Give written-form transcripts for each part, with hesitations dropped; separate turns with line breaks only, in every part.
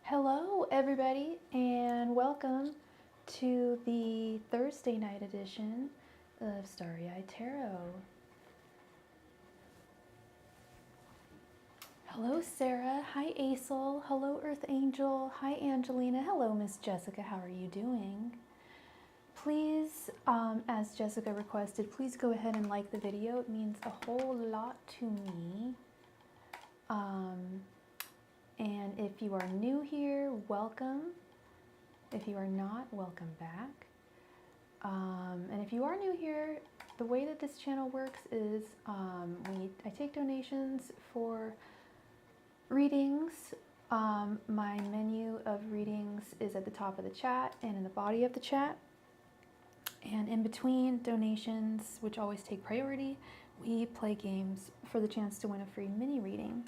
Hello, everybody, and welcome to the Thursday night edition of Starry Tarot. Hello, Sarah. Hi, Aisel. Hello, Earth Angel. Hi, Angelina. Hello, Miss Jessica. How are you doing? Please, as Jessica requested, please go ahead and like the video. It means a whole lot to me. And if you are new here, welcome. If you are not, welcome back. And if you are new here, the way that this channel works is I take donations for readings. My menu of readings is at the top of the chat and in the body of the chat. And in between donations, which always take priority, we play games for the chance to win a free mini reading.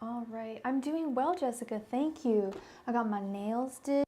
All right, I'm doing well, Jessica. Thank you. I got my nails did.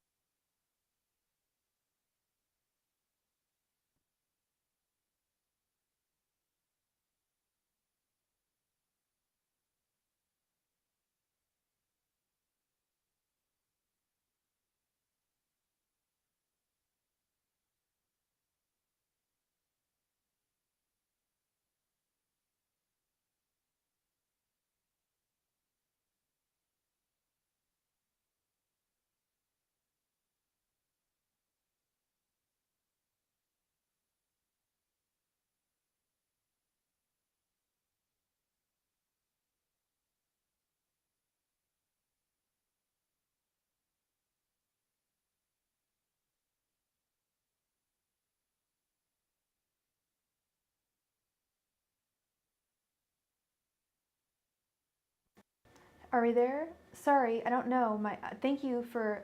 Are we there? Sorry, I don't know. Thank you for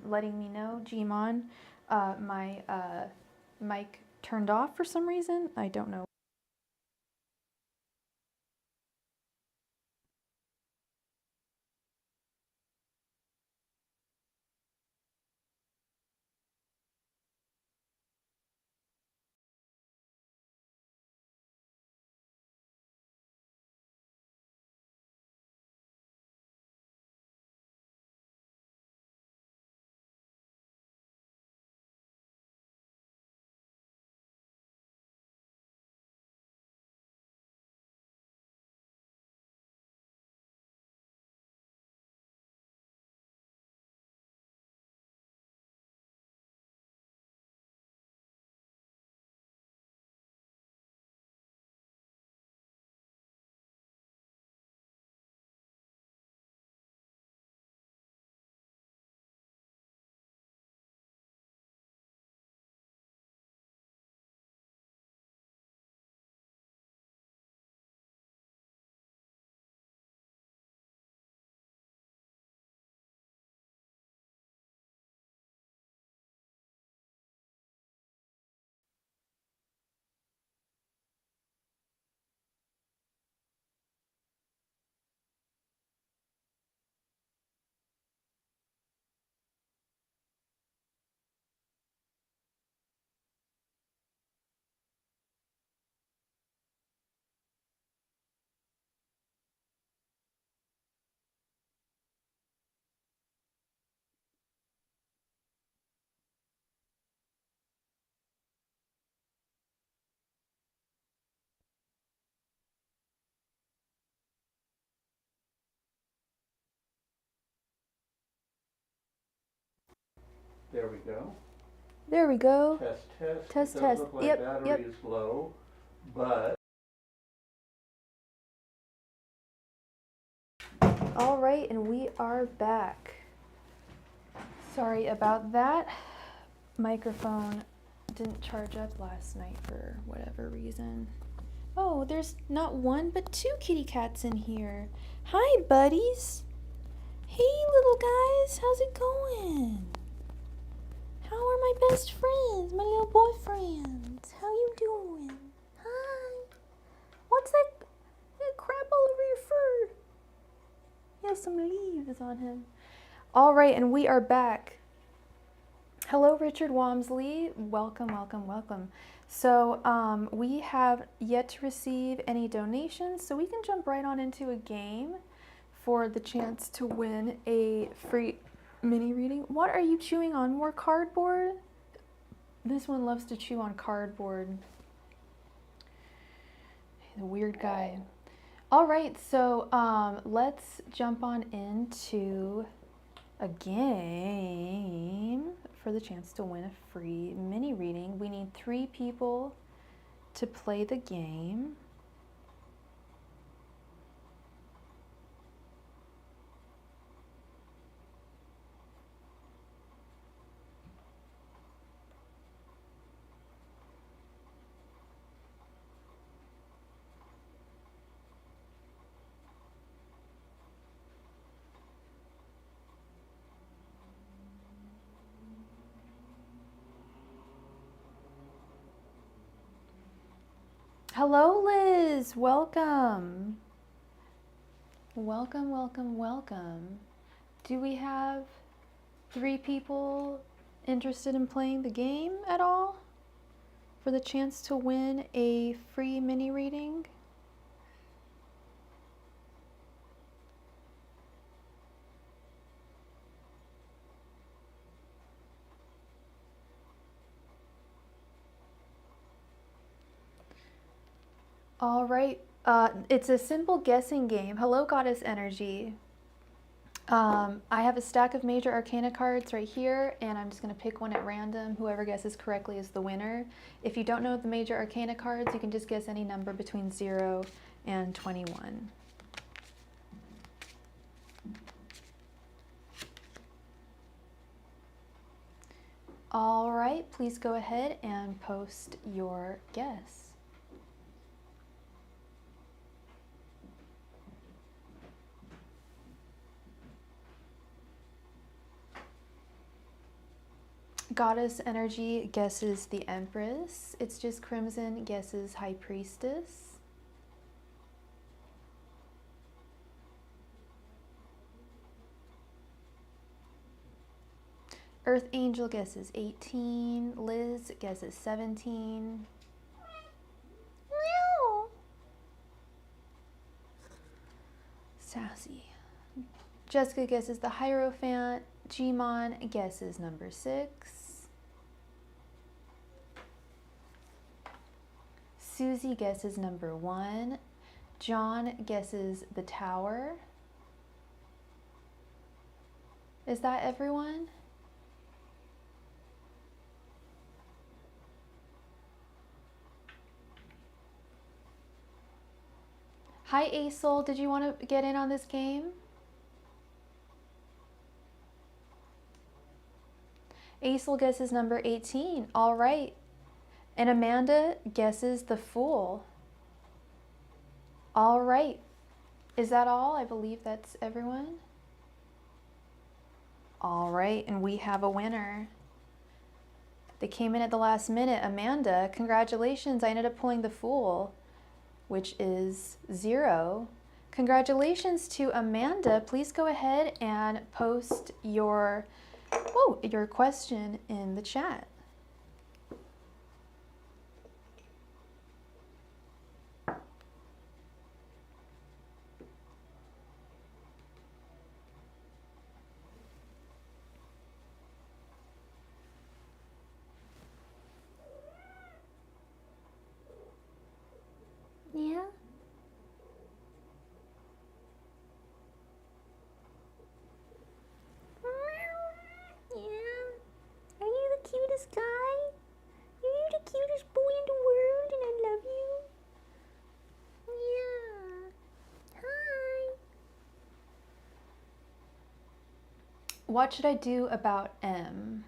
letting me know, Gmon. My mic turned off for some reason. I don't know.
There we go.
There we go.
Test, test.
Test,
It does
test.
look like
Yep,
battery
yep.
is low, but
All right, and we are back. Sorry about that. Microphone didn't charge up last night for whatever reason. Oh, there's not one but two kitty cats in here. Hi, buddies. Hey, little guys. How's it going? How are my best friends, my little boyfriends? How you doing? Hi. What's that crap all over your fur? He has some leaves on him. All right, and we are back. Hello, Richard Walmsley. Welcome, welcome, welcome. So we have yet to receive any donations, so we can jump right on into a game for the chance to win a free mini reading. What are you chewing on? More cardboard? This one loves to chew on cardboard. He's a weird guy. All right, so let's jump on into a game for the chance to win a free mini reading. We need 3 people to play the game. Hello, Liz. Welcome. Welcome, welcome, welcome. Do we have 3 people interested in playing the game at all for the chance to win a free mini reading? All right. It's a simple guessing game. Hello, Goddess Energy. I have a stack of major arcana cards right here, and I'm just going to pick one at random. Whoever guesses correctly is the winner. If you don't know the major arcana cards, you can just guess any number between 0 and 21. All right, please go ahead and post your guess. Goddess Energy guesses the Empress. It's just Crimson guesses High Priestess. Earth Angel guesses 18. Liz guesses 17. Meow. Sassy. Jessica guesses the Hierophant. Gmon guesses number 6. Susie guesses number 1. John guesses the Tower. Is that everyone? Hi, Aesol. Did you want to get in on this game? Aesol guesses number 18. All right. And Amanda guesses the Fool. All right. Is that all? I believe that's everyone. All right. And we have a winner. They came in at the last minute. Amanda, congratulations. I ended up pulling the Fool, which is 0. Congratulations to Amanda. Please go ahead and post your question in the chat. Yeah. Yeah. Are you the cutest guy? You're the cutest boy in the world, and I love you. Yeah. Hi. What should I do about M?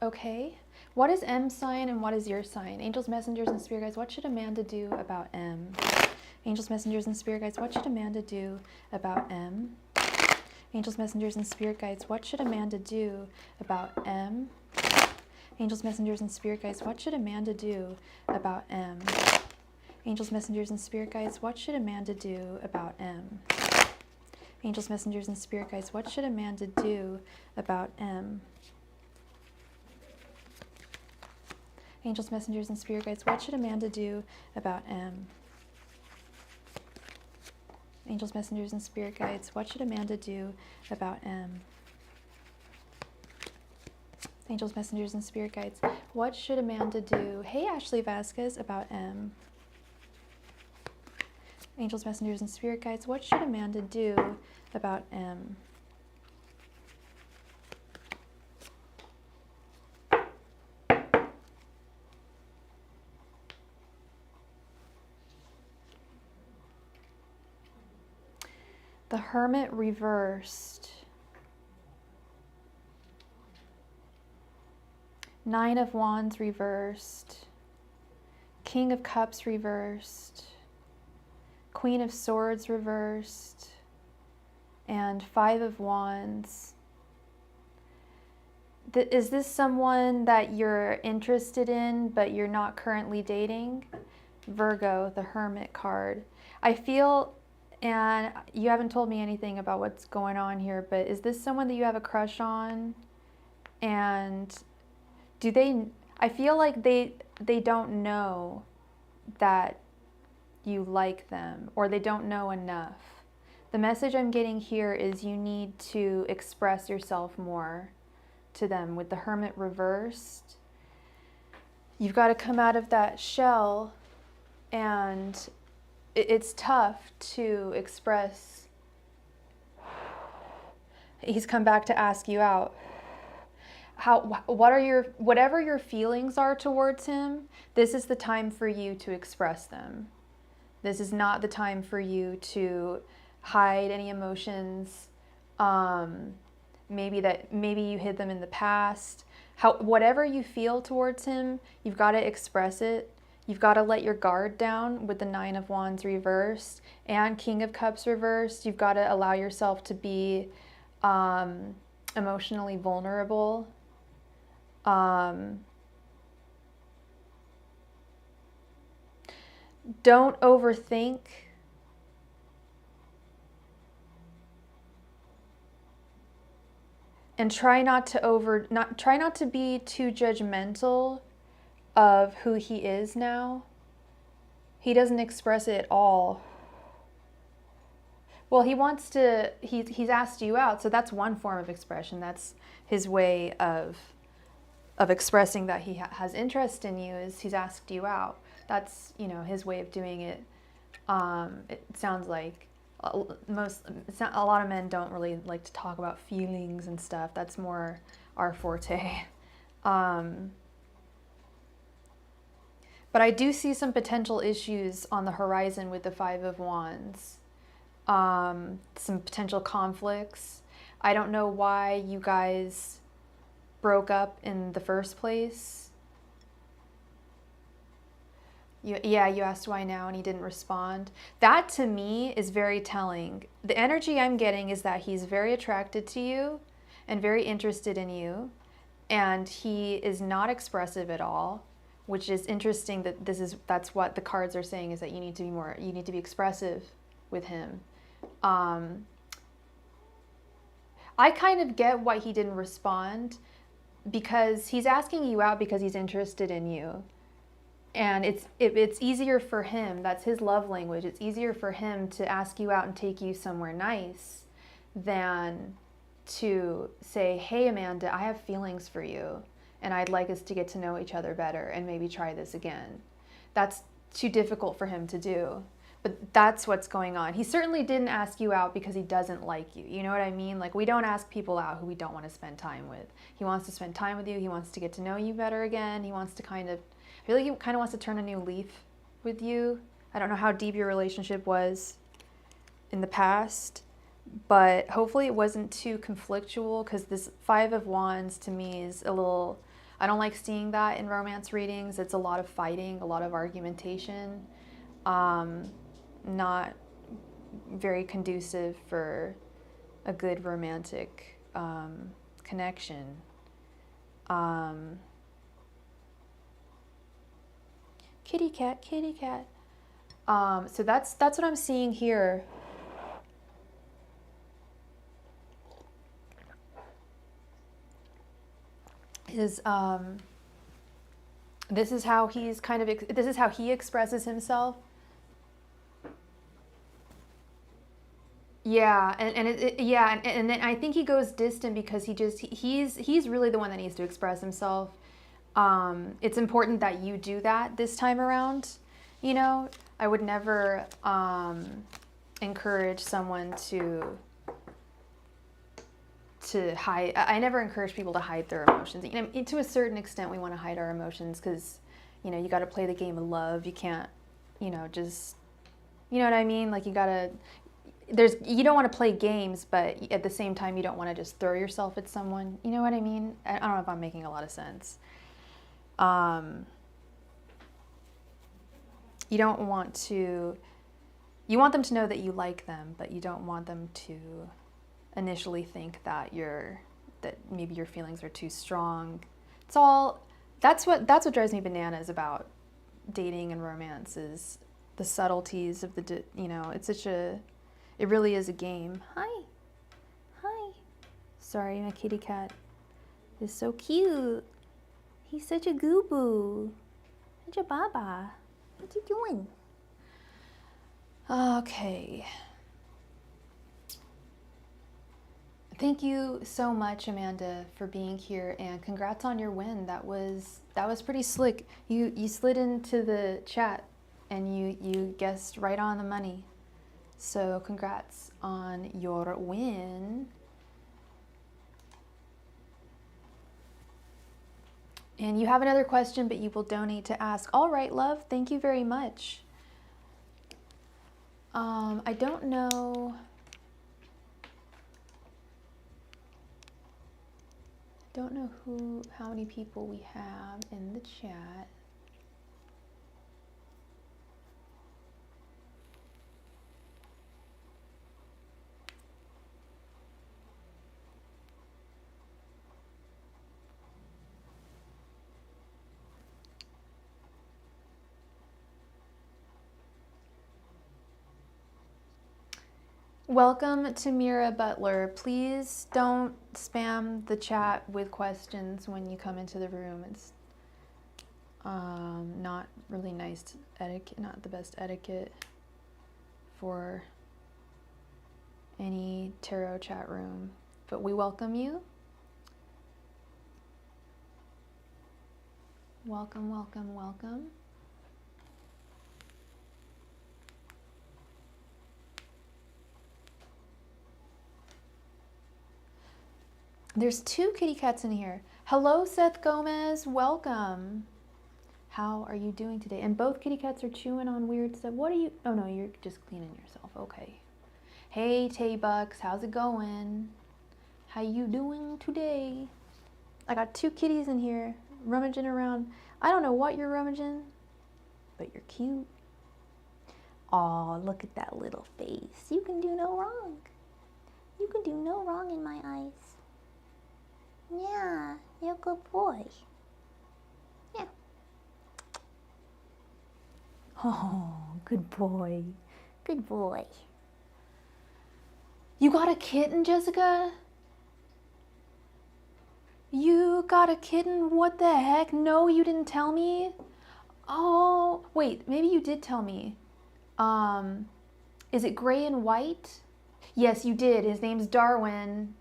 Okay. What is M sign and what is your sign? Angels, messengers, and spirit guides, what should Amanda do about M? Angels, messengers, and spirit guides, what should Amanda do about M? Angels, messengers, and spirit guides, what should Amanda do about M? Angels, messengers, and spirit guides, what should Amanda do about M? Angels, messengers, and spirit guides, what should Amanda do about M? Angels, messengers, and spirit guides, what should Amanda do about M? Angels, messengers, and spirit guides, what should Amanda do about M? Angels, messengers, and spirit guides, what should Amanda do about M? Angels, messengers, and spirit guides, what should Amanda do? Hey, Ashley Vasquez, about M. Angels, messengers, and spirit guides, what should Amanda do about M? The Hermit Reversed. Nine of Wands reversed. King of Cups reversed. Queen of Swords reversed. And Five of Wands. Is this someone that you're interested in but you're not currently dating? Virgo, the Hermit card. I feel, and you haven't told me anything about what's going on here, but is this someone that you have a crush on? And do they, I feel like they don't know that you like them, or they don't know enough. The message I'm getting here is you need to express yourself more to them. With the Hermit reversed, you've got to come out of that shell, and it's tough to express. He's come back to ask you out. Whatever your feelings are towards him, this is the time for you to express them. This is not the time for you to hide any emotions. Maybe you hid them in the past. Whatever you feel towards him, you've got to express it. You've got to let your guard down with the Nine of Wands reversed and King of Cups reversed. You've got to allow yourself to be emotionally vulnerable. Don't overthink. And try not to be too judgmental of who he is now. He doesn't express it at all. Well, he's asked you out, so that's one form of expression. That's his way of expressing that he has interest in you, is he's asked you out. That's, his way of doing it. It sounds like a lot of men don't really like to talk about feelings and stuff. That's more our forte. But I do see some potential issues on the horizon with the Five of Wands. Some potential conflicts. I don't know why you guys broke up in the first place. You asked why now and he didn't respond. That to me is very telling. The energy I'm getting is that he's very attracted to you and very interested in you, and he is not expressive at all, which is interesting. That's what the cards are saying, is that you need to be expressive with him. I kind of get why he didn't respond, because he's asking you out because he's interested in you. And it's easier for him, that's his love language, it's easier for him to ask you out and take you somewhere nice than to say, hey Amanda, I have feelings for you and I'd like us to get to know each other better and maybe try this again. That's too difficult for him to do. But that's what's going on. He certainly didn't ask you out because he doesn't like you. You know what I mean? Like, we don't ask people out who we don't want to spend time with. He wants to spend time with you. He wants to get to know you better again. He wants to I feel like he kind of wants to turn a new leaf with you. I don't know how deep your relationship was in the past, but hopefully it wasn't too conflictual, because this Five of Wands to me is a little, I don't like seeing that in romance readings. It's a lot of fighting, a lot of argumentation. Not very conducive for a good romantic connection. Kitty cat, kitty cat. So that's what I'm seeing here. is this is how he's kind of this is how he expresses himself. Yeah, and then I think he goes distant because he's really the one that needs to express himself. It's important that you do that this time around. You know, I would never encourage someone to hide. I never encourage people to hide their emotions. You know, to a certain extent, we want to hide our emotions because, you know, you got to play the game of love. You can't, you know, just, you know what I mean? Like you don't want to play games, but at the same time, you don't want to just throw yourself at someone. You know what I mean? I don't know if I'm making a lot of sense. You don't want to, you want them to know that you like them, but you don't want them to initially think that that maybe your feelings are too strong. That's what drives me bananas about dating and romance is the subtleties of you know, it really is a game. Hi. Sorry, my kitty cat is so cute. He's such a goo-boo. Such a baba. What you doing? Okay. Thank you so much, Amanda, for being here, and congrats on your win. That was pretty slick. You slid into the chat and you guessed right on the money. So congrats on your win. And you have another question, but you will donate to ask. All right, love. Thank you very much. I don't know. How many people we have in the chat. Welcome to Mira Butler. Please don't spam the chat with questions when you come into the room. It's not really nice etiquette, not the best etiquette for any tarot chat room. But we welcome you. Welcome, welcome, welcome. There's 2 kitty cats in here. Hello, Seth Gomez. Welcome. How are you doing today? And both kitty cats are chewing on weird stuff. What are you? Oh no, you're just cleaning yourself. Okay. Hey, Tay Bucks. How's it going? How you doing today? I got 2 kitties in here rummaging around. I don't know what you're rummaging, but you're cute. Aw, look at that little face. You can do no wrong. You can do no wrong in my eyes. Yeah, you're a good boy. Yeah. Oh, good boy. Good boy. You got a kitten, Jessica? You got a kitten? What the heck? No, you didn't tell me. Oh, wait, maybe you did tell me. Is it gray and white? Yes, you did. His name's Darwin.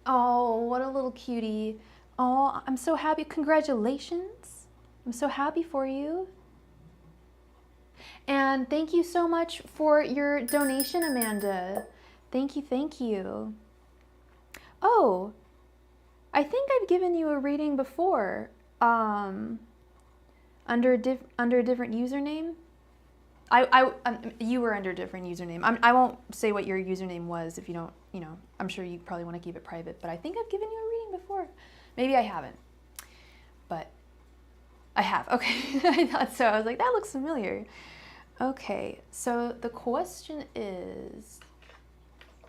Oh, what a little cutie. Oh, I'm so happy. Congratulations. I'm so happy for you. And thank you so much for your donation, Amanda. Thank you, thank you. Oh, I think I've given you a reading before, under a different username. You were under a different username. I won't say what your username was if you don't, you know, I'm sure you probably want to keep it private, but I think I've given you a reading before. Maybe I haven't, but I have. Okay, I thought so. I was like, that looks familiar. Okay, so the question is,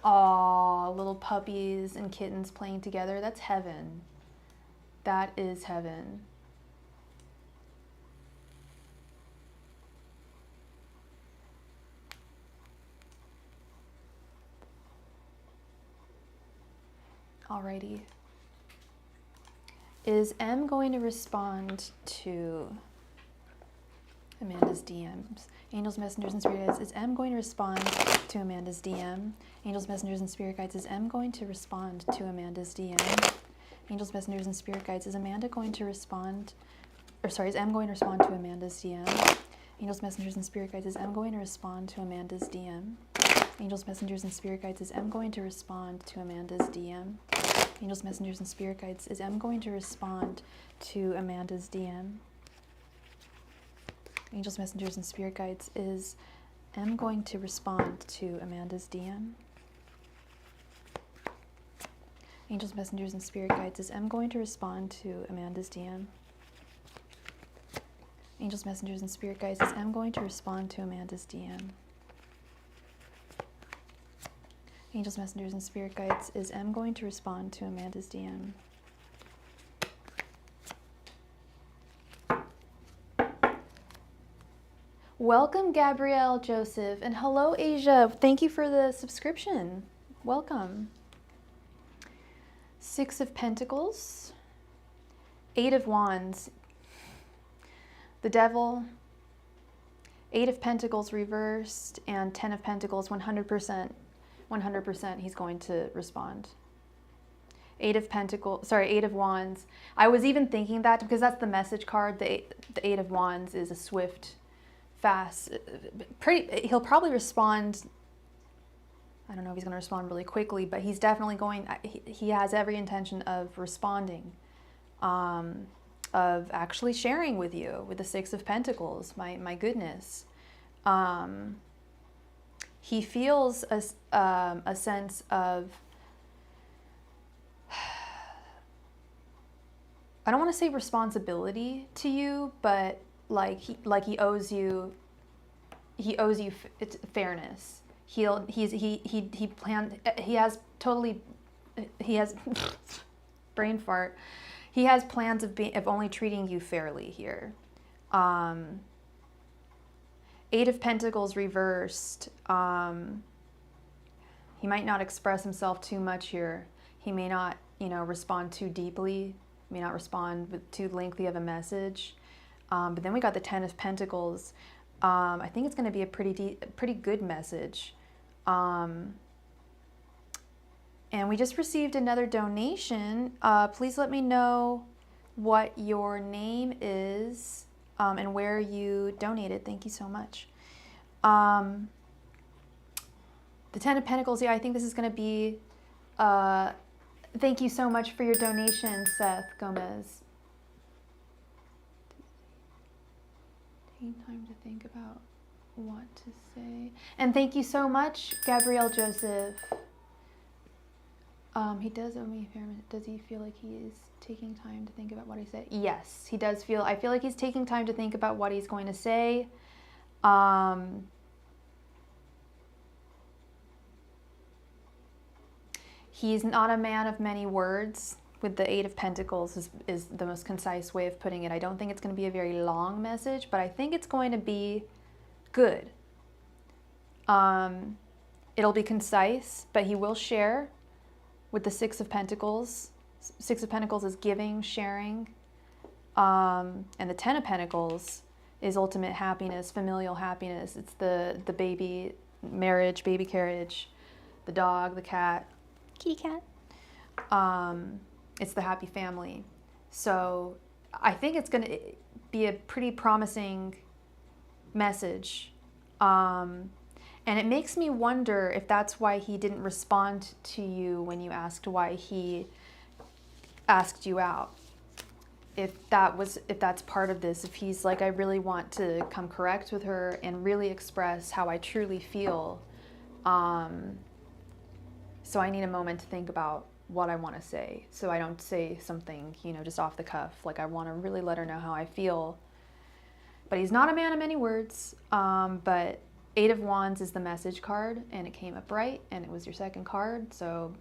aw, little puppies and kittens playing together. That's heaven. That is heaven. Alrighty. Is M going to respond to Amanda's DMs? Angels, messengers, and spirit guides, is M going to respond to Amanda's DM? Angels, messengers, and spirit guides, is M going to respond to Amanda's DM? Angels, messengers, and spirit guides, is Amanda going to respond, or sorry, is M going to respond to Amanda's DM? Angels, messengers, and spirit guides, is M going to respond to Amanda's DM? Angels, messengers, and spirit guides, is M going to respond to Amanda's DM? Angels, messengers, and spirit guides, is M going to respond to Amanda's DM? Angels, messengers, and spirit guides, is M going to respond to Amanda's DM? Angels, messengers, and spirit guides, is M going to respond to Amanda's DM? Angels, messengers, and spirit guides, is M going to respond to Amanda's DM? Angels, messengers, and spirit guides, is M going to respond to Amanda's DM? Welcome, Gabrielle Joseph, and hello, Asia. Thank you for the subscription. Welcome. Six of Pentacles, Eight of Wands, the Devil, Eight of Pentacles reversed, and 10 of Pentacles. 100%, he's going to respond. Eight of Wands. I was even thinking that because that's the message card. The Eight of Wands is a swift, fast, he'll probably respond. I don't know if he's going to respond really quickly, but he's definitely going, he has every intention of responding, of actually sharing with you with the Six of Pentacles. My goodness. He feels a sense of, I don't want to say responsibility to you, but like he owes you fairness. He has brain fart. He has plans of only treating you fairly here. Eight of Pentacles reversed. He might not express himself too much here. He may not, respond too deeply. May not respond with too lengthy of a message. But then we got the 10 of Pentacles. I think it's going to be a pretty good message. And we just received another donation. Please let me know what your name is and where you donated. Thank you so much. The 10 of Pentacles, yeah, I think this is going to be... thank you so much for your donation, Seth Gomez. Taking time to think about what to say. And thank you so much, Gabrielle Joseph. He does owe me a fair minute. Does he feel like he is taking time to think about what he said? Yes, he does feel, I feel like he's taking time to think about what he's going to say. He's not a man of many words. With the Eight of Pentacles is the most concise way of putting it. I don't think it's going to be a very long message, but I think it's going to be good. It'll be concise, but he will share with the Six of Pentacles. Six of Pentacles is giving, sharing. And the 10 of Pentacles is ultimate happiness, familial happiness. It's the baby marriage, baby carriage, the dog, the cat, kitty cat. It's the happy family. So I think it's going to be a pretty promising message. And it makes me wonder if that's why he didn't respond to you when you asked why he asked you out. If that's part of this, if he's like, I really want to come correct with her and really express how I truly feel. So I need a moment to think about what I want to say, so I don't say something, just off the cuff. Like, I want to really let her know how I feel. But he's not a man of many words. But Eight of Wands is the message card, and it came up right, and it was your second card. So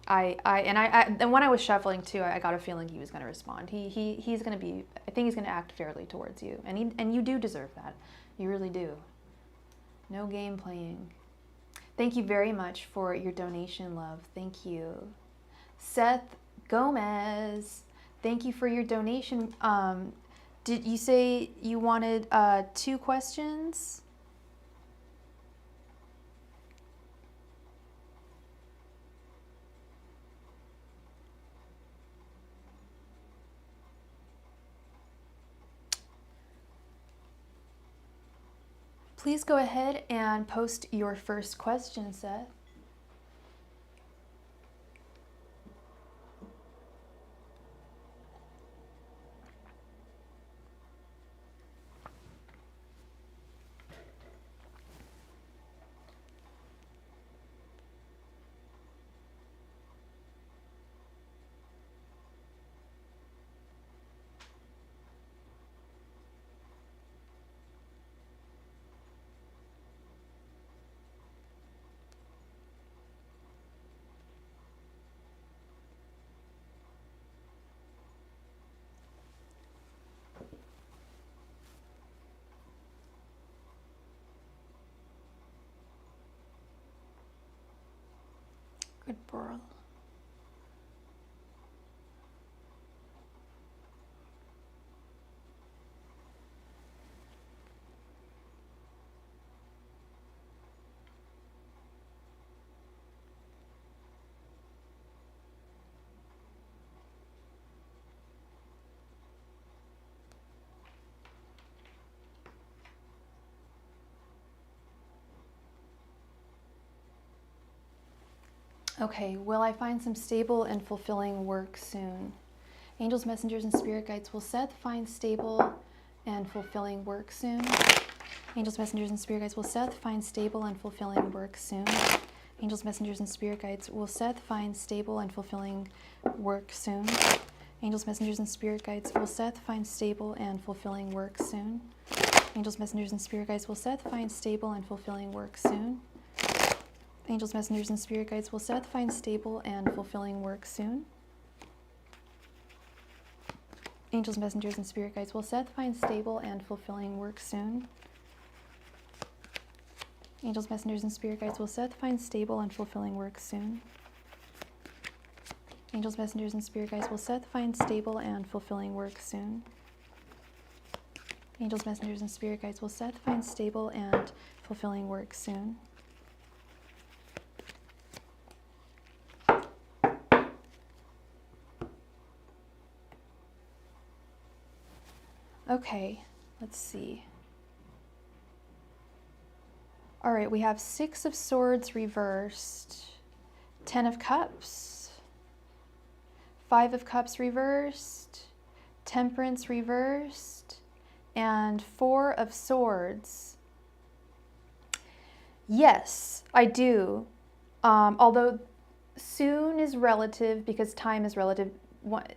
and when I was shuffling too, I got a feeling he was going to respond. He's going to be, I think he's going to act fairly towards you, and you do deserve that. You really do. No game playing. Thank you very much for your donation, love. Thank you. Seth Gomez, Thank you for your donation. Did you say you wanted 2 questions? Please go ahead and post your first question, Seth. Good girl. Okay, will I find some stable and fulfilling work soon? Angels, messengers, and spirit guides, will Seth find stable and fulfilling work soon? Angels, messengers, and spirit guides, will Seth find stable and fulfilling work soon? Angels, messengers, and spirit guides, will Seth find stable and fulfilling work soon? Angels, messengers, and spirit guides, will Seth find stable and fulfilling work soon? Angels, messengers, and spirit guides, will Seth find stable and fulfilling work soon? Angels, messengers, and spirit guides, will Seth find stable and fulfilling work soon? Angels, messengers, and spirit guides, will Seth find stable and fulfilling work soon? Angels, messengers, and spirit guides, will Seth find stable and fulfilling work soon? Angels, messengers, and spirit guides, will Seth find stable and fulfilling work soon? Angels, messengers, and spirit guides, will Seth find stable and fulfilling work soon? Okay, let's see. All right, we have 6 of Swords reversed, 10 of Cups, 5 of Cups reversed, Temperance reversed, and 4 of Swords. Yes, I do. Although soon is relative because time is relative.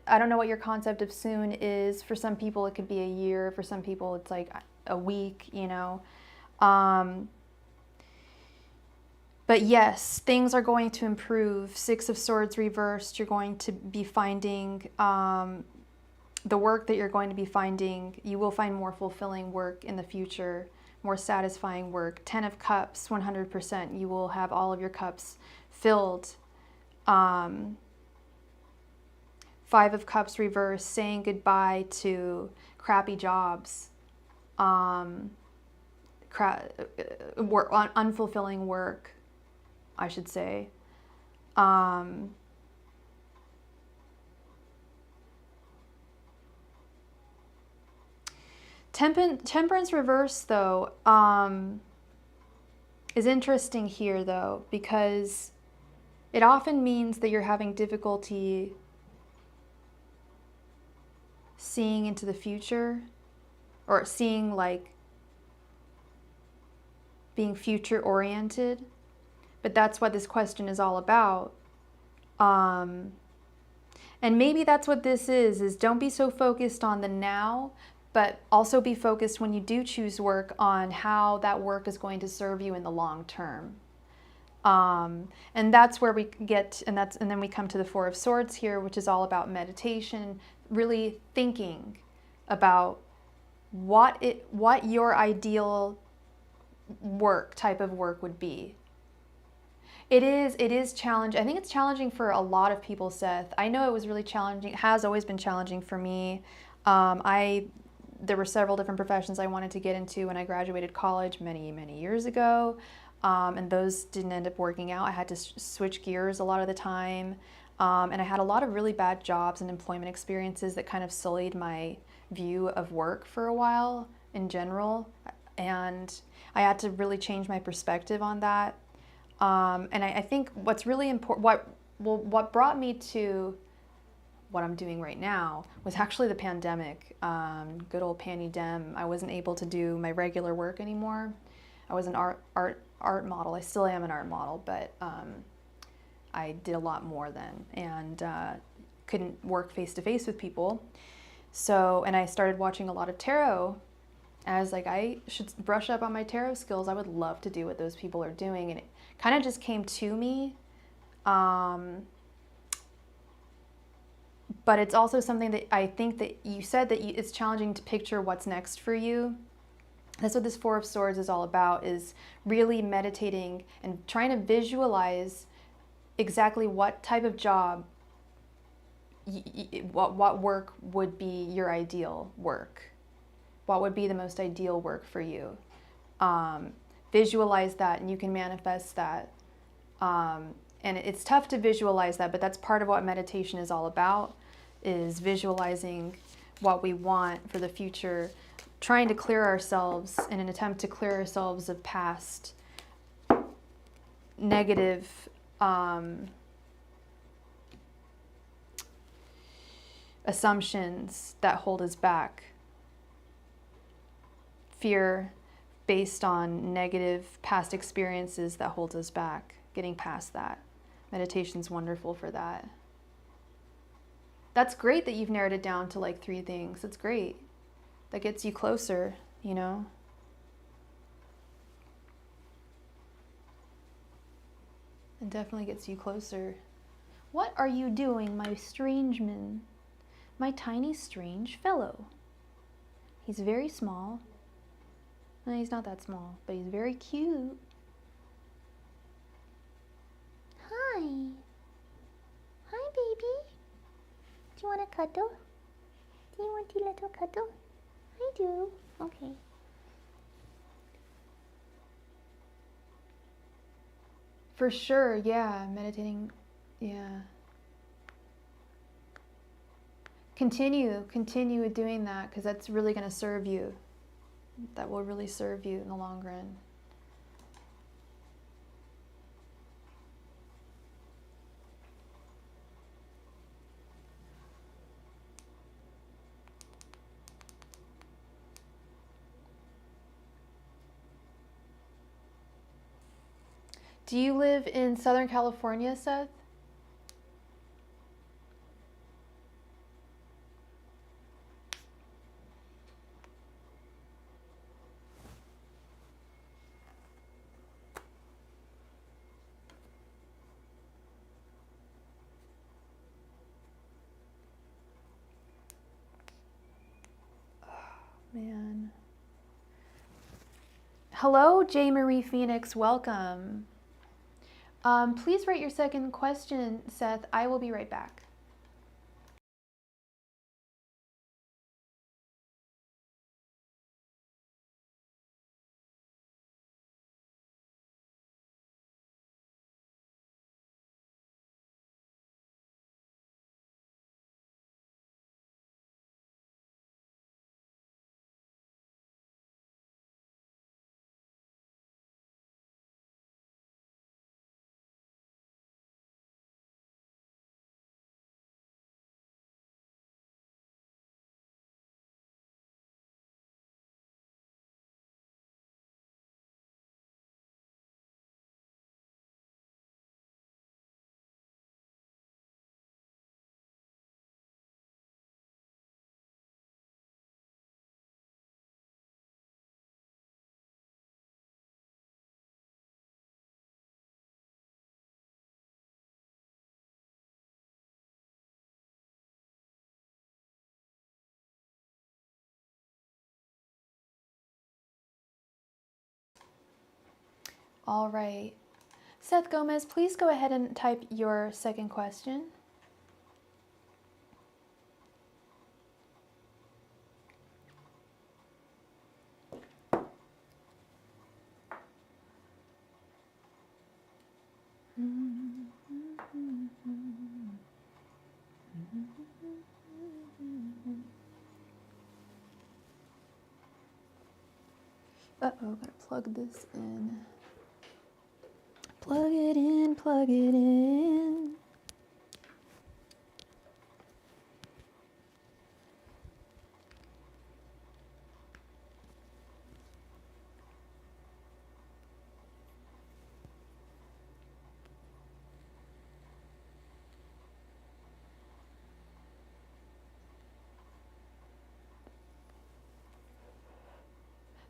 I don't know what your concept of soon is. For some people, it could be a year. For some people, it's like a week, you know. But yes, things are going to improve. 6 of Swords reversed. You're going to be finding the work that you're going to be finding. You will find more fulfilling work in the future, more satisfying work. 10 of Cups, 100%. You will have all of your cups filled. 5 of Cups reversed, saying goodbye to crappy jobs, unfulfilling work, I should say. Temperance Reversed, though, is interesting here, though, because it often means that you're having difficulty seeing into the future, or seeing, like, being future oriented. But that's what this question is all about. And maybe that's what this is don't be so focused on the now, but also be focused when you do choose work on how that work is going to serve you in the long term. And that's where we get, and then we come to the 4 of Swords here, which is all about meditation, really thinking about what your ideal type of work would be. It is challenging. I think it's challenging for a lot of people, Seth. I know it was really challenging. It has always been challenging for me. There were several different professions I wanted to get into when I graduated college many, many years ago. And those didn't end up working out. I had to switch gears a lot of the time. And I had a lot of really bad jobs and employment experiences that kind of sullied my view of work for a while in general. And I had to really change my perspective on that. And I think what's really important, what brought me to what I'm doing right now was actually the pandemic. Good old Panny Dem. I wasn't able to do my regular work anymore. I was an art model. I still am an art model, but I did a lot more then, and couldn't work face to face with people. So, and I started watching a lot of tarot. And I was like, I should brush up on my tarot skills. I would love to do what those people are doing, and it kind of just came to me. But it's also something that I think that you said that it's challenging to picture what's next for you. That's what this Four of Swords is all about, is really meditating and trying to visualize exactly what type of job, what work would be your ideal work. What would be the most ideal work for you? Visualize that, and you can manifest that. And it's tough to visualize that, but that's part of what meditation is all about, is visualizing what we want for the future, trying to clear ourselves in an attempt to clear ourselves of past negative assumptions that hold us back. Fear based on negative past experiences that holds us back. Getting past that. Meditation's wonderful for that. That's great that you've narrowed it down to like 3 things. That's great. That gets you closer, you know? It definitely gets you closer. What are you doing, my strangeman? My tiny strange fellow. He's very small. No, he's not that small, but he's very cute. Hi. Hi, baby. Do you want a cuddle? Do you want a little cuddle? I do. Okay. For sure, yeah. Meditating, yeah. Continue with doing that, because that's really going to serve you. That will really serve you in the long run. Do you live in Southern California, Seth? Man. Hello, J. Marie Phoenix. Welcome. Please write your second question, Seth. I will be right back. All right. Seth Gomez, please go ahead and type your second question. Uh-oh, gotta plug this in. Plug it in, plug it in.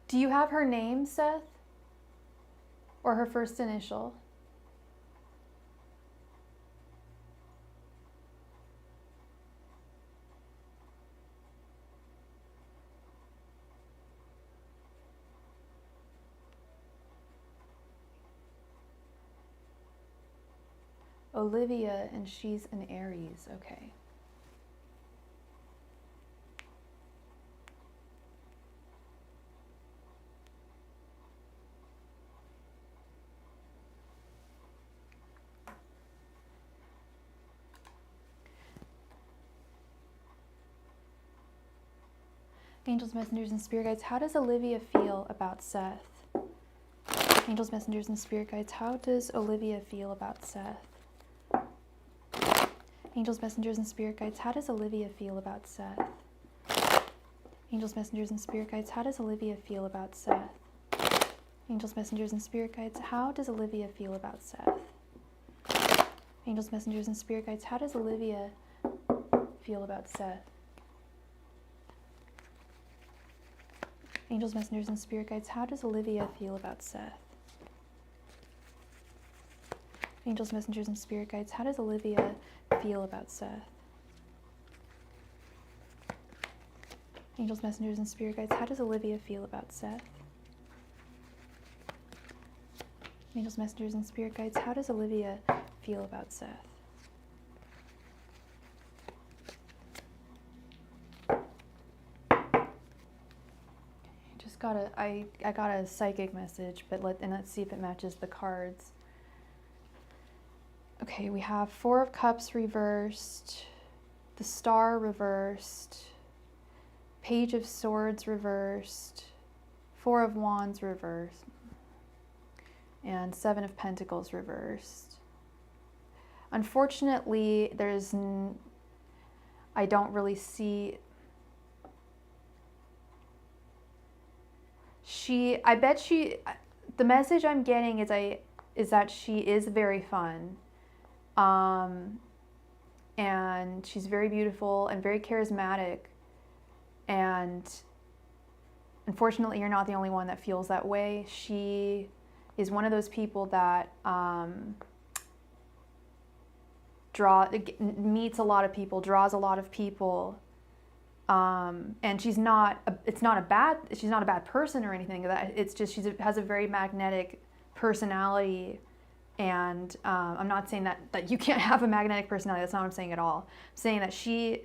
Do you have her name, Seth? Or her first initial? Olivia, and she's an Aries. Okay. Angels, messengers, and spirit guides, how does Olivia feel about Seth? Angels, messengers, and spirit guides, how does Olivia feel about Seth? Angels, messengers, and spirit guides, how does Olivia feel about Seth? Angels, messengers, and spirit guides, how does Olivia feel about Seth? Angels, messengers, and spirit guides, how does Olivia feel about Seth? Angels, messengers, and spirit guides, how does Olivia feel about Seth? Angels, messengers, and spirit guides, how does Olivia feel about Seth? Angels, messengers, and spirit guides, how does Olivia feel about Seth? Angels, messengers, and spirit guides, how does Olivia feel about Seth? Angels, messengers, and spirit guides, how does Olivia feel about Seth? I got a psychic message, but let's see if it matches the cards. Okay, we have Four of Cups reversed, the Star reversed, Page of Swords reversed, Four of Wands reversed, and Seven of Pentacles reversed. Unfortunately, I don't really see. The message I'm getting is that she is very fun. And she's very beautiful and very charismatic. And unfortunately, you're not the only one that feels that way. She is one of those people that meets a lot of people, draws a lot of people. And she's not a bad person or anything. It's just she has a very magnetic personality, and I'm not saying that you can't have a magnetic personality. That's not what I'm saying at all. I'm saying that she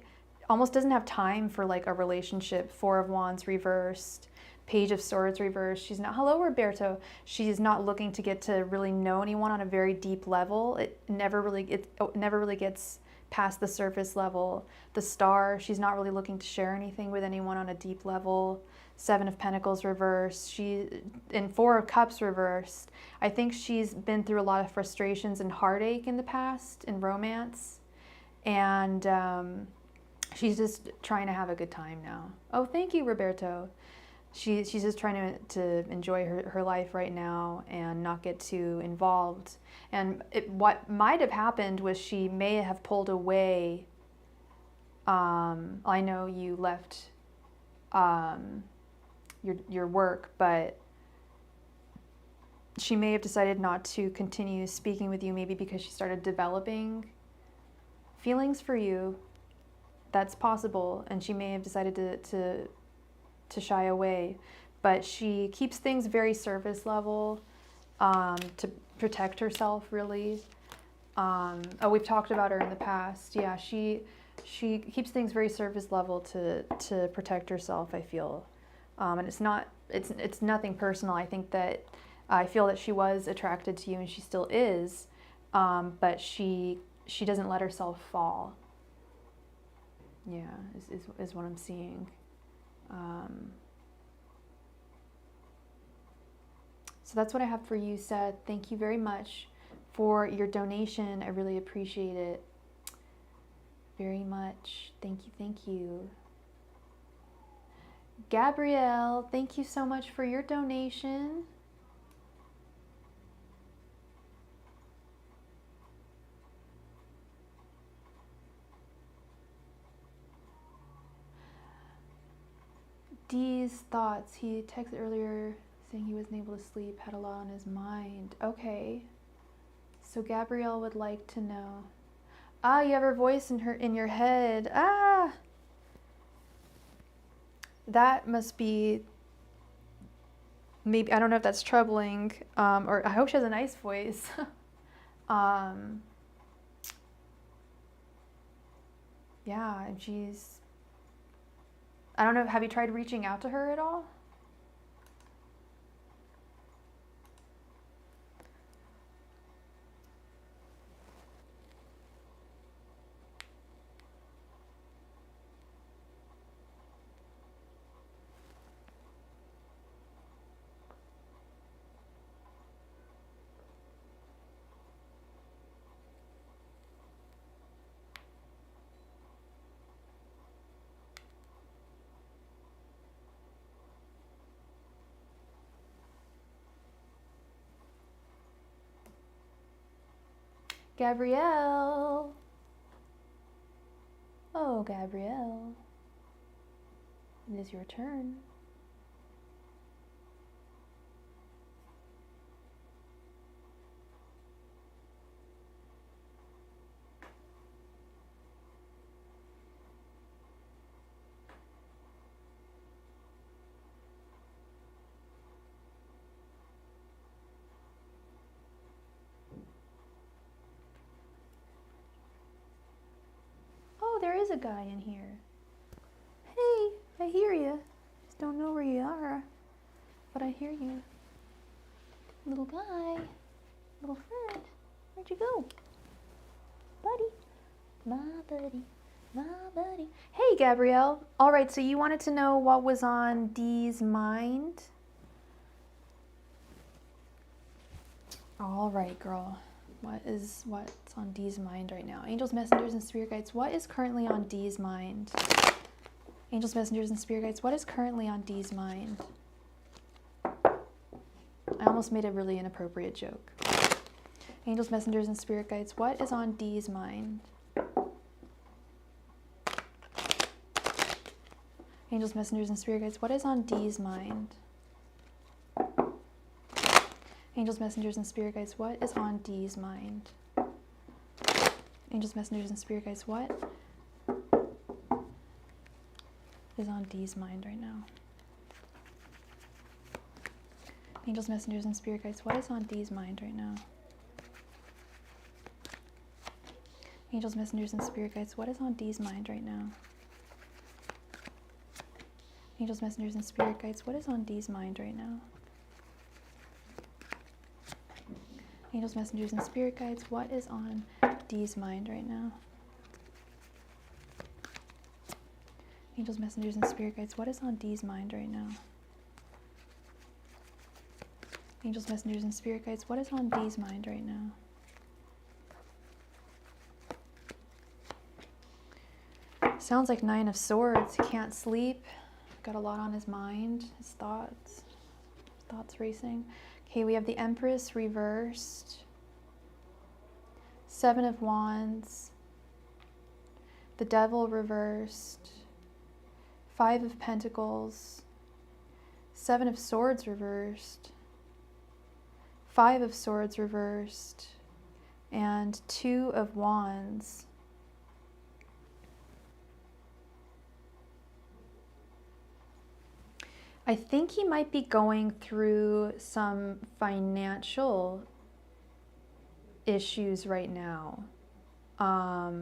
almost doesn't have time for like a relationship. Four of Wands reversed, Page of Swords reversed. She's not. Hello, Roberto. She's not looking to get to really know anyone on a very deep level. It never really gets past the surface level. The Star, she's not really looking to share anything with anyone on a deep level. Seven of Pentacles reversed. And Four of Cups reversed. I think she's been through a lot of frustrations and heartache in the past in romance. And she's just trying to have a good time now. Oh, thank you, Roberto. She's just trying to enjoy her life right now and not get too involved. And what might have happened was she may have pulled away. I know you left your work, but she may have decided not to continue speaking with you, maybe because she started developing feelings for you. That's possible, and she may have decided to shy away, but she keeps things very surface level. to protect herself, really. Oh, we've talked about her in the past. Yeah, she keeps things very surface level to protect herself, I feel. And it's nothing personal. I feel that she was attracted to you, and she still is, but she doesn't let herself fall. Yeah, is what I'm seeing. So that's what I have for you, Seth. Thank you very much for your donation. I really appreciate it very much. Thank you, thank you. Gabrielle, thank you so much for your donation. Dee's thoughts. He texted earlier saying he wasn't able to sleep, had a lot on his mind. Okay. So Gabrielle would like to know. Ah, you have her voice in your head. Ah. That must be, maybe, I don't know if that's troubling, or I hope she has a nice voice. Yeah, and she's, I don't know, have you tried reaching out to her at all? Gabrielle. Oh, Gabrielle. It is your turn. Oh, there is a guy in here. Hey, I hear you. Just don't know where you are, but I hear you. Little guy, little friend, where'd you go? Buddy, my buddy, my buddy. Hey, Gabrielle. All right, so you wanted to know what was on Dee's mind? All right, girl. What's on Dee's mind right now? Angels, messengers, and spirit guides. What is currently on Dee's mind? Angels, messengers, and spirit guides. What is currently on Dee's mind? I almost made a really inappropriate joke. Angels, messengers, and spirit guides. What is on Dee's mind? Angels, messengers, and spirit guides. What is on Dee's mind? Angels, messengers, and spirit guides, what is on Dee's mind? Angels, messengers, and spirit guides, what is on Dee's mind right now? Angels, messengers, and spirit guides, what is on Dee's mind right now? Angels, messengers, and spirit guides, what is on Dee's mind right now? Angels, messengers, and spirit guides, what is on Dee's mind right now? Angels, messengers, and spirit guides, what is on Dee's mind right now? Angels, messengers, and spirit guides, what is on Dee's mind right now? Angels, messengers, and spirit guides, what is on Dee's mind right now? Sounds like Nine of Swords. He can't sleep. Got a lot on his mind. His thoughts racing. Okay, we have the Empress Reversed, Seven of Wands, the Devil Reversed, Five of Pentacles, Seven of Swords Reversed, Five of Swords Reversed, and Two of Wands. I think he might be going through some financial issues right now. I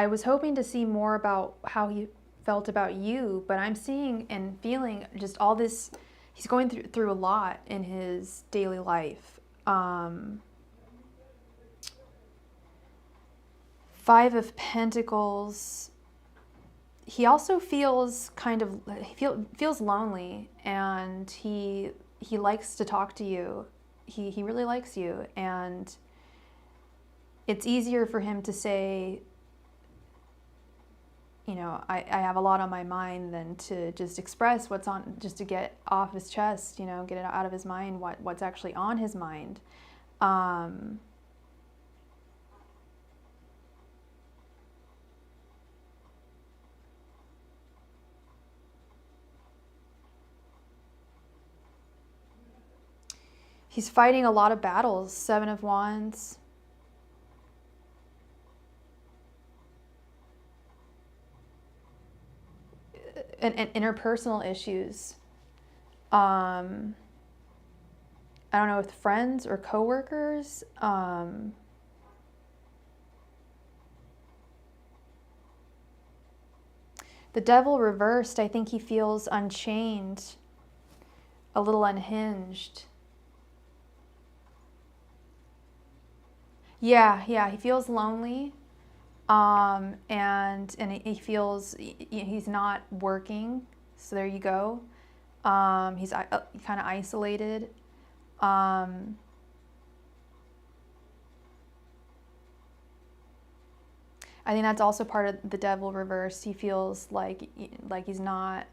was hoping to see more about how he felt about you, but I'm seeing and feeling just all this. He's going through a lot in his daily life. 5 of Pentacles. He also feels feels lonely, and he likes to talk to you. He really likes you, and it's easier for him to say, you know, I have a lot on my mind than to just express what's on, just to get off his chest, you know, get it out of his mind, what's actually on his mind. He's fighting a lot of battles. 7 of Wands. And interpersonal issues. I don't know, with friends or coworkers. The Devil reversed, I think he feels unchained, a little unhinged. Yeah, he feels lonely, and he feels he's not working. So there you go. He's kind of isolated. I think that's also part of the Devil reversed. He feels like he's not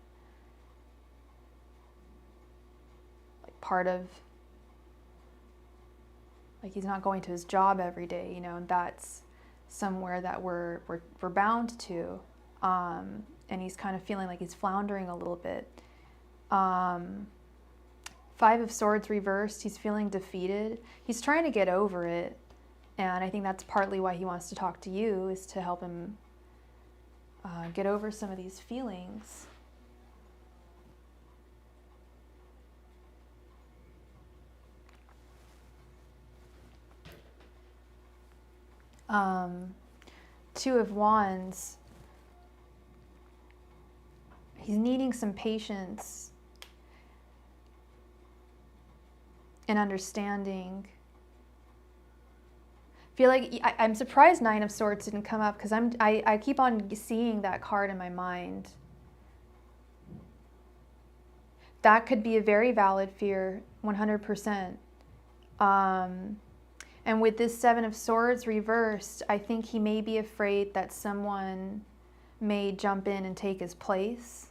like part of. Like he's not going to his job every day, you know, and that's somewhere that we're bound to. And he's kind of feeling like he's floundering a little bit. 5 of Swords reversed, he's feeling defeated. He's trying to get over it. And I think that's partly why he wants to talk to you, is to help him get over some of these feelings. Two of Wands. He's needing some patience and understanding. Feel like I'm surprised 9 of Swords didn't come up, because I keep on seeing that card in my mind. That could be a very valid fear, 100%. And with this 7 of Swords reversed, I think he may be afraid that someone may jump in and take his place.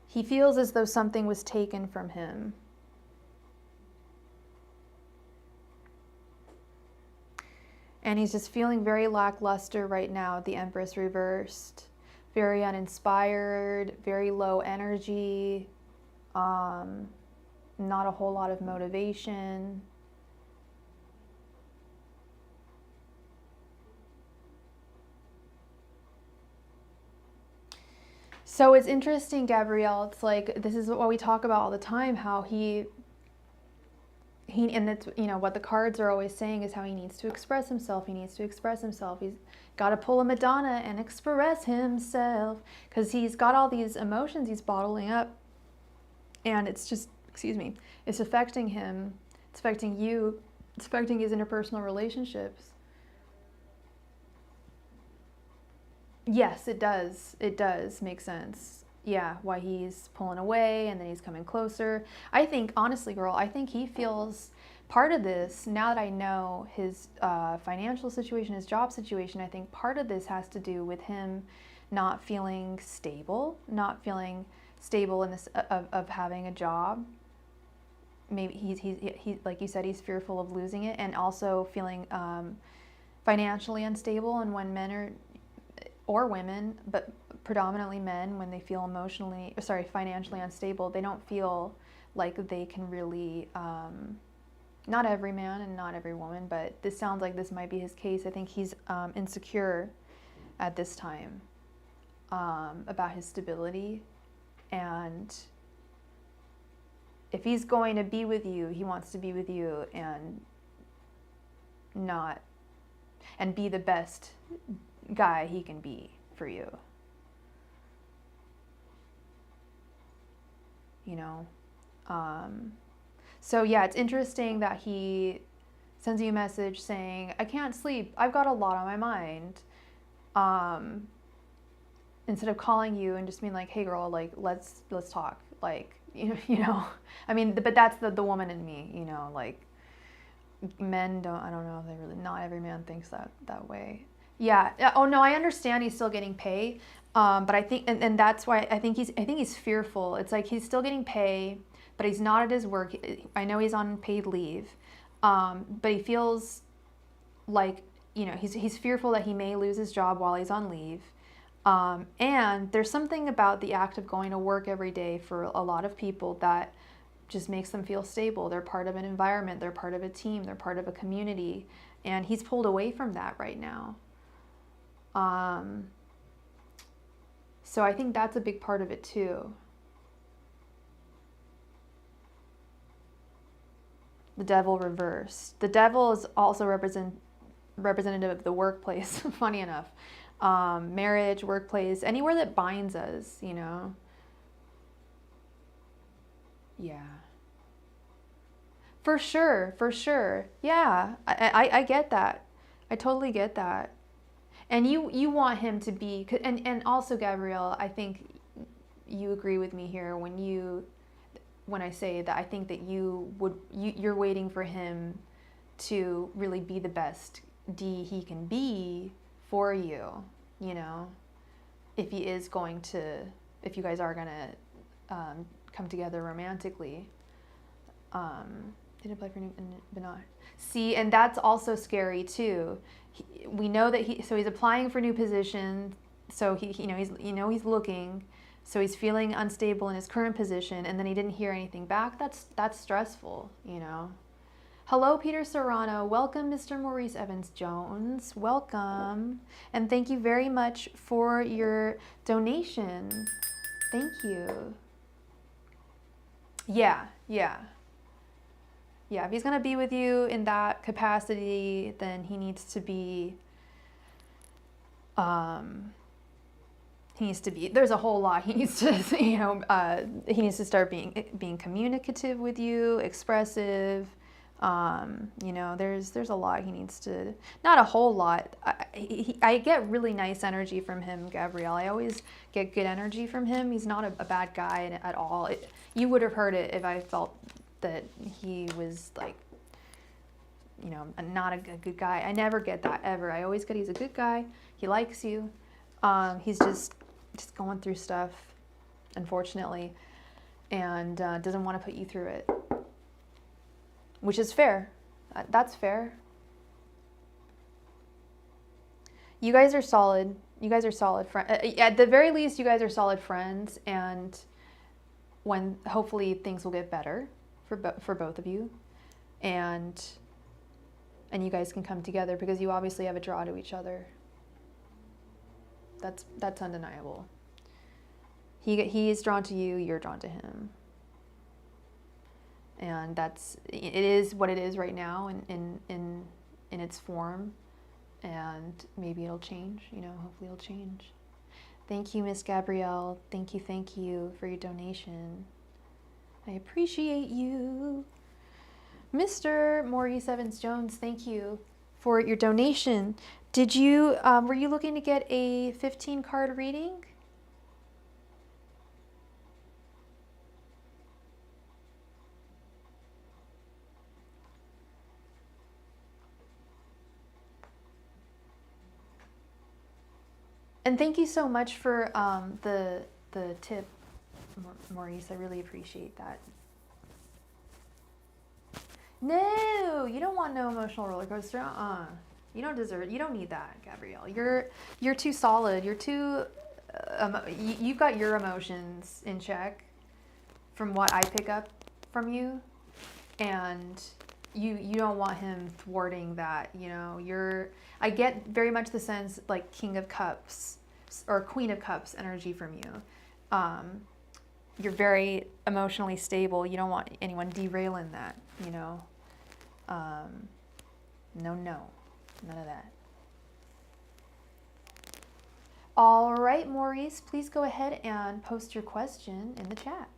He feels as though something was taken from him. And he's just feeling very lackluster right now, the Empress reversed. Very uninspired, very low energy. Not a whole lot of motivation. So it's interesting, Gabrielle. It's like, this is what we talk about all the time, how he and it's, you know, what the cards are always saying is how he needs to express himself. He needs to express himself. He's got to pull a Madonna and express himself, because he's got all these emotions he's bottling up. And it's just, excuse me, it's affecting him, it's affecting you, it's affecting his interpersonal relationships. Yes, it does make sense. Yeah, why he's pulling away and then he's coming closer. I think, honestly, girl, I think he feels part of this, now that I know his financial situation, his job situation, I think part of this has to do with him not feeling stable in this of having a job. Maybe he's like you said, he's fearful of losing it, and also feeling financially unstable. And when men are, or women, but predominantly men, when they feel financially unstable, they don't feel like they can really Not every man and not every woman, but this sounds like this might be his case. I think he's insecure at this time about his stability, and if he's going to be with you, he wants to be with you and be the best guy he can be for you. You know? So yeah, it's interesting that he sends you a message saying, I can't sleep, I've got a lot on my mind. Instead of calling you and just being like, hey girl, like, let's talk. Like, you know, I mean, but that's the woman in me, you know, like, men don't, I don't know, they really, not every man thinks that way. Yeah. Oh no, I understand he's still getting pay. But I think, and that's why I think he's fearful. It's like he's still getting pay, but he's not at his work. I know he's on paid leave. But he feels like, you know, he's fearful that he may lose his job while he's on leave. And there's something about the act of going to work every day for a lot of people that just makes them feel stable. They're part of an environment, they're part of a team, they're part of a community, and he's pulled away from that right now. So I think that's a big part of it too. The devil reversed. The devil is also representative of the workplace, funny enough. Marriage, workplace, anywhere that binds us, you know. Yeah. For sure. Yeah, I get that. I totally get that. And you want him to be, and also Gabrielle, I think you agree with me here when I say that I think that you're waiting for him to really be the best D he can be for you, you know, if you guys are gonna come together romantically. Did apply for new, but not. See, and that's also scary too. We know that he's applying for new positions. So he's looking. So he's feeling unstable in his current position, and then he didn't hear anything back. That's stressful, you know. Hello, Peter Serrano. Welcome, Mr. Maurice Evans-Jones. Welcome, and thank you very much for your donation. Thank you. Yeah. If he's going to be with you in that capacity, then he needs to be, there's a whole lot. He needs to, he needs to start being communicative with you, expressive. There's a lot he needs to, not a whole lot. I get really nice energy from him, Gabrielle. I always get good energy from him. He's not a bad guy at all. You would have heard it if I felt that he was like, not a good guy. I never get that ever. I always get he's a good guy. He likes you. He's just going through stuff, unfortunately, and doesn't want to put you through it, which is fair. That's fair. You guys are solid. You guys are solid friends. At the very least, you guys are solid friends, and when hopefully things will get better for both of you, and you guys can come together because you obviously have a draw to each other. That's undeniable. He is drawn to you, you're drawn to him, and it is what it is right now in its form, and maybe it'll change. Hopefully it'll change. Thank you, Miss Gabrielle. Thank you for your donation. I appreciate you. Mr. Maurice Evans-Jones, thank you for your donation. Did you, were you looking to get a 15-card reading? And thank you so much for the tip, Maurice. I really appreciate that. No, you don't want no emotional roller coaster. You don't deserve it. You don't need that, Gabrielle. You're too solid. You're too. You've got your emotions in check, from what I pick up from you, and you don't want him thwarting that, you know. I get very much the sense like King of Cups or Queen of Cups energy from you. You're very emotionally stable. You don't want anyone derailing that, you know. No, none of that. All right, Maurice, please go ahead and post your question in the chat.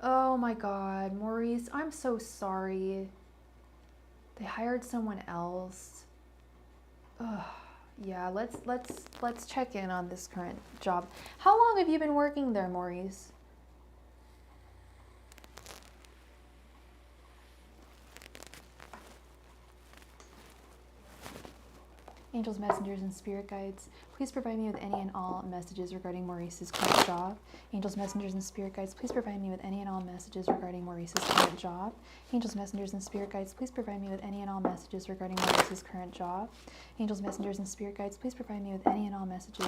Oh my God, Maurice, I'm so sorry. They hired someone else. Ugh. Yeah, let's check in on this current job. How long have you been working there, Maurice? Angels, messengers, and spirit guides, please provide me with any and all messages regarding Maurice's current job. Angels, messengers, and spirit guides, please provide me with any and all messages regarding Maurice's current job. Angels, messengers, and spirit guides, please provide me with any and all messages regarding Maurice's current job. Angels, messengers, and spirit guides, please provide me with any and all messages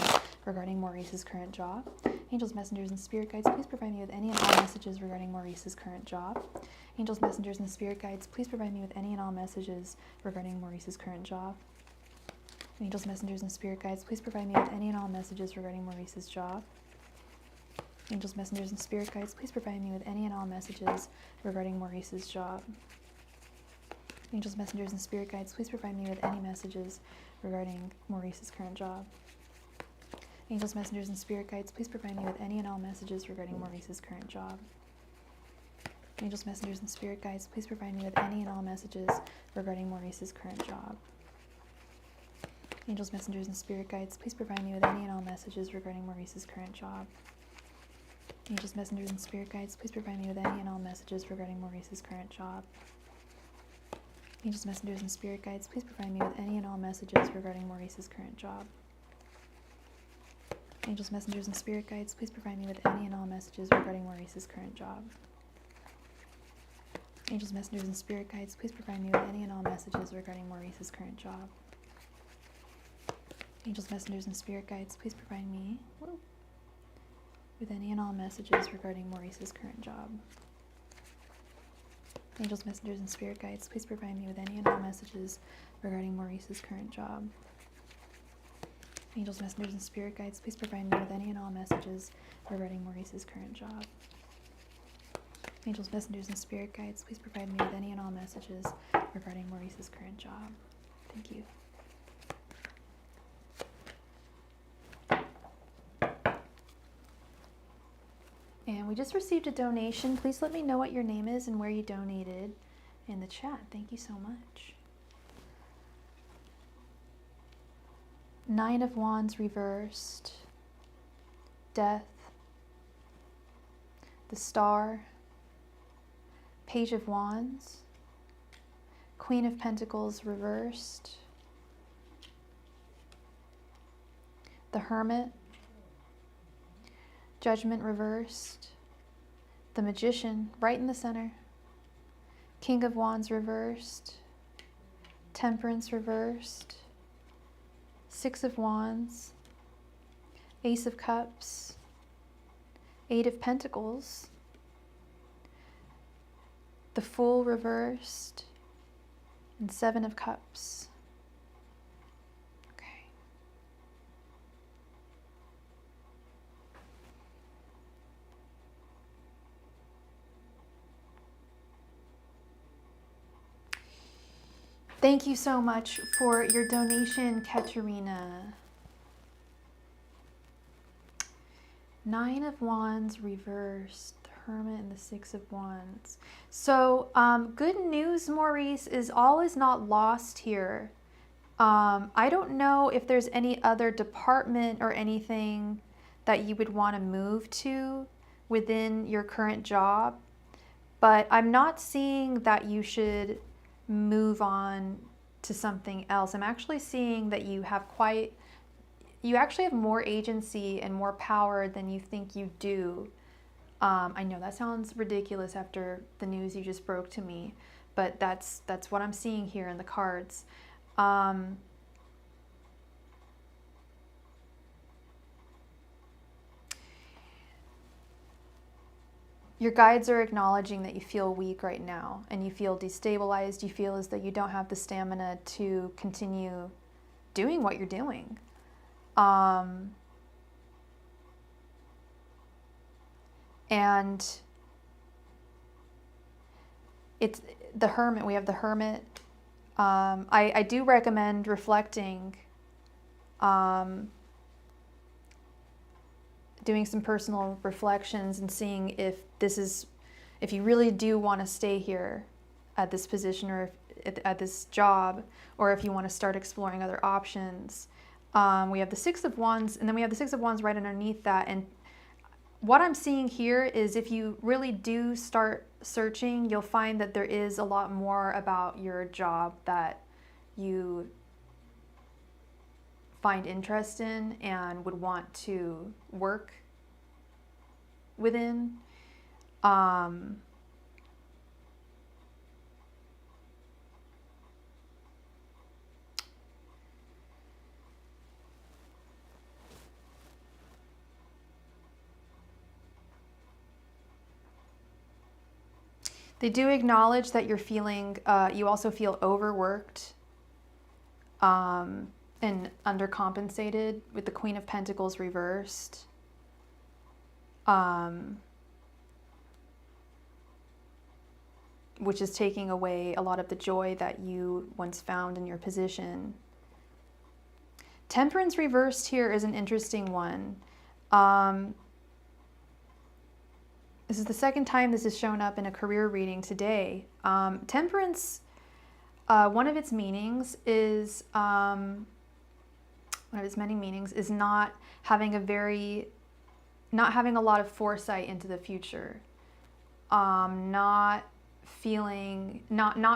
regarding Maurice's current job. Angels, messengers, and spirit guides, please provide me with any and all messages regarding Maurice's current job. Angels, messengers, and spirit guides, please provide me with any and all messages regarding Maurice's current job. Angels, messengers, and spirit guides, please provide me with any and all messages regarding Maurice's job. Angels, messengers, and spirit guides, please provide me with any and all messages regarding Maurice's job. Angels, messengers, and spirit guides, please provide me with any messages regarding Maurice's current job. Angels, messengers, and spirit guides, please provide me with any and all messages regarding Maurice's current job. Angels, messengers, and spirit guides, please provide me with any and all messages regarding Maurice's current job. Angels, messengers, and spirit guides, please provide me with any and all messages regarding Maurice's current job. Angels, messengers, and spirit guides, please provide me with any and all messages regarding Maurice's current job. Angels, messengers, and spirit guides, please provide me with any and all messages regarding Maurice's current job. Angels, messengers, and spirit guides, please provide me with any and all messages regarding Maurice's current job. Angels, messengers, and spirit guides, please provide me with any and all messages regarding Maurice's current job. Angels, messengers, and spirit guides, please provide me with any and all messages regarding Maurice's current job. Angels, messengers, and spirit guides, please provide me with any and all messages regarding Maurice's current job. Angels, messengers, and spirit guides, please provide me with any and all messages regarding Maurice's current job. Angels, messengers, and spirit guides, please provide me with any and all messages regarding Maurice's current job. Thank you. And we just received a donation. Please let me know what your name is and where you donated in the chat. Thank you so much. 9 of Wands reversed. Death. The Star. Page of Wands. Queen of Pentacles reversed. The Hermit. Judgment reversed. The Magician right in the center. King of Wands reversed. Temperance reversed. 6 of Wands. Ace of Cups. 8 of Pentacles. The Fool reversed. And 7 of Cups. Thank you so much for your donation, Katerina. 9 of Wands reversed, the Hermit and the 6 of Wands. So good news, Maurice, is all is not lost here. I don't know if there's any other department or anything that you would want to move to within your current job, but I'm not seeing that you should move on to something else. I'm actually seeing that you actually have more agency and more power than you think you do. I know that sounds ridiculous after the news you just broke to me, but that's what I'm seeing here in the cards. Your guides are acknowledging that you feel weak right now and you feel destabilized. You feel as though you don't have the stamina to continue doing what you're doing. And it's the Hermit. We have the Hermit. I do recommend reflecting, doing some personal reflections and seeing if you really do want to stay here at this position or at this job, or if you want to start exploring other options. We have the Six of Wands, and then we have the Six of Wands right underneath that. And what I'm seeing here is if you really do start searching, you'll find that there is a lot more about your job that you find interest in and would want to work within. They do acknowledge that you're feeling, you also feel overworked and undercompensated with the Queen of Pentacles reversed. Which is taking away a lot of the joy that you once found in your position. Temperance reversed here is an interesting one. This is the second time this has shown up in a career reading today. Temperance, one of its meanings is, one of its many meanings is not having a lot of foresight into the future. Not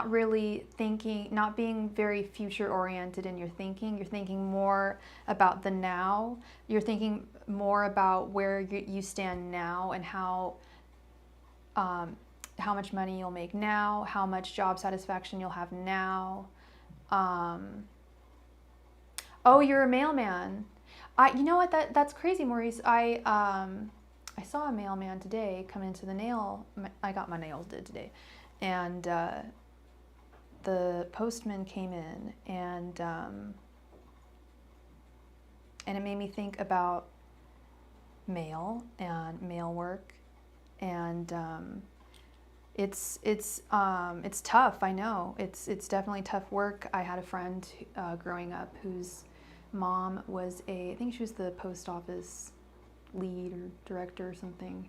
really thinking, not being very future oriented in your thinking. You're thinking more about the now. You're thinking more about where you stand now and how much money you'll make now, how much job satisfaction you'll have now. Oh, you're a mailman. You know what? That's crazy, Maurice. I saw a mailman today come into the nail. I got my nails did today, and the postman came in, and it made me think about mail and mail work. And it's tough. I know it's definitely tough work. I had a friend growing up whose mom was I think she was the post office lead or director or something,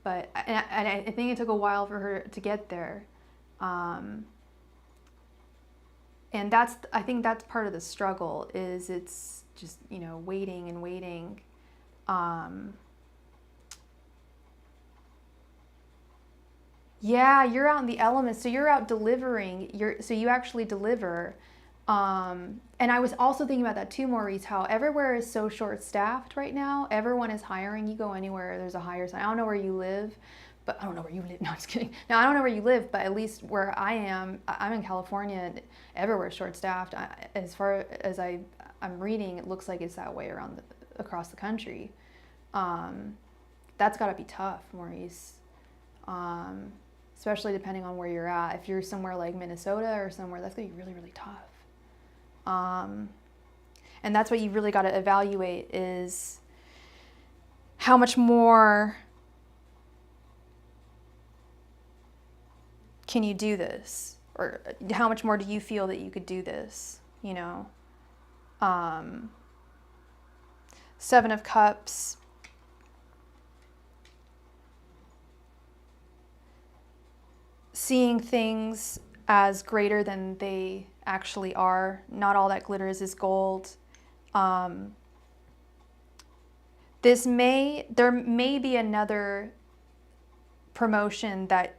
but I think it took a while for her to get there. And I think that's part of the struggle, is it's just, waiting and waiting. Yeah, you're out in the elements, so you're out delivering. So you actually deliver. And I was also thinking about that too, Maurice, how everywhere is so short-staffed right now. Everyone is hiring. You go anywhere, there's a hire sign. I don't know where you live, but I don't know where you live. No, I'm just kidding. No, I don't know where you live, but at least where I am, I'm in California, and everywhere is short-staffed. As far as I'm reading, it looks like it's that way across the country. That's got to be tough, Maurice. Especially depending on where you're at. If you're somewhere like Minnesota or somewhere, that's going to be really, really tough. And that's what you really got to evaluate, is how much more can you do this? Or how much more do you feel that you could do this, Seven of Cups. Seeing things as greater than they actually are. Not all that glitters is gold. There may be another promotion that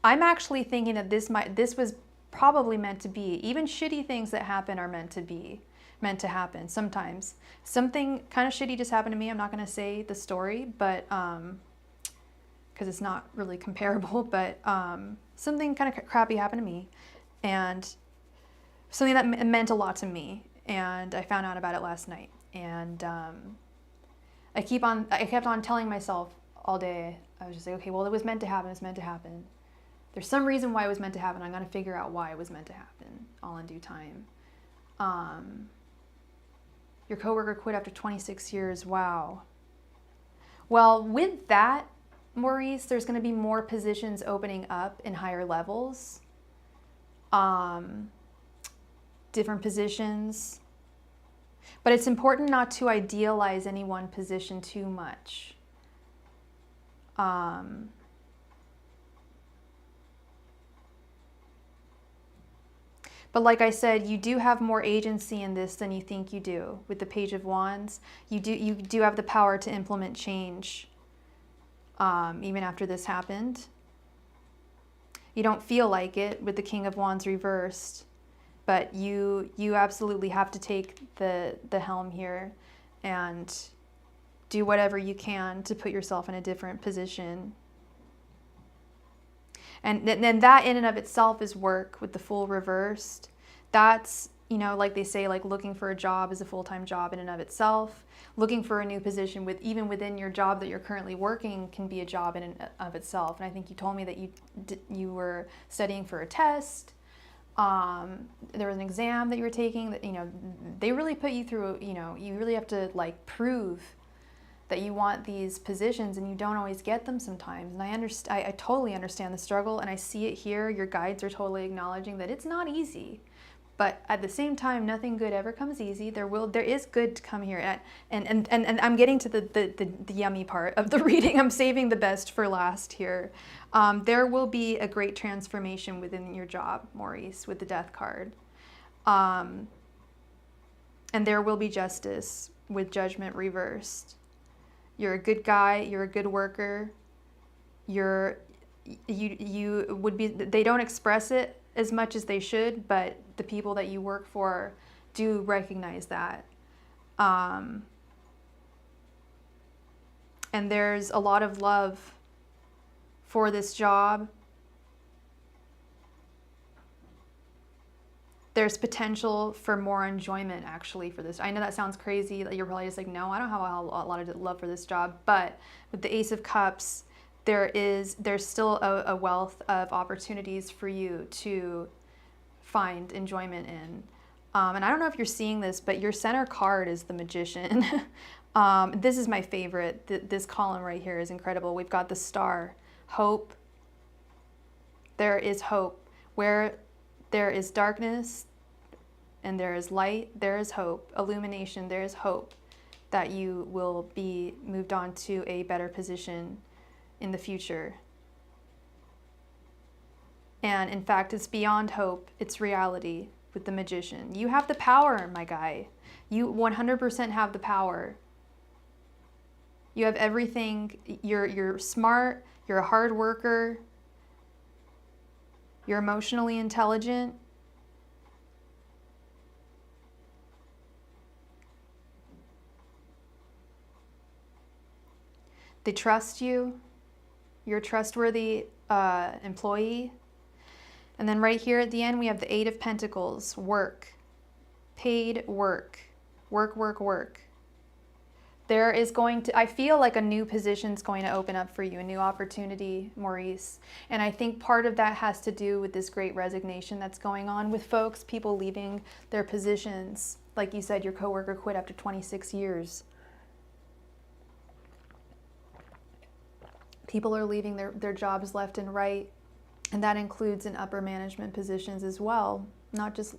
I'm actually thinking that this was probably meant to be. Even shitty things that happen are meant to happen sometimes. Something kind of shitty just happened to me. I'm not going to say the story, but kind because it's not really comparable, but something kind of crappy happened to me, and something that meant a lot to me, and I found out about it last night, and I kept on telling myself all day, I was just like, okay, well, it was meant to happen, it's meant to happen. There's some reason why it was meant to happen. I'm going to figure out why it was meant to happen, all in due time. Your coworker quit after 26 years. Wow. Well, with that, Maurice, there's going to be more positions opening up in higher levels. Different positions. But it's important not to idealize any one position too much. But like I said, you do have more agency in this than you think you do. With the Page of Wands, you do have the power to implement change, even after this happened. You don't feel like it with the King of Wands reversed, but you absolutely have to take the helm here and do whatever you can to put yourself in a different position. And then that in and of itself is work with the Fool reversed. That's, like they say, like looking for a job is a full-time job in and of itself. Looking for a new position even within your job that you're currently working can be a job in and of itself. And I think you told me that you were studying for a test. There was an exam that you were taking that, they really put you through, you really have to like prove that you want these positions, and you don't always get them sometimes. And I totally understand the struggle, and I see it here. Your guides are totally acknowledging that it's not easy, but at the same time, nothing good ever comes easy. There is good to come here, and I'm getting to the yummy part of the reading. I'm saving the best for last here. There will be a great transformation within your job, Maurice, with the Death card, and there will be justice with Judgment reversed. You're a good guy, you're a good worker, you would be, they don't express it as much as they should, but the people that you work for do recognize that. And there's a lot of love for this job. There's potential for more enjoyment, actually, for this. I know that sounds crazy. You're probably just like, no, I don't have a lot of love for this job. But with the Ace of Cups, there's still a wealth of opportunities for you to find enjoyment in. And I don't know if you're seeing this, but your center card is the Magician. This is my favorite. This column right here is incredible. We've got the Star, hope. There is hope. Where there is darkness and there is light, there is hope. Illumination, there is hope that you will be moved on to a better position in the future. And in fact, it's beyond hope, it's reality with the Magician. You have the power, my guy. You 100% have the power. You have everything. You're smart, you're a hard worker, you're emotionally intelligent. They trust you. You're a trustworthy employee. And then right here at the end, we have the Eight of Pentacles, work, paid work, work. There is going to, I feel like a new position is going to open up for you, a new opportunity, Maurice. And I think part of that has to do with this great resignation that's going on with folks, people leaving their positions. Like you said, your coworker quit after 26 years. People are leaving their jobs left and right. And that includes in upper management positions as well. Not just,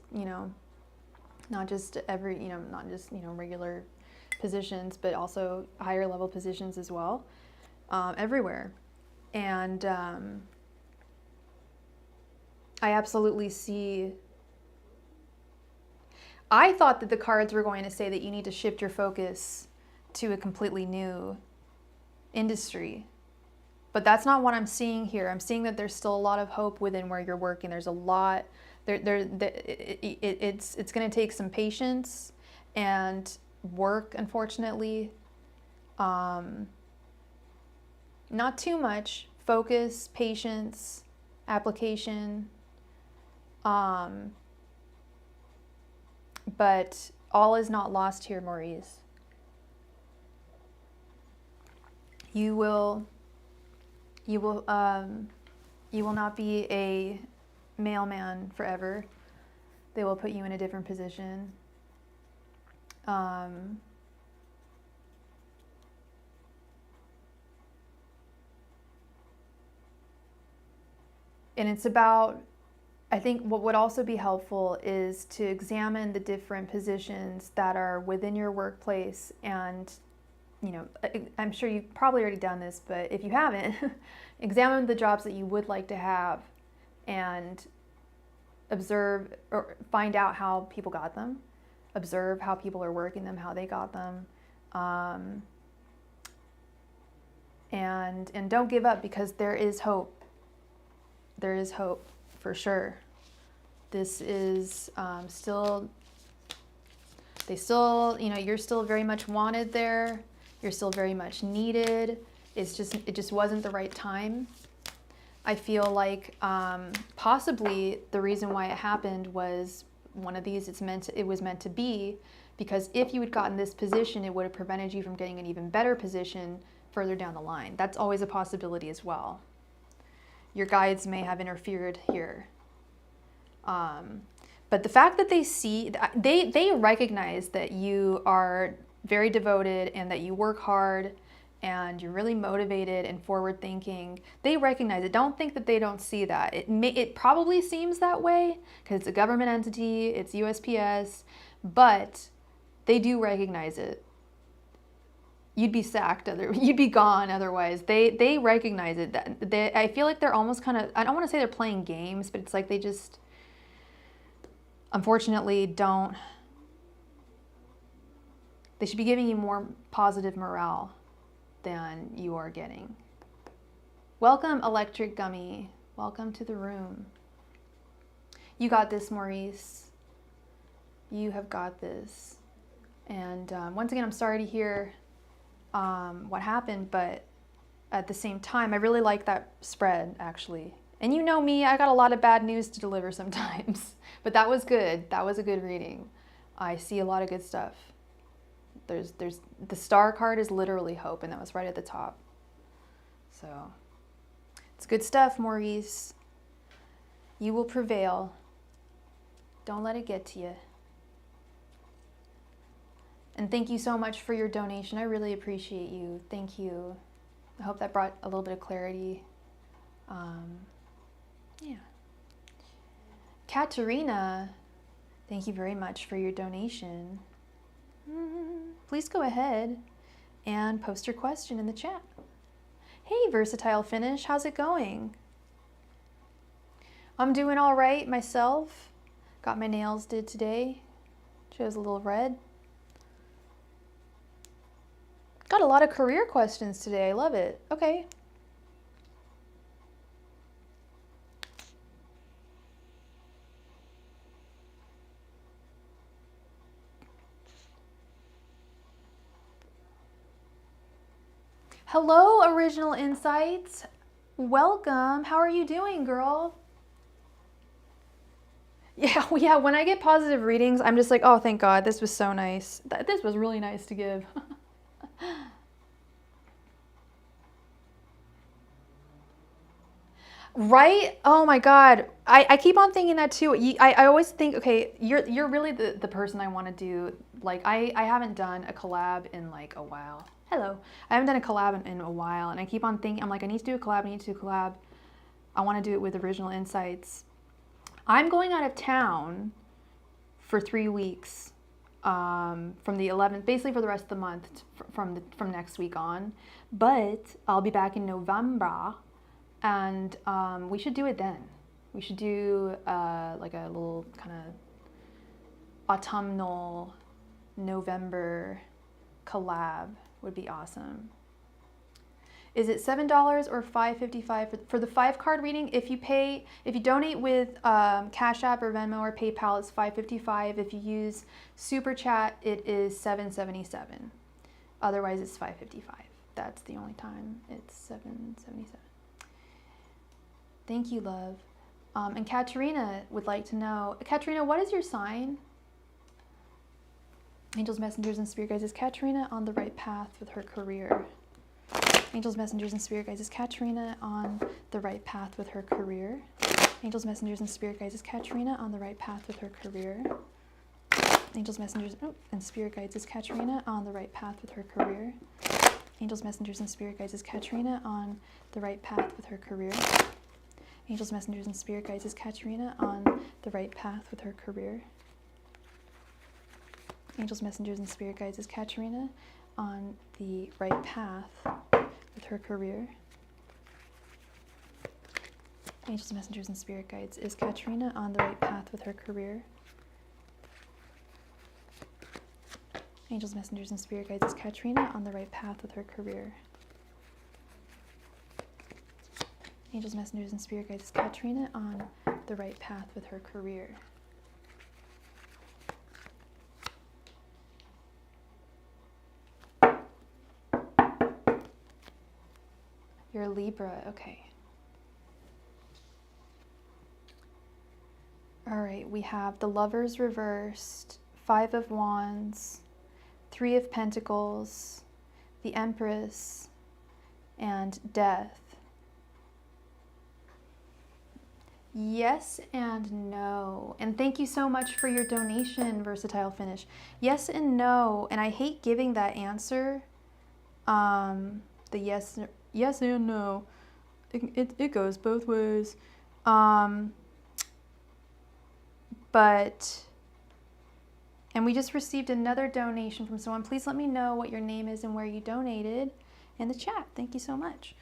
regular positions, but also higher level positions as well, everywhere. And I absolutely see, I thought that the cards were going to say that you need to shift your focus to a completely new industry. But that's not what I'm seeing here. I'm seeing that there's still a lot of hope within where you're working. There's a lot, it's going to take some patience and work, unfortunately. Not too much, focus, patience, application. But all is not lost here, Maurice. You will not be a mailman forever. They will put you in a different position. And it's about, I think what would also be helpful is to examine the different positions that are within your workplace. And, you know, I'm sure you've probably already done this, but if you haven't, examine the jobs that you would like to have and observe or find out how people got them. Observe how people are working them, how they got them. And don't give up, because there is hope. There is hope for sure. This is they still, you know, you're still very much wanted there. You're still very much needed. It just wasn't the right time. I feel like possibly the reason why it happened was one of these. It was meant to be, because if you had gotten this position, it would have prevented you from getting an even better position further down the line. That's always a possibility as well. Your guides may have interfered here. But the fact that they recognize that you are very devoted and that you work hard and you're really motivated and forward thinking. They recognize it. Don't think that they don't see that. It probably seems that way because it's a government entity, it's USPS, but they do recognize it. You'd be sacked, you'd be gone otherwise. They recognize it. I feel like they're almost kind of, I don't want to say they're playing games, but it's like they just, unfortunately, don't. They should be giving you more positive morale than you are getting. Welcome, Electric Gummy. Welcome to the room. You got this, Maurice. You have got this. And once again, I'm sorry to hear what happened, but at the same time, I really like that spread, actually. And you know me, I got a lot of bad news to deliver sometimes. But that was good. That was a good reading. I see a lot of good stuff. There's the star card is literally hope, and that was right at the top. So it's good stuff, Maurice. You will prevail. Don't let it get to you. And thank you so much for your donation. I really appreciate you. Thank you. I hope that brought a little bit of clarity. Yeah. Katerina, thank you very much for your donation. Please go ahead and post your question in the chat. Hey, Versatile Finish, how's it going? I'm doing all right myself. Got my nails did today. Shows a little red. Got a lot of career questions today. I love it. Okay. Hello, Original Insights. Welcome. How are you doing, girl? Yeah, when I get positive readings, I'm just like, oh, thank God, this was so nice. This was really nice to give. Right? Oh my God. I keep on thinking that too. I always think, okay, you're really the person I want to do. Like, I haven't done a collab in like a while. Hello. I haven't done a collab in a while, and I keep on thinking, I'm like, I need to do a collab. I want to do it with Original Insights. I'm going out of town for 3 weeks from the 11th, basically for the rest of the month, from next week on. But I'll be back in November, and we should do it then. We should do like a little kind of autumnal November collab. Would be awesome. Is it $7 or $5.55 for the 5-card reading? If you donate with Cash App or Venmo or PayPal, it's $5.55. If you use Super Chat, it is $7.77. Otherwise, it's $5.55. That's the only time it's $7.77. Thank you, love. And Katerina would like to know, Katerina, what is your sign? Angels, messengers, and spirit guides, is Katerina on the right path with her career? Angels, messengers, and spirit guides, is Katerina on the right path with her career? Angels, messengers, and spirit guides, is Katerina on the right path with her career? Angels, messengers, and spirit guides, is Katerina on the right path with her career? Angels, messengers, and spirit guides, is Katerina on the right path with her career? Angels, messengers, and spirit guides, is Katerina on the right path with her career? Angels, messengers, and spirit guides, is Katerina on the right path with her career? Angels, messengers, and spirit guides, is Katerina on the right path with her career? Angels, messengers, and spirit guides, is Katerina on the right path with her career? Angels, messengers, and spirit guides, is Katerina on the right path with her career? You're a Libra, okay. All right, we have the Lovers reversed, 5 of Wands, 3 of Pentacles, the Empress, and Death. Yes and no. And thank you so much for your donation, Versatile Finish. Yes and no. And I hate giving that answer. The yes and no. It goes both ways. But, and we just received another donation from someone. Please let me know what your name is and where you donated in the chat. Thank you so much.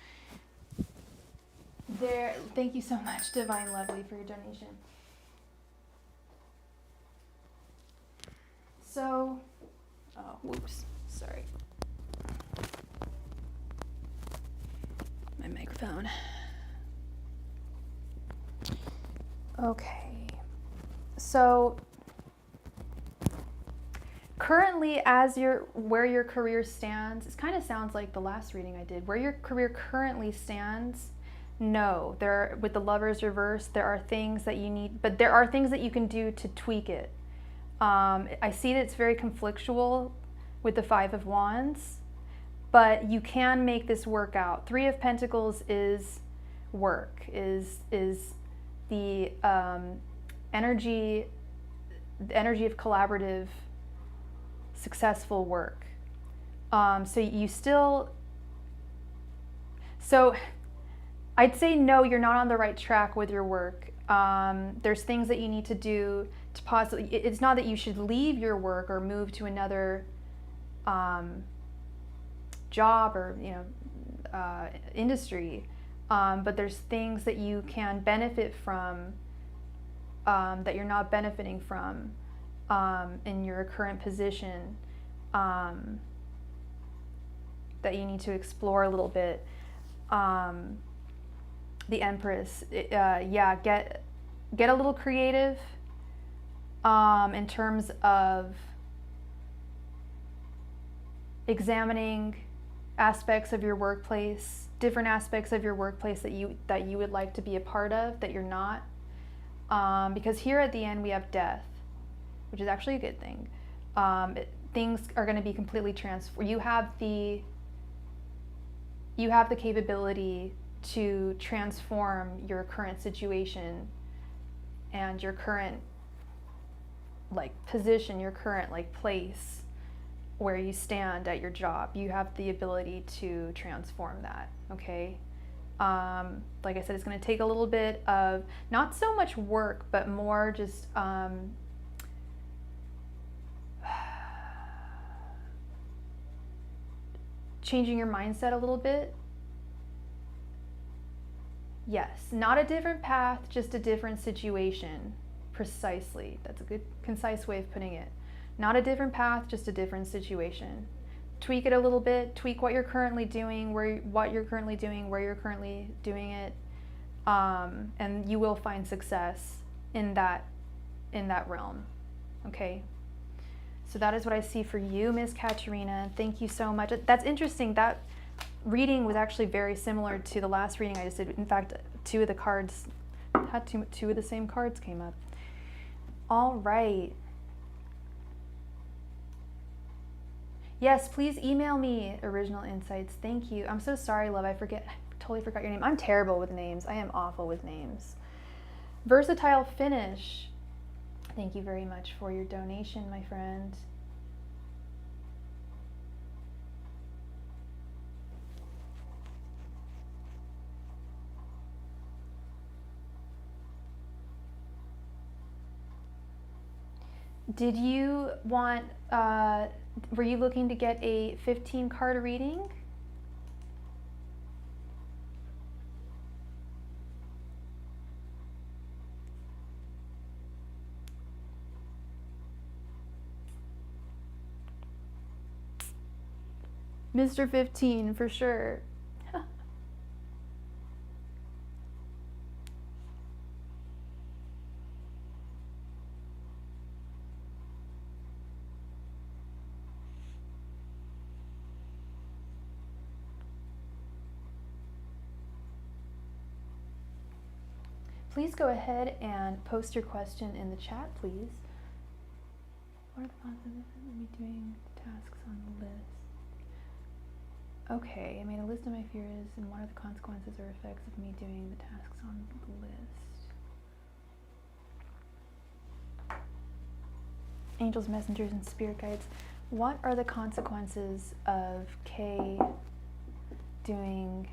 Thank you so much, Divine Lovely, for your donation. So, oh, whoops, sorry. My microphone. Okay. So, currently, where your career stands, it kind of sounds like the last reading I did. Where your career currently stands, no. With the Lovers reversed, there are things that you need, but there are things that you can do to tweak it. I see that it's very conflictual with the 5 of Wands, but you can make this work out. 3 of Pentacles is work, is the energy of collaborative, successful work. So I'd say no, you're not on the right track with your work. There's things that you need to do to possibly, it's not that you should leave your work or move to another job or industry, but there's things that you can benefit from that you're not benefiting from in your current position, that you need to explore a little bit. The Empress, yeah, get a little creative in terms of examining aspects of your workplace, different aspects of your workplace that you would like to be a part of that you're not, because here at the end we have Death, which is actually a good thing. Things are going to be completely transformed. You have the capability to transform your current situation and your current position, your current place where you stand at your job. You have the ability to transform that, okay? Like I said, it's going to take a little bit of not so much work, but more just changing your mindset a little bit. Yes, not a different path, just a different situation. Precisely. That's a good, concise way of putting it. Not a different path, just a different situation. Tweak it a little bit. Tweak what you're currently doing, where you're currently doing it, and you will find success in that realm. Okay. So that is what I see for you, Miss Katerina. Thank you so much. That's interesting. That reading was actually very similar to the last reading I just did. In fact, two of the cards had two of the same cards came up. All right. Yes, please email me original insights. Thank you. I'm so sorry, love. I totally forgot your name. I'm terrible with names. I am awful with names. Versatile Finish. Thank you very much for your donation, my friend. Did you want, were you looking to get a 15 card reading? Mr. 15, for sure. Please go ahead and post your question in the chat, please. What are the consequences of me doing tasks on the list? Okay, I made a list of my fears, and what are the consequences or effects of me doing the tasks on the list? Angels, messengers, and spirit guides. What are the consequences of Kay doing?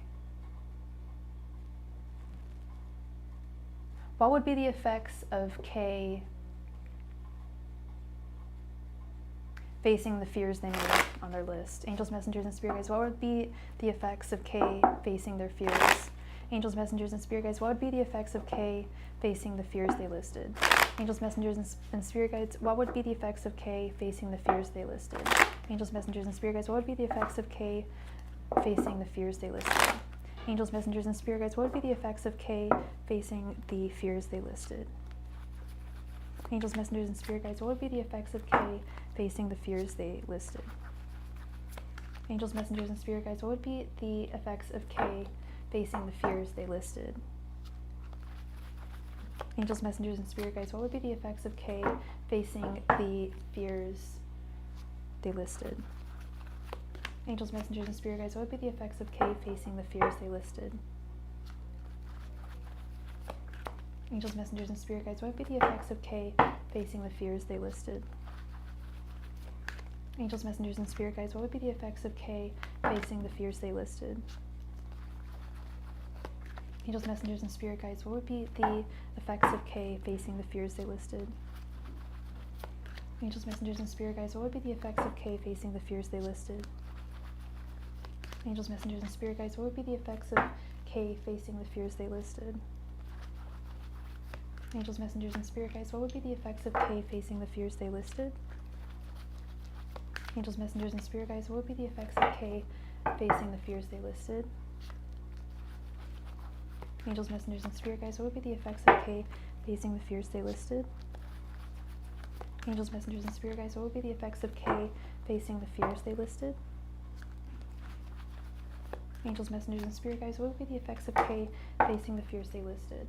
What would be the effects of Kay facing the fears they made on their list? Angels, messengers, and spirit guides. What would be the effects of Kay facing their fears? Angels, messengers, and spirit guides. What would be the effects of Kay facing the fears they listed? Angels, messengers, and spirit guides. What would be the effects of Kay facing the fears they listed? Angels, messengers, and spirit guides. What would be the effects of Kay facing the fears they listed? Angels, messengers, and spirit guides. What would be the effects of Kay facing the fears they listed? Angels, messengers, and spirit guides. What would be the effects of Kay facing the fears they listed? Angels, messengers, and spirit guides. What would be the effects of Kay facing the fears they listed? Angels, messengers, and spirit guides. What would be the effects of Kay facing the fears they listed? Angels, messengers, and spirit guides. What would be the effects of Kay facing the fears they listed? Angels, messengers, and spirit guides. What would be the effects of Kay facing the fears they listed? Angels, messengers, and spirit guides. What would be the effects of Kay facing the fears they listed? Angels, messengers, and spirit guides. What would be the effects of Kay facing the fears they listed? Angels, messengers, and spirit guides. What would be the effects of Kay facing the fears they listed? Angels, messengers, and spirit guides. What would be the effects of Kay facing the fears they listed? Angels, messengers, and spirit guides. What would be the effects of Kay facing the fears they listed? Angels, messengers, and spirit guides. What would be the effects of Kay facing the fears they listed? Angels, messengers, and spirit guides. What would be the effects of Kay facing the fears they listed? Angels, messengers, and spirit guides. What would be the effects of Kay facing the fears they listed? Angels, messengers, and spirit guides. What would be the effects of Kay facing the fears they listed?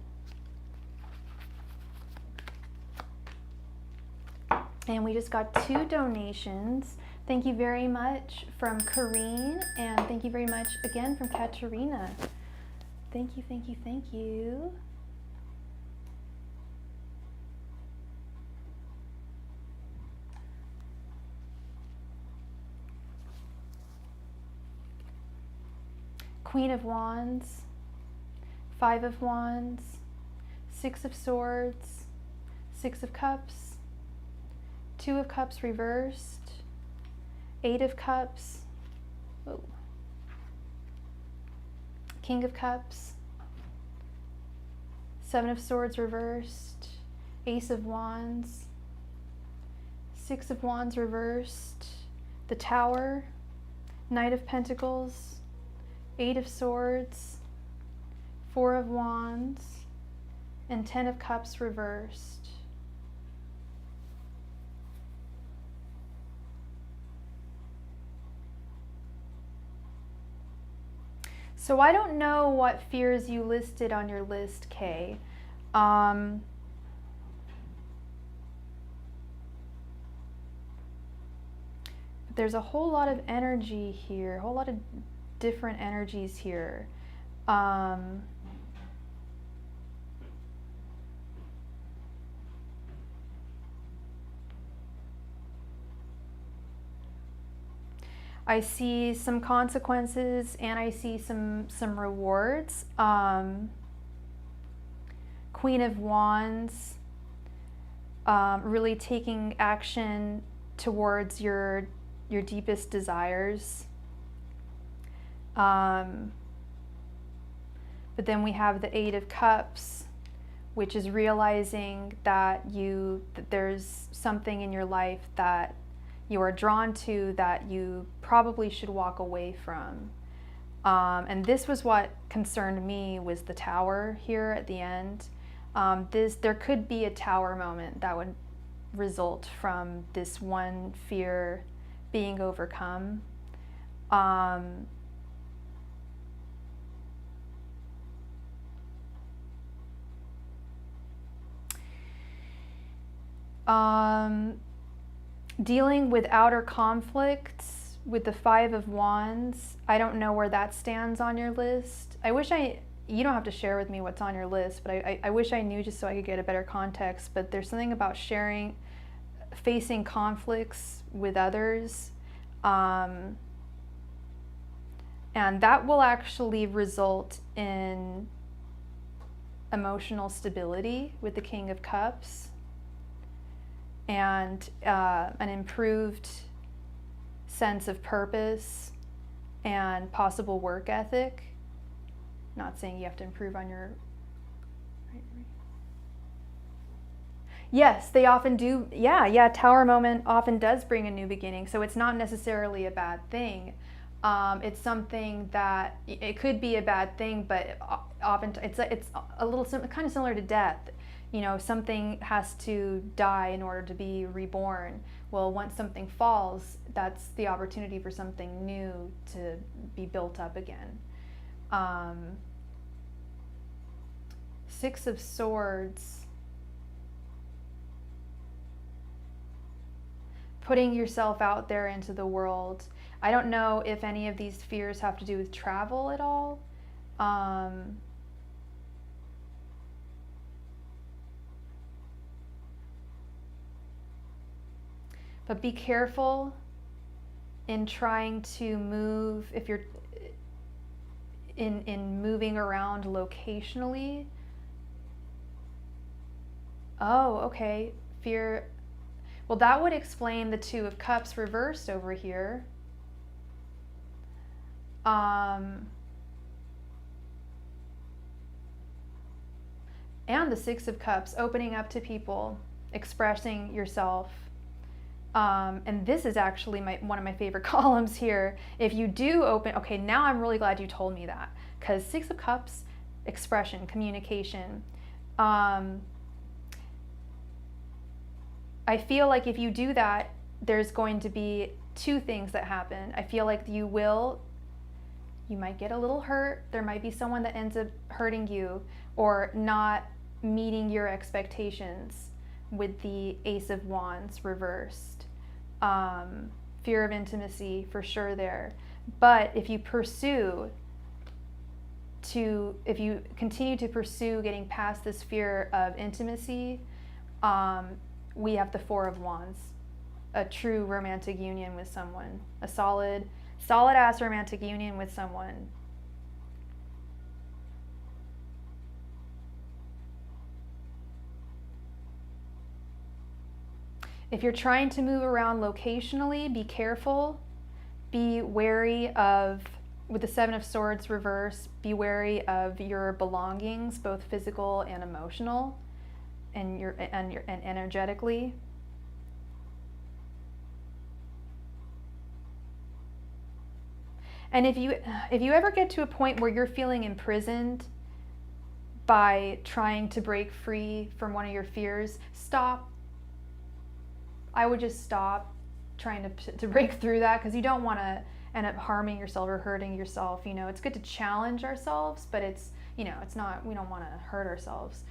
And we just got 2 donations. Thank you very much from Kareen, and thank you very much again from Katerina. Thank you, thank you, thank you. Queen of Wands, 5 of Wands, 6 of Swords, 6 of Cups, 2 of Cups reversed, 8 of Cups, whoa. King of Cups, 7 of Swords reversed, Ace of Wands, 6 of Wands reversed, the Tower, Knight of Pentacles, 8 of Swords, 4 of Wands, and 10 of Cups reversed. So I don't know what fears you listed on your list, Kay. There's a whole lot of energy here, a whole lot of different energies here. I see some consequences and I see some rewards. Queen of Wands, really taking action towards your deepest desires. But then we have the Eight of Cups, which is realizing that there's something in your life that you are drawn to that you probably should walk away from. And this was what concerned me, was the Tower here at the end. There could be a Tower moment that would result from this one fear being overcome. Dealing with outer conflicts with the Five of Wands. I don't know where that stands on your list. You don't have to share with me what's on your list, but I wish I knew just so I could get a better context. But there's something about facing conflicts with others. And that will actually result in emotional stability with the King of Cups. And an improved sense of purpose and possible work ethic. Not saying you have to improve on your... Yes, they often do. Yeah, Tower moment often does bring a new beginning. So it's not necessarily a bad thing. It's something that, it could be a bad thing, but often it's a little kind of similar to death. You know, something has to die in order to be reborn. Well, once something falls, that's the opportunity for something new to be built up again. Six of Swords. Putting yourself out there into the world. I don't know if any of these fears have to do with travel at all. But be careful in trying to move, if you're in moving around locationally. Oh, okay. Fear. Well, that would explain the Two of Cups reversed over here. And the Six of Cups, opening up to people, expressing yourself. And this is actually one of my favorite columns here. If you do open, okay, now I'm really glad you told me that, because Six of Cups, expression, communication. I feel like if you do that, there's going to be two things that happen. I feel like you might get a little hurt. There might be someone that ends up hurting you or not meeting your expectations with the Ace of Wands reversed. Fear of intimacy for sure there. But if you continue to pursue getting past this fear of intimacy, we have the Four of Wands, a true romantic union with someone, a solid ass romantic union with someone. If you're trying to move around locationally, be careful. Be wary of, with the Seven of Swords reverse, be wary of your belongings, both physical and emotional, and energetically. And if you ever get to a point where you're feeling imprisoned by trying to break free from one of your fears, stop. I would just stop trying to break through that, because you don't want to end up harming yourself or hurting yourself. You know, it's good to challenge ourselves, but it's, you know, it's not, we don't want to hurt ourselves.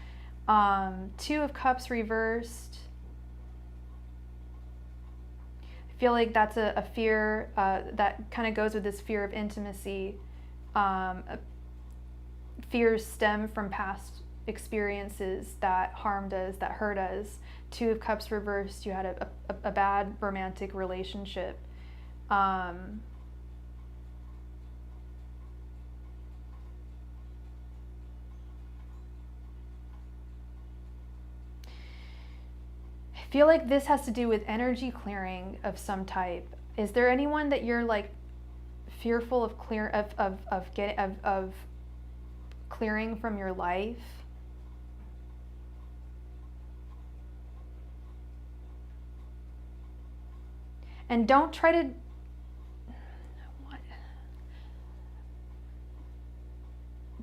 Two of Cups reversed. I feel like that's a fear that kind of goes with this fear of intimacy. Fears stem from past experiences that harmed us, that hurt us. Two of Cups reversed, you had a bad romantic relationship. I feel like this has to do with energy clearing of some type. Is there anyone that you're like fearful of clearing from your life? And don't try to,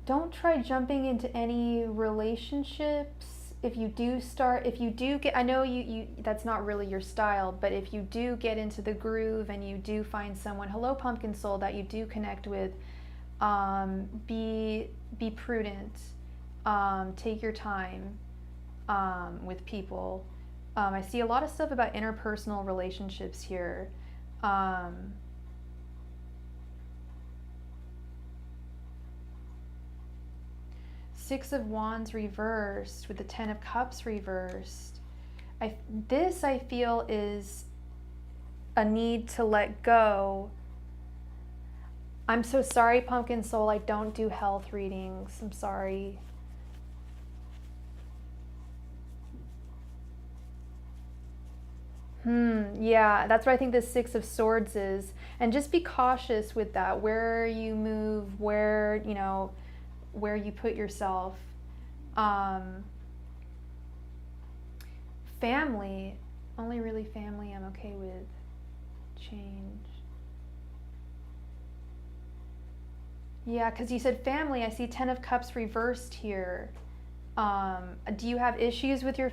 don't try jumping into any relationships. If you do get, I know you that's not really your style, but if you do get into the groove and you do find someone, hello pumpkin soul, that you do connect with, be prudent, take your time with people. I see a lot of stuff about interpersonal relationships here. Six of Wands reversed with the Ten of Cups reversed. This I feel is a need to let go. I'm so sorry, pumpkin soul, I don't do health readings. I'm sorry. Yeah, that's what I think the Six of Swords is. And just be cautious with that, where you move, where, you know, where you put yourself. Family, only really family I'm okay with. Change. Yeah, because you said family, I see Ten of Cups reversed here. Do you have issues with your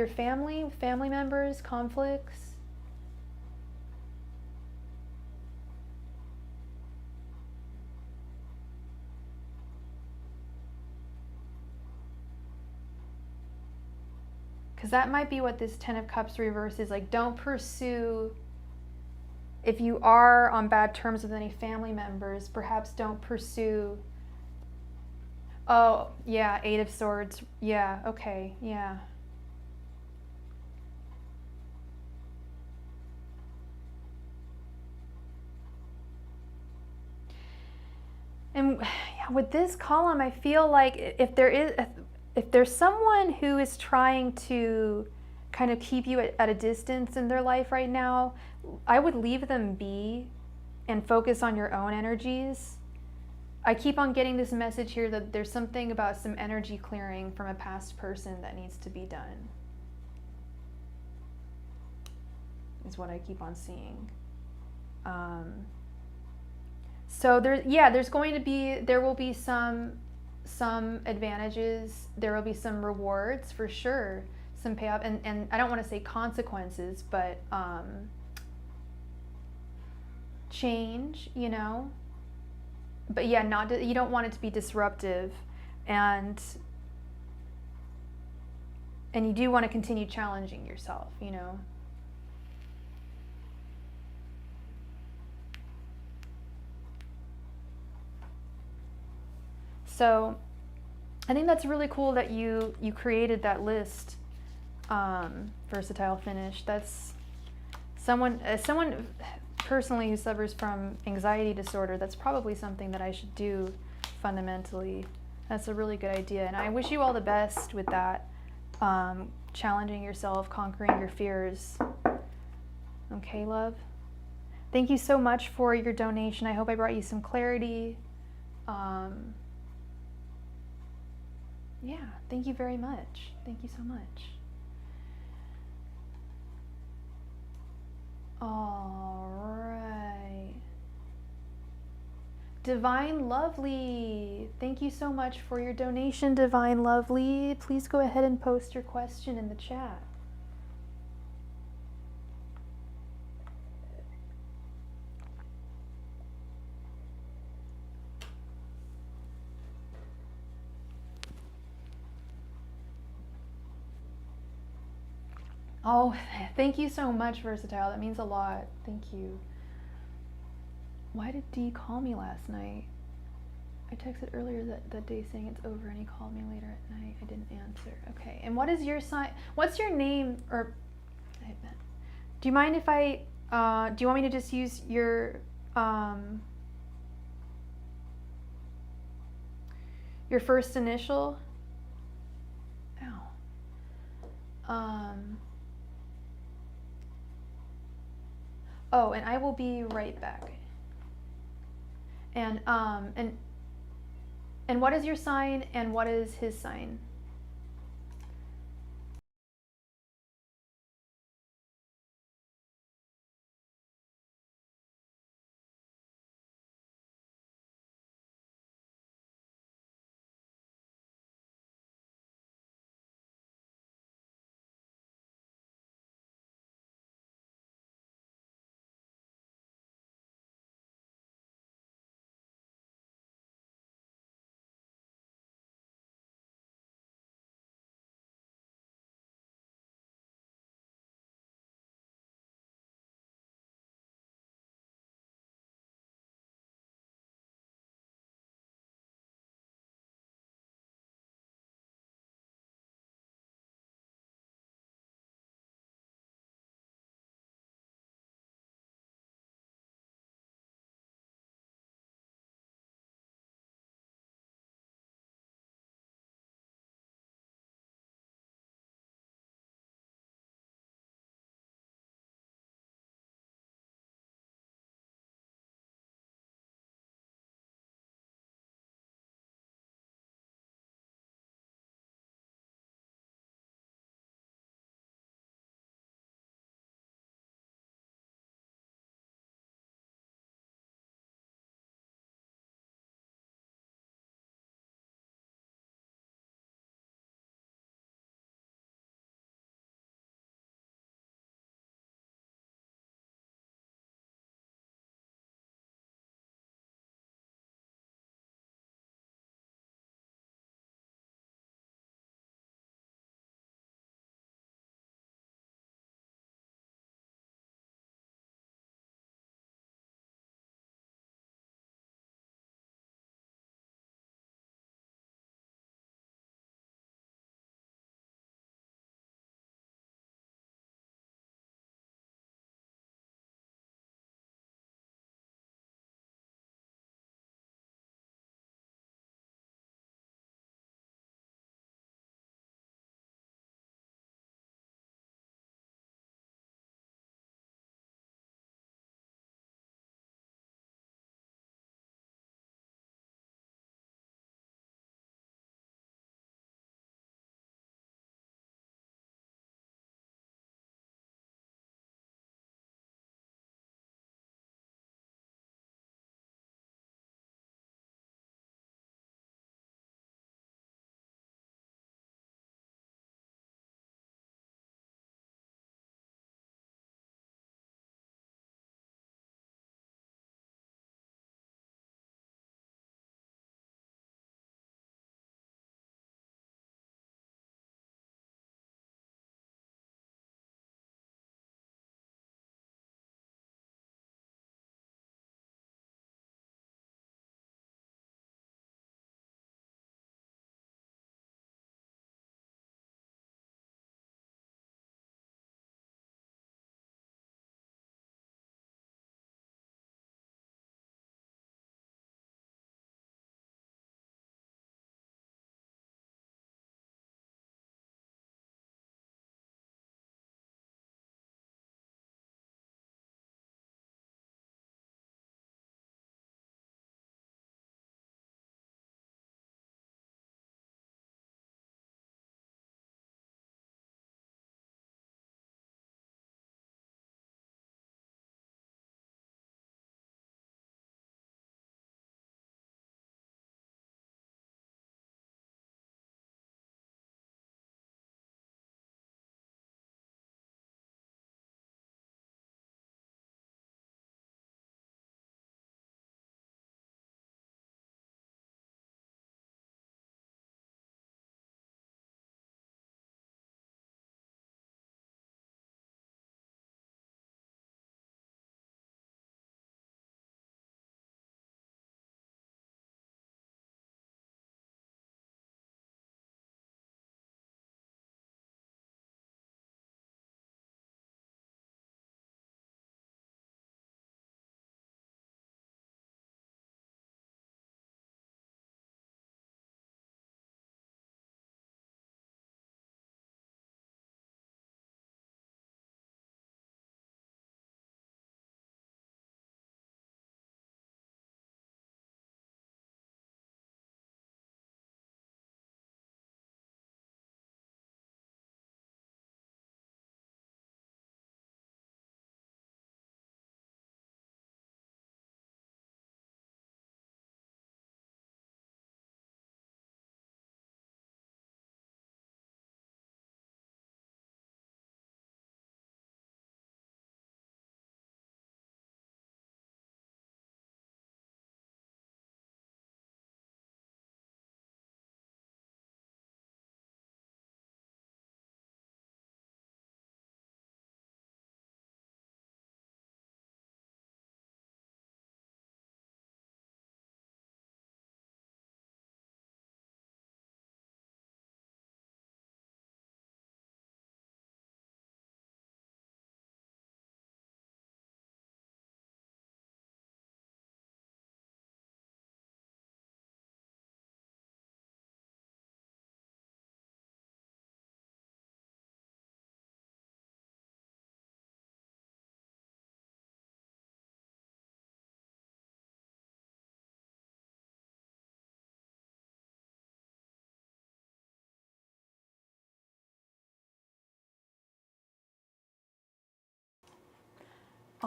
family members, conflicts? Because that might be what this Ten of Cups reverse is like. Don't pursue, if you are on bad terms with any family members, perhaps don't pursue. Oh, yeah, Eight of Swords. Yeah, okay, yeah. And with this column, I feel like if there's someone who is trying to kind of keep you at a distance in their life right now, I would leave them be and focus on your own energies. I keep on getting this message here that there's something about some energy clearing from a past person that needs to be done. Is what I keep on seeing. So there will be some advantages, there will be some rewards for sure, some payoff, and I don't want to say consequences, but change, you know. But yeah, you don't want it to be disruptive, and you do want to continue challenging yourself, you know. So I think that's really cool that you created that list, Versatile Finish. That's someone personally who suffers from anxiety disorder. That's probably something that I should do fundamentally. That's a really good idea, and I wish you all the best with that, challenging yourself, conquering your fears. Okay, love? Thank you so much for your donation. I hope I brought you some clarity. Yeah, thank you very much. Thank you so much. All right. Divine Lovely, thank you so much for your donation, Divine Lovely. Please go ahead and post your question in the chat. Oh, thank you so much, Versatile. That means a lot. Thank you. Why did D call me last night? I texted earlier that day saying it's over and he called me later at night. I didn't answer. Okay, and what is your sign? What's your name? Or, do you mind if I, do you want me to just use your first initial? Ow. Oh, and I will be right back. And what is your sign and what is his sign?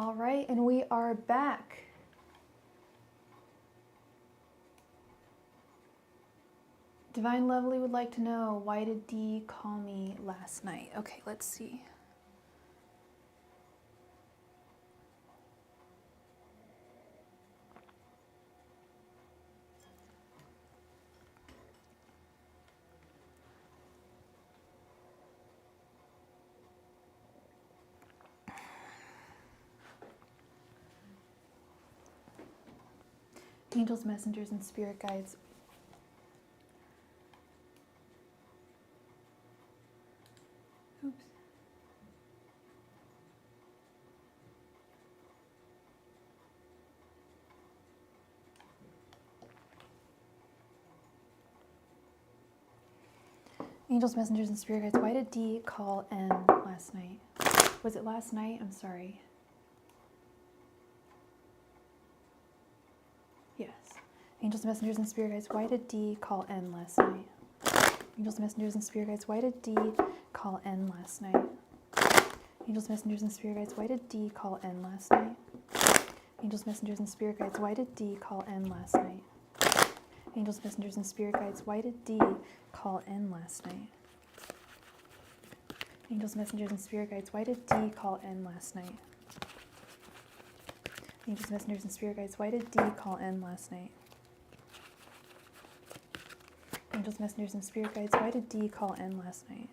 All right, and we are back. Divine Lovely would like to know, why did Dee call me last night? Okay, let's see. Angels, messengers, and spirit guides. Oops. Angels, messengers, and spirit guides. Why did Dee call N last night? Was it last night? I'm sorry. Yes. Angels, messengers, and spirit guides. Why did Dee call N last night? Angels, messengers, and spirit guides. Why did Dee call N last night? Angels, messengers, and spirit guides. Why did Dee call N last night? Angels, messengers, and spirit guides. Why did Dee call N last night? Angels, messengers, and spirit guides. Why did Dee call N last night? Angels, messengers, and spirit guides. Why did Dee call N last night? Angels, messengers, and spirit guides. Why did Dee call N last night? Angels, messengers, and spirit guides. Why did Dee call N last night?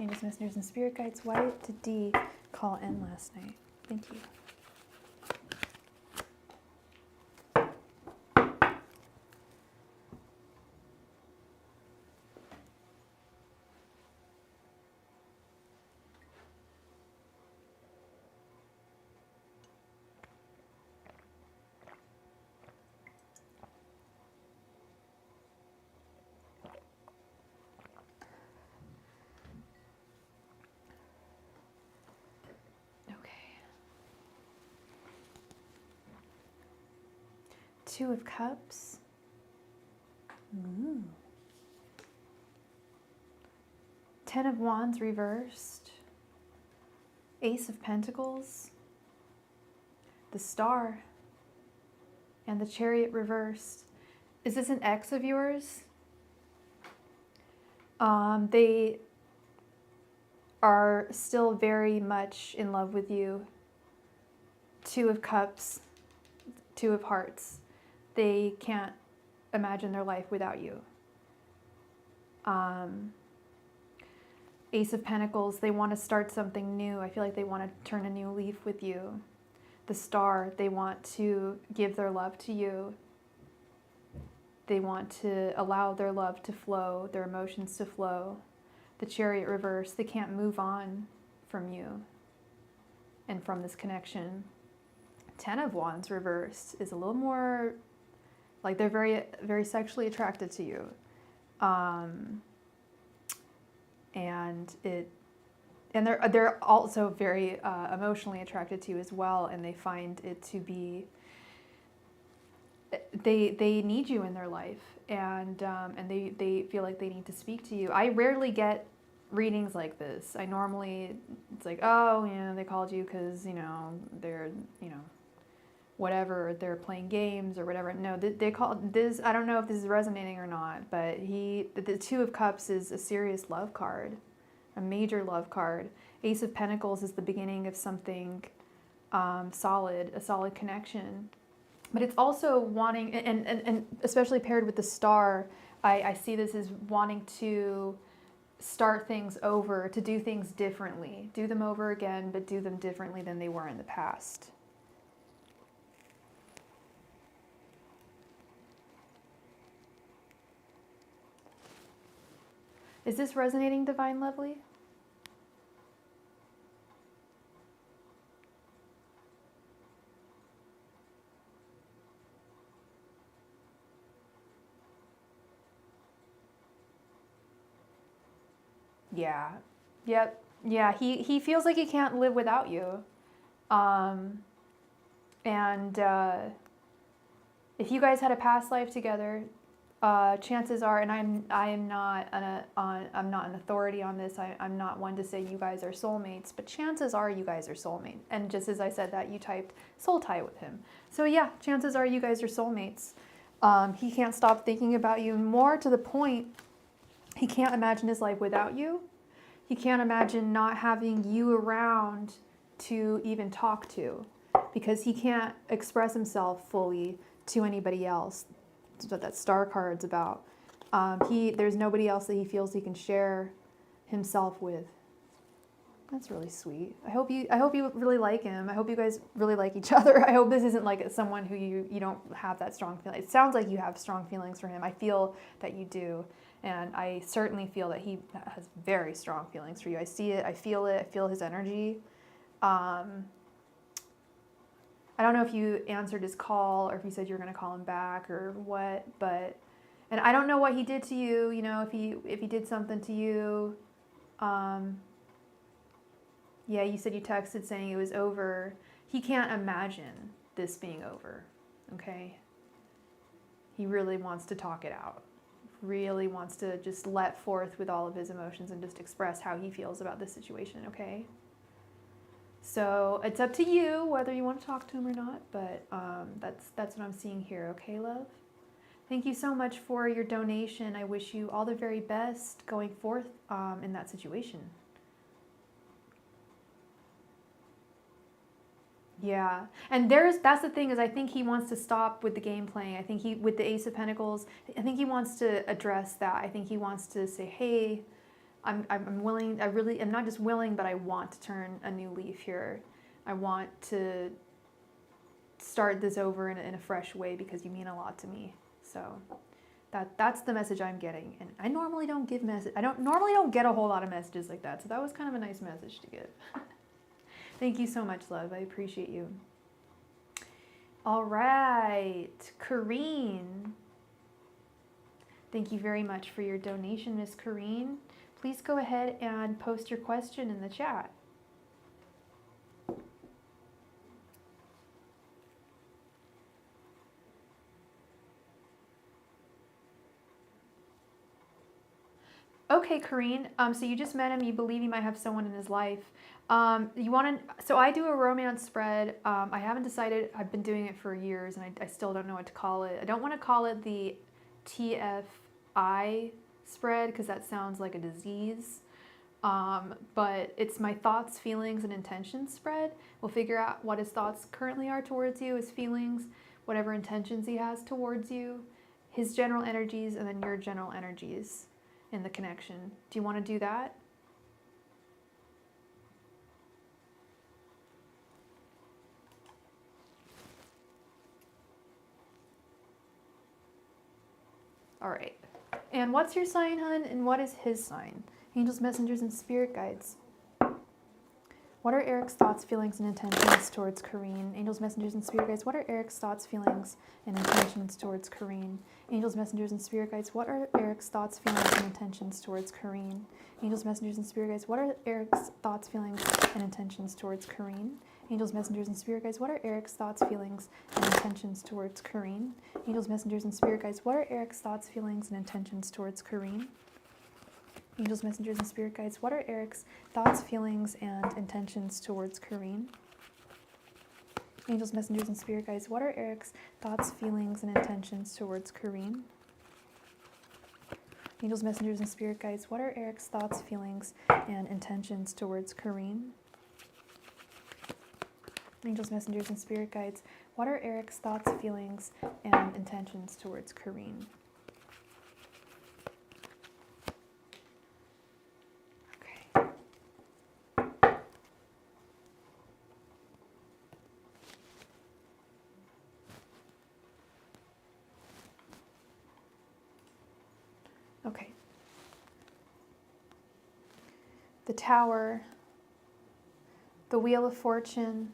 Angels, messengers, and spirit guides. Why did Dee call N last night? Thank you. Two of Cups. Ooh. Ten of Wands reversed. Ace of Pentacles. The Star. And the Chariot reversed. Is this an ex of yours? They are still very much in love with you. Two of Cups. Two of Hearts. They can't imagine their life without you. Ace of Pentacles, they want to start something new. I feel like they want to turn a new leaf with you. The Star, they want to give their love to you. They want to allow their love to flow, their emotions to flow. The Chariot reverse, they can't move on from you and from this connection. Ten of Wands reversed is a little more like they're very, very sexually attracted to you. And they're also very emotionally attracted to you as well, and they find it to be, they need you in their life, and they feel like they need to speak to you. I rarely get readings like this. I normally, it's like, oh, yeah, they called you because, they're, whatever, they're playing games or whatever. No, they call this, I don't know if this is resonating or not, but the Two of Cups is a serious love card, a major love card. Ace of Pentacles is the beginning of something solid, a solid connection. But it's also wanting, and especially paired with the Star, I see this as wanting to start things over, to do things differently. Do them over again, but do them differently than they were in the past. Is this resonating, Divine Lovely? Yeah. Yep. Yeah, he feels like he can't live without you. If you guys had a past life together, chances are, and I'm not an authority on this. I'm not one to say you guys are soulmates, but chances are you guys are soulmates. And just as I said that, you typed soul tie with him. So yeah, chances are you guys are soulmates. He can't stop thinking about you, more to the point, he can't imagine his life without you. He can't imagine not having you around to even talk to, because he can't express himself fully to anybody else. That's what that star card's about. There's nobody else that he feels he can share himself with. That's really sweet. I hope you really like him. I hope you guys really like each other. I hope this isn't like someone who you don't have that strong feeling. It sounds like you have strong feelings for him. I feel that you do. And I certainly feel that he has very strong feelings for you. I see it. I feel it. I feel his energy. I don't know if you answered his call or if you said you're going to call him back or what, but, and I don't know what he did to you, you know, if he did something to you. Yeah, you said you texted saying it was over. He can't imagine this being over, okay? He really wants to talk it out. Really wants to just let forth with all of his emotions and just express how he feels about this situation, okay? So it's up to you whether you want to talk to him or not, but that's what I'm seeing here, okay, love? Thank you so much for your donation. I wish you all the very best going forth in that situation. Yeah, and that's the thing, is I think he wants to stop with the game playing. I think with the Ace of Pentacles, I think he wants to address that. I think he wants to say, hey, I'm willing, I'm not just willing, but I want to turn a new leaf here. I want to start this over in a fresh way because you mean a lot to me. So that's the message I'm getting. And I normally don't give I normally don't get a whole lot of messages like that. So that was kind of a nice message to give. Thank you so much, love. I appreciate you. All right, Kareen. Thank you very much for your donation, Miss Kareen. Please go ahead and post your question in the chat. Okay, Kareen. So you just met him. You believe he might have someone in his life. So I do a romance spread. I haven't decided. I've been doing it for years, and I still don't know what to call it. I don't want to call it the TFI spread because that sounds like a disease. But it's my thoughts, feelings, and intentions spread. We'll figure out what his thoughts currently are towards you, his feelings, whatever intentions he has towards you, his general energies, and then your general energies in the connection. Do you want to do that? All right. And what's your sign, hun? And what is his sign? Angels, messengers, and spirit guides. What are Eric's thoughts, feelings, and intentions towards Kareen? Angels, messengers, and spirit guides. What are Eric's thoughts, feelings, and intentions towards Kareen? Angels, messengers, and spirit guides. What are Eric's thoughts, feelings, and intentions towards Kareen? Angels, messengers, and spirit guides. What are Eric's thoughts, feelings, and intentions towards Kareen? Angels, messengers, and spirit guides. What are Eric's thoughts, feelings, and intentions towards Kareen? Angels, messengers, and spirit guides. What are Eric's thoughts, feelings, and intentions towards Kareen? Angels, messengers, and spirit guides. What are Eric's thoughts, feelings, and intentions towards Kareen? Angels, messengers, and spirit guides. What are Eric's thoughts, feelings, and intentions towards Kareen? Angels, messengers, and spirit guides. What are Eric's thoughts, feelings, and intentions towards Kareen? Angels, messengers, and spirit guides. What are Eric's thoughts, feelings, and intentions towards Kareen? Okay. The Tower, the Wheel of Fortune,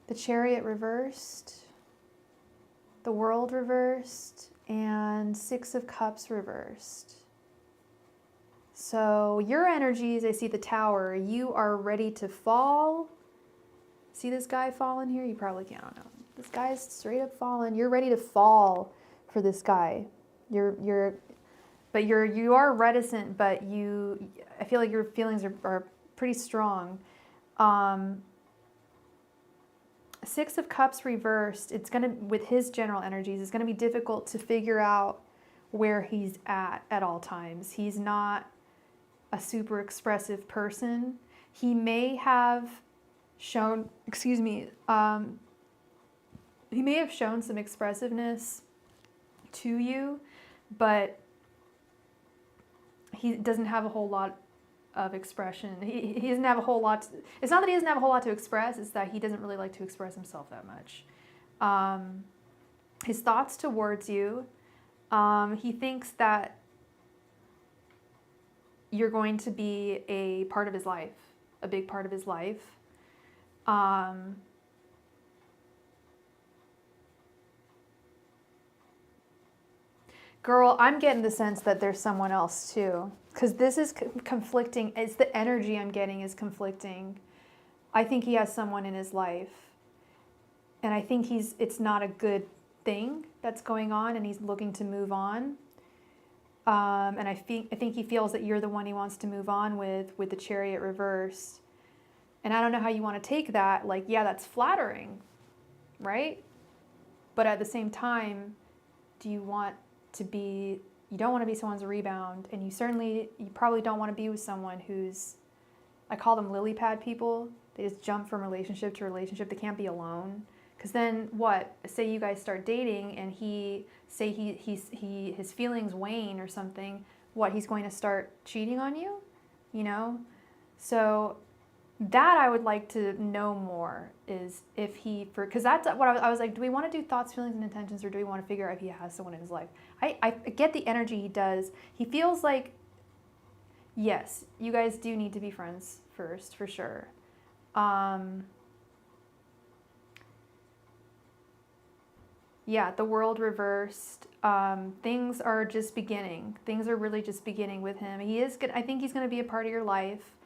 the Chariot reversed, the World reversed, and Six of Cups reversed. So your energies, I see the Tower, you are ready to fall. See this guy falling here? You probably can't, I don't know. This guy's straight up falling. You're ready to fall for this guy. But you are reticent, but I feel like your feelings are pretty strong. Six of Cups reversed, it's going to, with his general energies, it's going to be difficult to figure out where he's at all times. He's not a super expressive person. He may have shown, he may have shown some expressiveness to you, but he doesn't have a whole lot of expression. He doesn't have a whole lot. It's not that he doesn't have a whole lot to express. It's that he doesn't really like to express himself that much. His thoughts towards you. He thinks that you're going to be a part of his life, a big part of his life. Girl, I'm getting the sense that there's someone else too. Because this is conflicting. It's the energy I'm getting is conflicting. I think he has someone in his life. And I think it's not a good thing that's going on, and he's looking to move on. And I think he feels that you're the one he wants to move on with the Chariot reversed. And I don't know how you want to take that. Like, yeah, that's flattering, right? But at the same time, you don't want to be someone's rebound, and you probably don't want to be with someone who's, I call them lily pad people. They just jump from relationship to relationship. They can't be alone. Because then what? Say you guys start dating and his feelings wane or something. What? He's going to start cheating on you? You know? So that I would like to know more, is if because that's what I was like, do we want to do thoughts, feelings, and intentions, or do we want to figure out if he has someone in his life? I get the energy he does. He feels like, yes, you guys do need to be friends first, for sure. Yeah, the World reversed. Things are just beginning. Things are really just beginning with him. I think he's going to be a part of your life.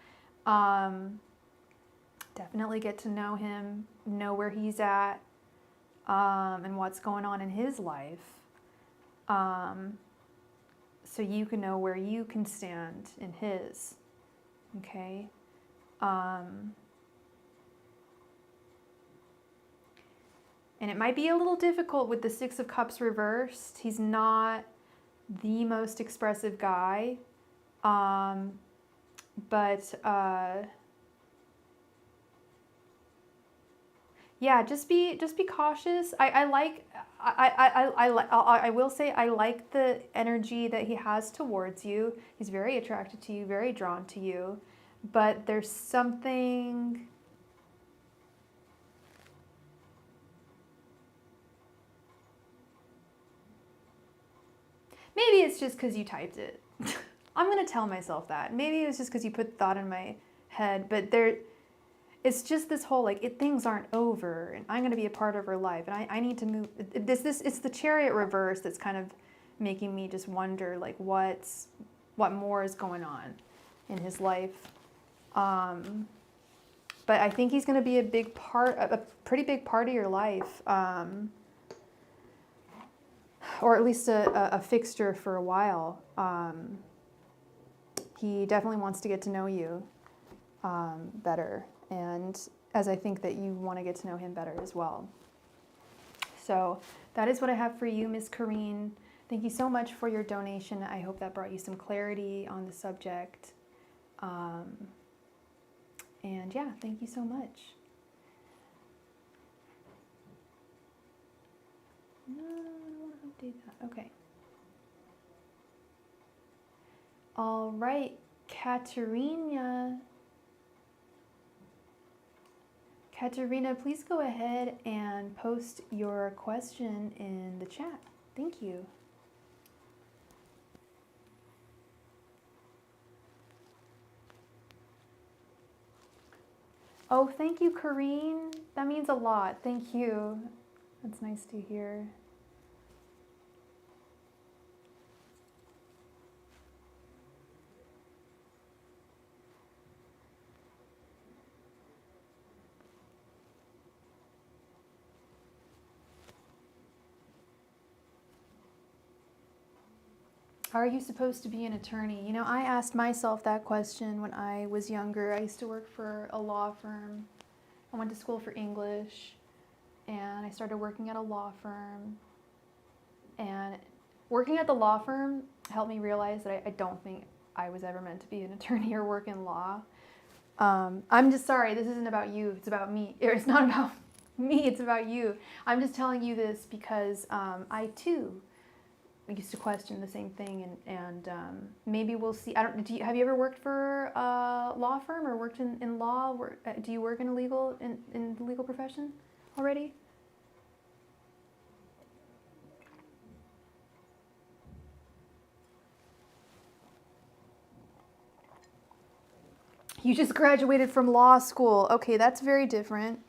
Definitely get to know him, know where he's at, and what's going on in his life. So you can know where you can stand in his. Okay? And it might be a little difficult with the Six of Cups reversed. He's not the most expressive guy. Yeah, just be cautious. I will say I like the energy that he has towards you. He's very attracted to you, very drawn to you, but there's something. Maybe it's just because you typed it. I'm gonna tell myself that. Maybe it was just because you put thought in my head, but it's just this whole things aren't over, and I'm going to be a part of her life, and I need to move. It's the Chariot reverse that's kind of making me just wonder what more is going on in his life. But I think he's going to be a pretty big part of your life, or at least a fixture for a while. He definitely wants to get to know you better. And as I think that you want to get to know him better as well. So that is what I have for you, Miss Kareen. Thank you so much for your donation. I hope that brought you some clarity on the subject. And yeah, thank you so much. No, I don't want to update that. Okay. All right, Katerina, please go ahead and post your question in the chat. Thank you. Oh, thank you, Kareen. That means a lot. Thank you. That's nice to hear. Are you supposed to be an attorney? You know, I asked myself that question when I was younger. I used to work for a law firm. I went to school for English, and I started working at a law firm. And working at the law firm helped me realize that I don't think I was ever meant to be an attorney or work in law. I'm just sorry, this isn't about you, it's about me. It's not about me, it's about you. I'm just telling you this because I too used to question the same thing, and maybe we'll see. Have you ever worked for a law firm or worked in law? Do you work in the legal profession already? You just graduated from law school. Okay, that's very different.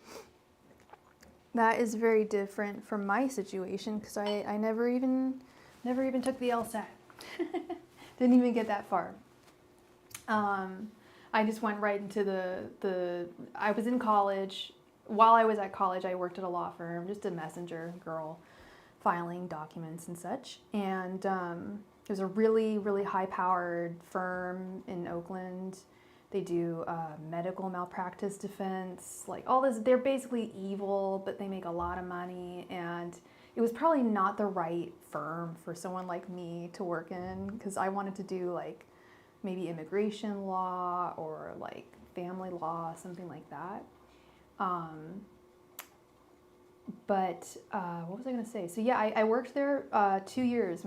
That is very different from my situation because I never even took the LSAT. Didn't even get that far. I just went right into I was in college. While I was at college, I worked at a law firm, just a messenger girl, filing documents and such. And it was a really, really high-powered firm in Oakland. They do medical malpractice defense, like all this. They're basically evil, but they make a lot of money. And it was probably not the right firm for someone like me to work in because I wanted to do like maybe immigration law or like family law, something like that. But what was I going to say? So yeah, I worked there 2 years,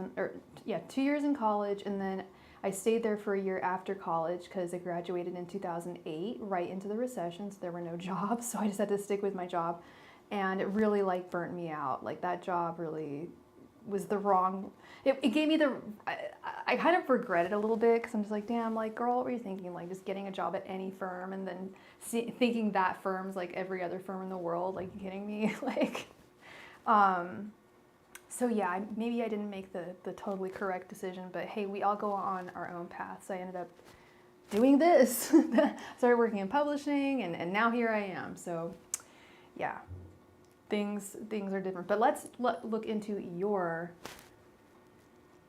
2 years in college, and then I stayed there for a year after college because I graduated in 2008, right into the recession, so there were no jobs, so I just had to stick with my job, and it really like burnt me out. Like that job really was the wrong, it gave me I kind of regret it a little bit because I'm just like, damn, like girl, what were you thinking? Like just getting a job at any firm and then thinking that firm's like every other firm in the world, like you kidding me? Like, so yeah, maybe I didn't make the totally correct decision, but hey, we all go on our own paths. I ended up doing this, started working in publishing, and now here I am. So yeah, things are different. But let's look into your,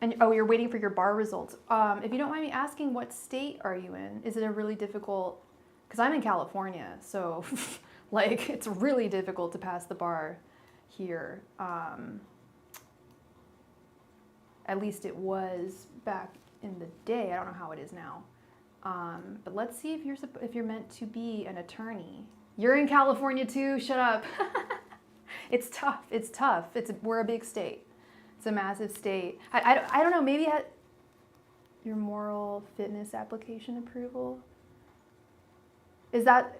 and oh, you're waiting for your bar results. If you don't mind me asking, what state are you in? Is it a really difficult, because I'm in California, so like it's really difficult to pass the bar here. At least it was back in the day. I don't know how it is now. But let's see if you're meant to be an attorney. You're in California too. Shut up. It's tough. It's tough. We're a big state. It's a massive state. I don't know. Maybe your moral fitness application approval. Is that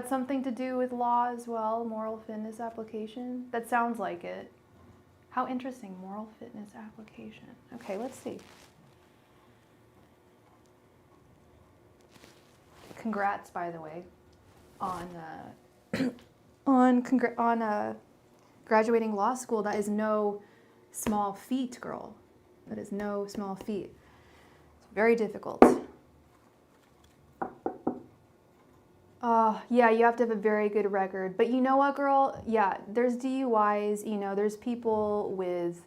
something to do with law as well? Moral fitness application. That sounds like it. How interesting, moral fitness application. Okay, let's see. Congrats, by the way, on graduating law school. That is no small feat, girl. That is no small feat. It's very difficult. Yeah, you have to have a very good record. But you know what, girl? Yeah, there's DUIs, there's people with,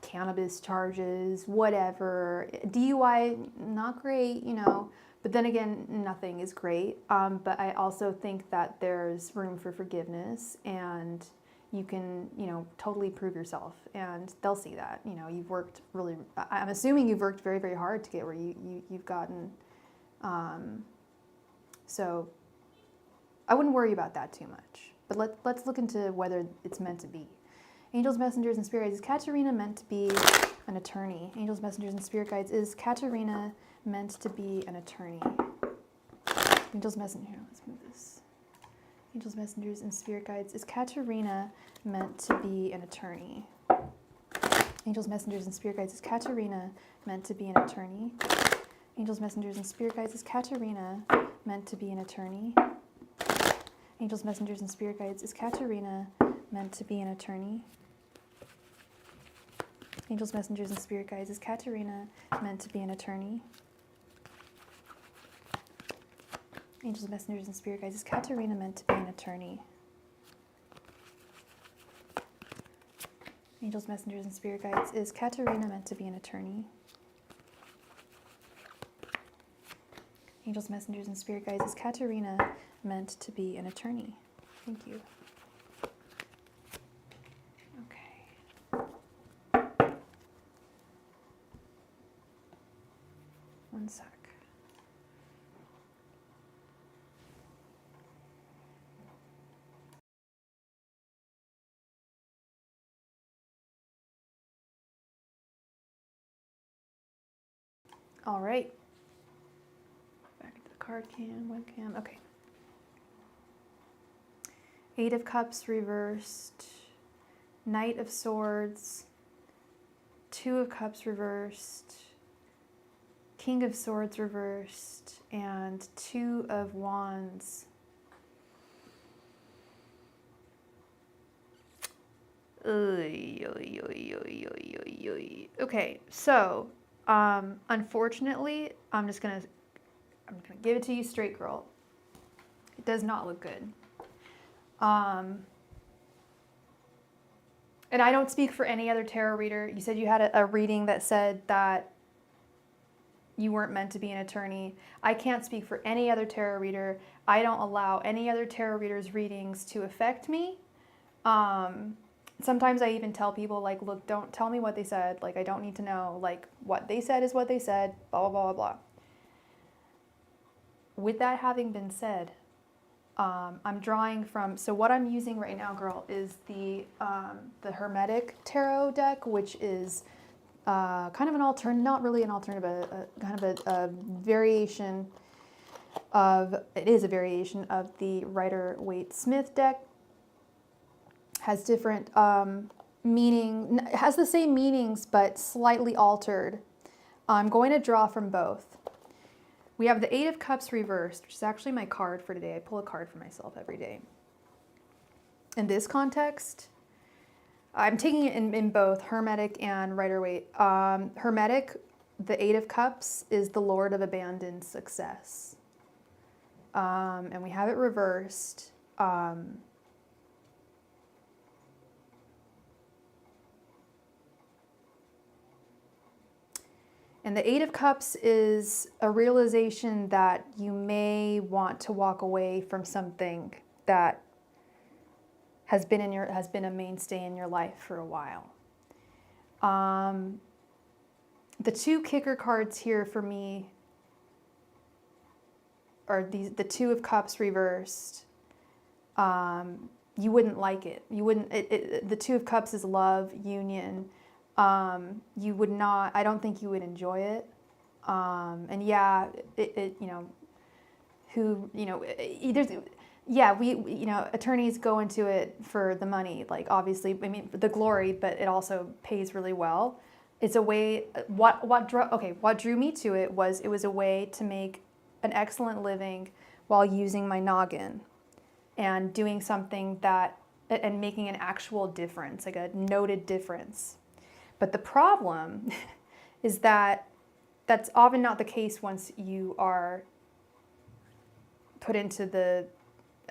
cannabis charges, whatever. DUI, not great, but then again, nothing is great. But I also think that there's room for forgiveness, and you can, totally prove yourself, and they'll see that. You've worked really, I'm assuming you've worked very, very hard to get where you've gotten. So I wouldn't worry about that too much. But let's look into whether it's meant to be. Angels, messengers, and spirit guides. Is Katerina meant to be an attorney? Angels, messengers, and spirit guides. Is Katerina meant to be an attorney? Angels, messengers. Here, let's move this. Angels, messengers, and spirit guides. Is Katerina meant to be an attorney? Angels, messengers, and spirit guides. Is Katerina meant to be an attorney? Angels, messengers, and spirit guides. Is Katerina meant to be an attorney? Angels, messengers, and spirit guides. Is Katerina meant to be an attorney? Angels, messengers, and spirit guides. Is Katerina meant to be an attorney? Angels, messengers, and spirit guides. Is Katerina meant to be an attorney? Angels, messengers, and spirit guides. Is Katerina meant to be an attorney? Angels, messengers, and spirit guides. Is Katerina meant to be an attorney? Thank you. Okay. One sec. All right. Back to the card cam, webcam. Okay. Eight of Cups reversed. Knight of Swords. Two of Cups reversed. King of Swords reversed. And Two of Wands. Okay, so unfortunately, I'm gonna give it to you straight, girl. It does not look good. And I don't speak for any other tarot reader. You said you had a reading that said that you weren't meant to be an attorney. I can't speak for any other tarot reader. I don't allow any other tarot reader's readings to affect me. Sometimes I even tell people, like, look, don't tell me what they said. Like, I don't need to know. Like, what they said is what they said, blah, blah, blah, blah, blah. With that having been said, I'm drawing from, so what I'm using right now, girl, is the Hermetic tarot deck, which is kind of an alternative, not really an alternative, kind of a variation of, it is a variation of the Rider-Waite-Smith deck. Has different meaning, has the same meanings, but slightly altered. I'm going to draw from both. We have the Eight of Cups reversed, which is actually my card for today. I pull a card for myself every day. In this context, I'm taking it in both Hermetic and Rider-Waite. Hermetic, the Eight of Cups, is the Lord of Abandoned Success. And we have it reversed. And the Eight of Cups is a realization that you may want to walk away from something that has been a mainstay in your life for a while. The two kicker cards here for me are the Two of Cups reversed. You wouldn't like it. You wouldn't. The Two of Cups is love, union. You would not, I don't think you would enjoy it. And yeah, attorneys go into it for the money, like obviously, I mean, the glory, but it also pays really well. It's a way, what drew me to it was a way to make an excellent living while using my noggin and doing something and making an actual difference, like a noted difference. But the problem is that that's often not the case once you are put into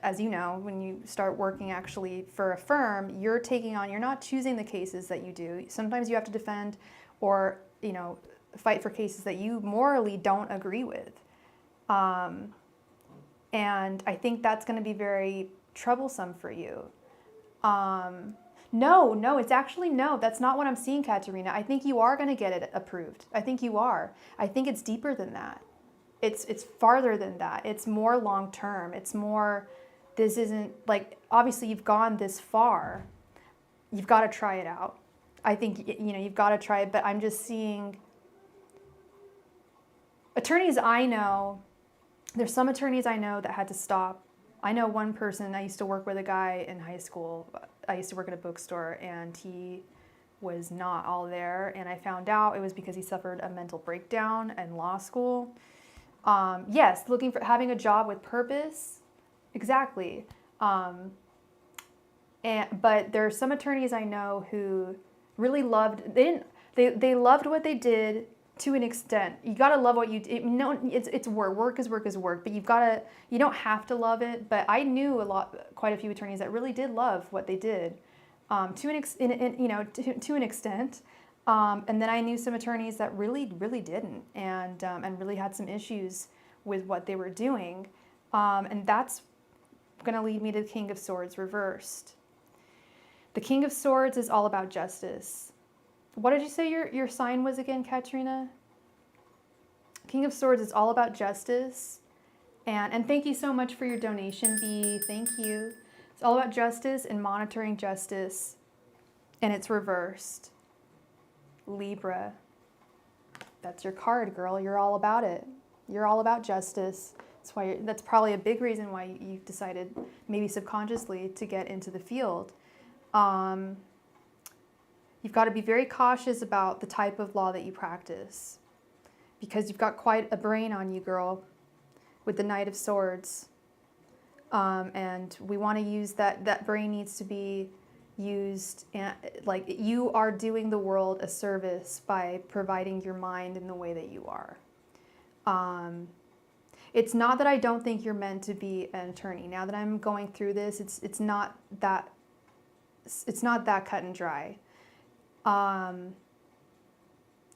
as you know, when you start working actually for a firm, you're not choosing the cases that you do. Sometimes you have to defend or, fight for cases that you morally don't agree with. And I think that's going to be very troublesome for you. No, it's actually no. That's not what I'm seeing, Katerina. I think you are going to get it approved. I think you are. I think it's deeper than that. It's farther than that. It's more long term. It's more, this isn't like, obviously you've gone this far. You've got to try it out. I think, you've got to try it, but I'm just seeing attorneys I know, there's some attorneys I know that had to stop. I know one person, I used to work with a guy in high school. I used to work at a bookstore and he was not all there. And I found out it was because he suffered a mental breakdown in law school. Yes, having a job with purpose. Exactly. But there are some attorneys I know who really loved, they loved what they did to an extent. You gotta love what you do. It's work. Work is work is work. But you don't have to love it. But I knew quite a few attorneys that really did love what they did. to an extent. And then I knew some attorneys that really didn't, and really had some issues with what they were doing. And that's going to lead me to the King of Swords reversed. The King of Swords is all about justice. What did you say your sign was again, Katrina? King of Swords is all about justice. And thank you so much for your donation, B. Thank you. It's all about justice and monitoring justice. And it's reversed. Libra. That's your card, girl. You're all about it. You're all about justice. That's probably a big reason why you've decided, maybe subconsciously, to get into the field. You've got to be very cautious about the type of law that you practice, because you've got quite a brain on you, girl, with the Knight of Swords. And we want to use that brain needs to be used, and like you are doing the world a service by providing your mind in the way that you are. It's not that I don't think you're meant to be an attorney. Now that I'm going through this, it's not that cut and dry.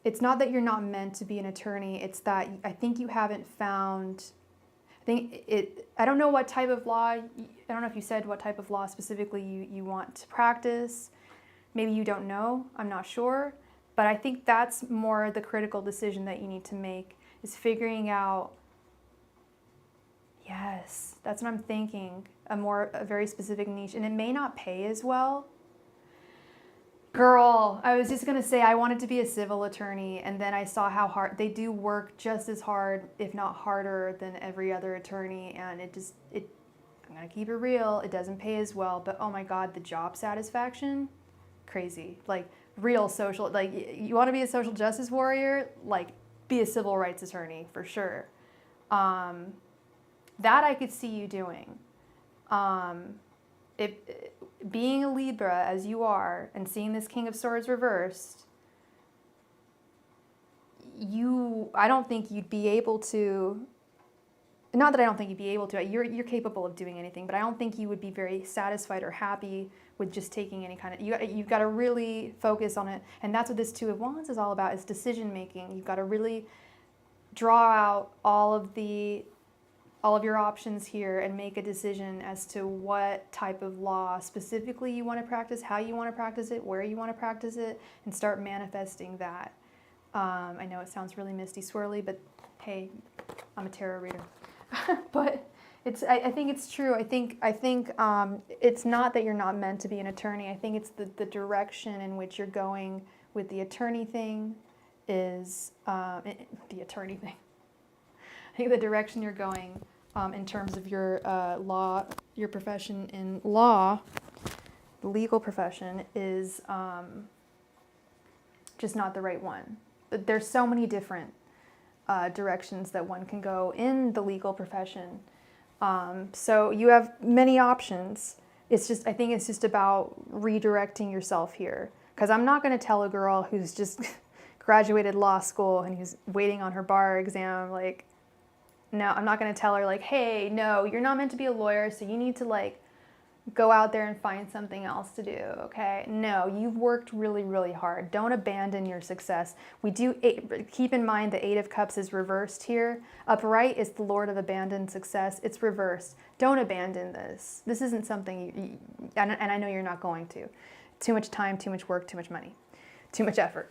It's not that you're not meant to be an attorney. It's that I think you haven't found. I don't know what type of law. I don't know if you said what type of law specifically you want to practice. Maybe you don't know. I'm not sure. But I think that's more the critical decision that you need to make, is figuring out. Yes, that's what I'm thinking. A very specific niche, and it may not pay as well. Girl, I was just gonna say I wanted to be a civil attorney, and then I saw how hard they do work, just as hard, if not harder, than every other attorney. And I'm gonna keep it real. It doesn't pay as well, but oh my God, the job satisfaction, crazy. Like real social. Like you want to be a social justice warrior, like be a civil rights attorney for sure. That I could see you doing. Being a Libra as you are and seeing this King of Swords reversed, I don't think you'd be able to, not that I don't think you'd be able to, you're capable of doing anything, but I don't think you would be very satisfied or happy with just taking any kind of, you've got to really focus on it. And that's what this Two of Wands is all about, is decision making. You've got to really draw out all of your options here and make a decision as to what type of law specifically you want to practice, how you want to practice it, where you want to practice it, and start manifesting that. I know it sounds really misty swirly, but hey, I'm a tarot reader. But I think it's true. I think it's not that you're not meant to be an attorney. I think it's the direction in which you're going with the attorney thing is the attorney thing. I think the direction you're going in terms of your law, your profession in law, the legal profession, is just not the right one. But there's so many different directions that one can go in the legal profession. So you have many options. I think it's just about redirecting yourself here. Because I'm not going to tell a girl who's just graduated law school and who's waiting on her bar exam, like, no, I'm not going to tell her like, hey, no, you're not meant to be a lawyer, so you need to like go out there and find something else to do, okay? No, you've worked really, really hard. Don't abandon your success. Keep in mind the Eight of Cups is reversed here. Upright is the Lord of abandoned success. It's reversed. Don't abandon this. This isn't something and I know you're not going to. Too much time, too much work, too much money, too much effort.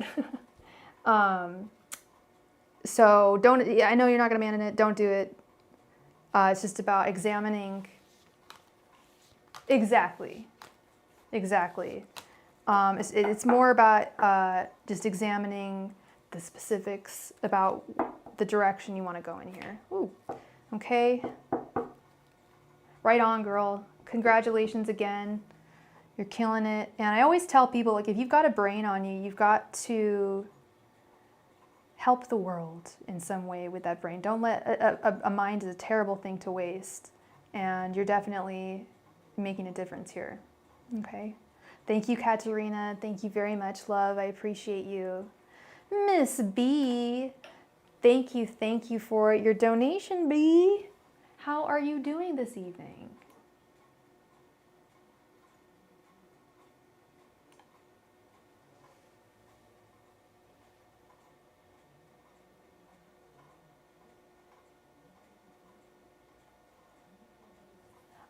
So I know you're not going to abandon it. Don't do it. It's just about examining. Exactly. It's more about just examining the specifics about the direction you want to go in here. Ooh, okay. Right on, girl. Congratulations again. You're killing it. And I always tell people, like, if you've got a brain on you, you've got to help the world in some way with that brain. Don't let a mind is a terrible thing to waste. And you're definitely making a difference here. Okay. Thank you, Katerina. Thank you very much, love. I appreciate you. Miss B, thank you for your donation, B. How are you doing this evening?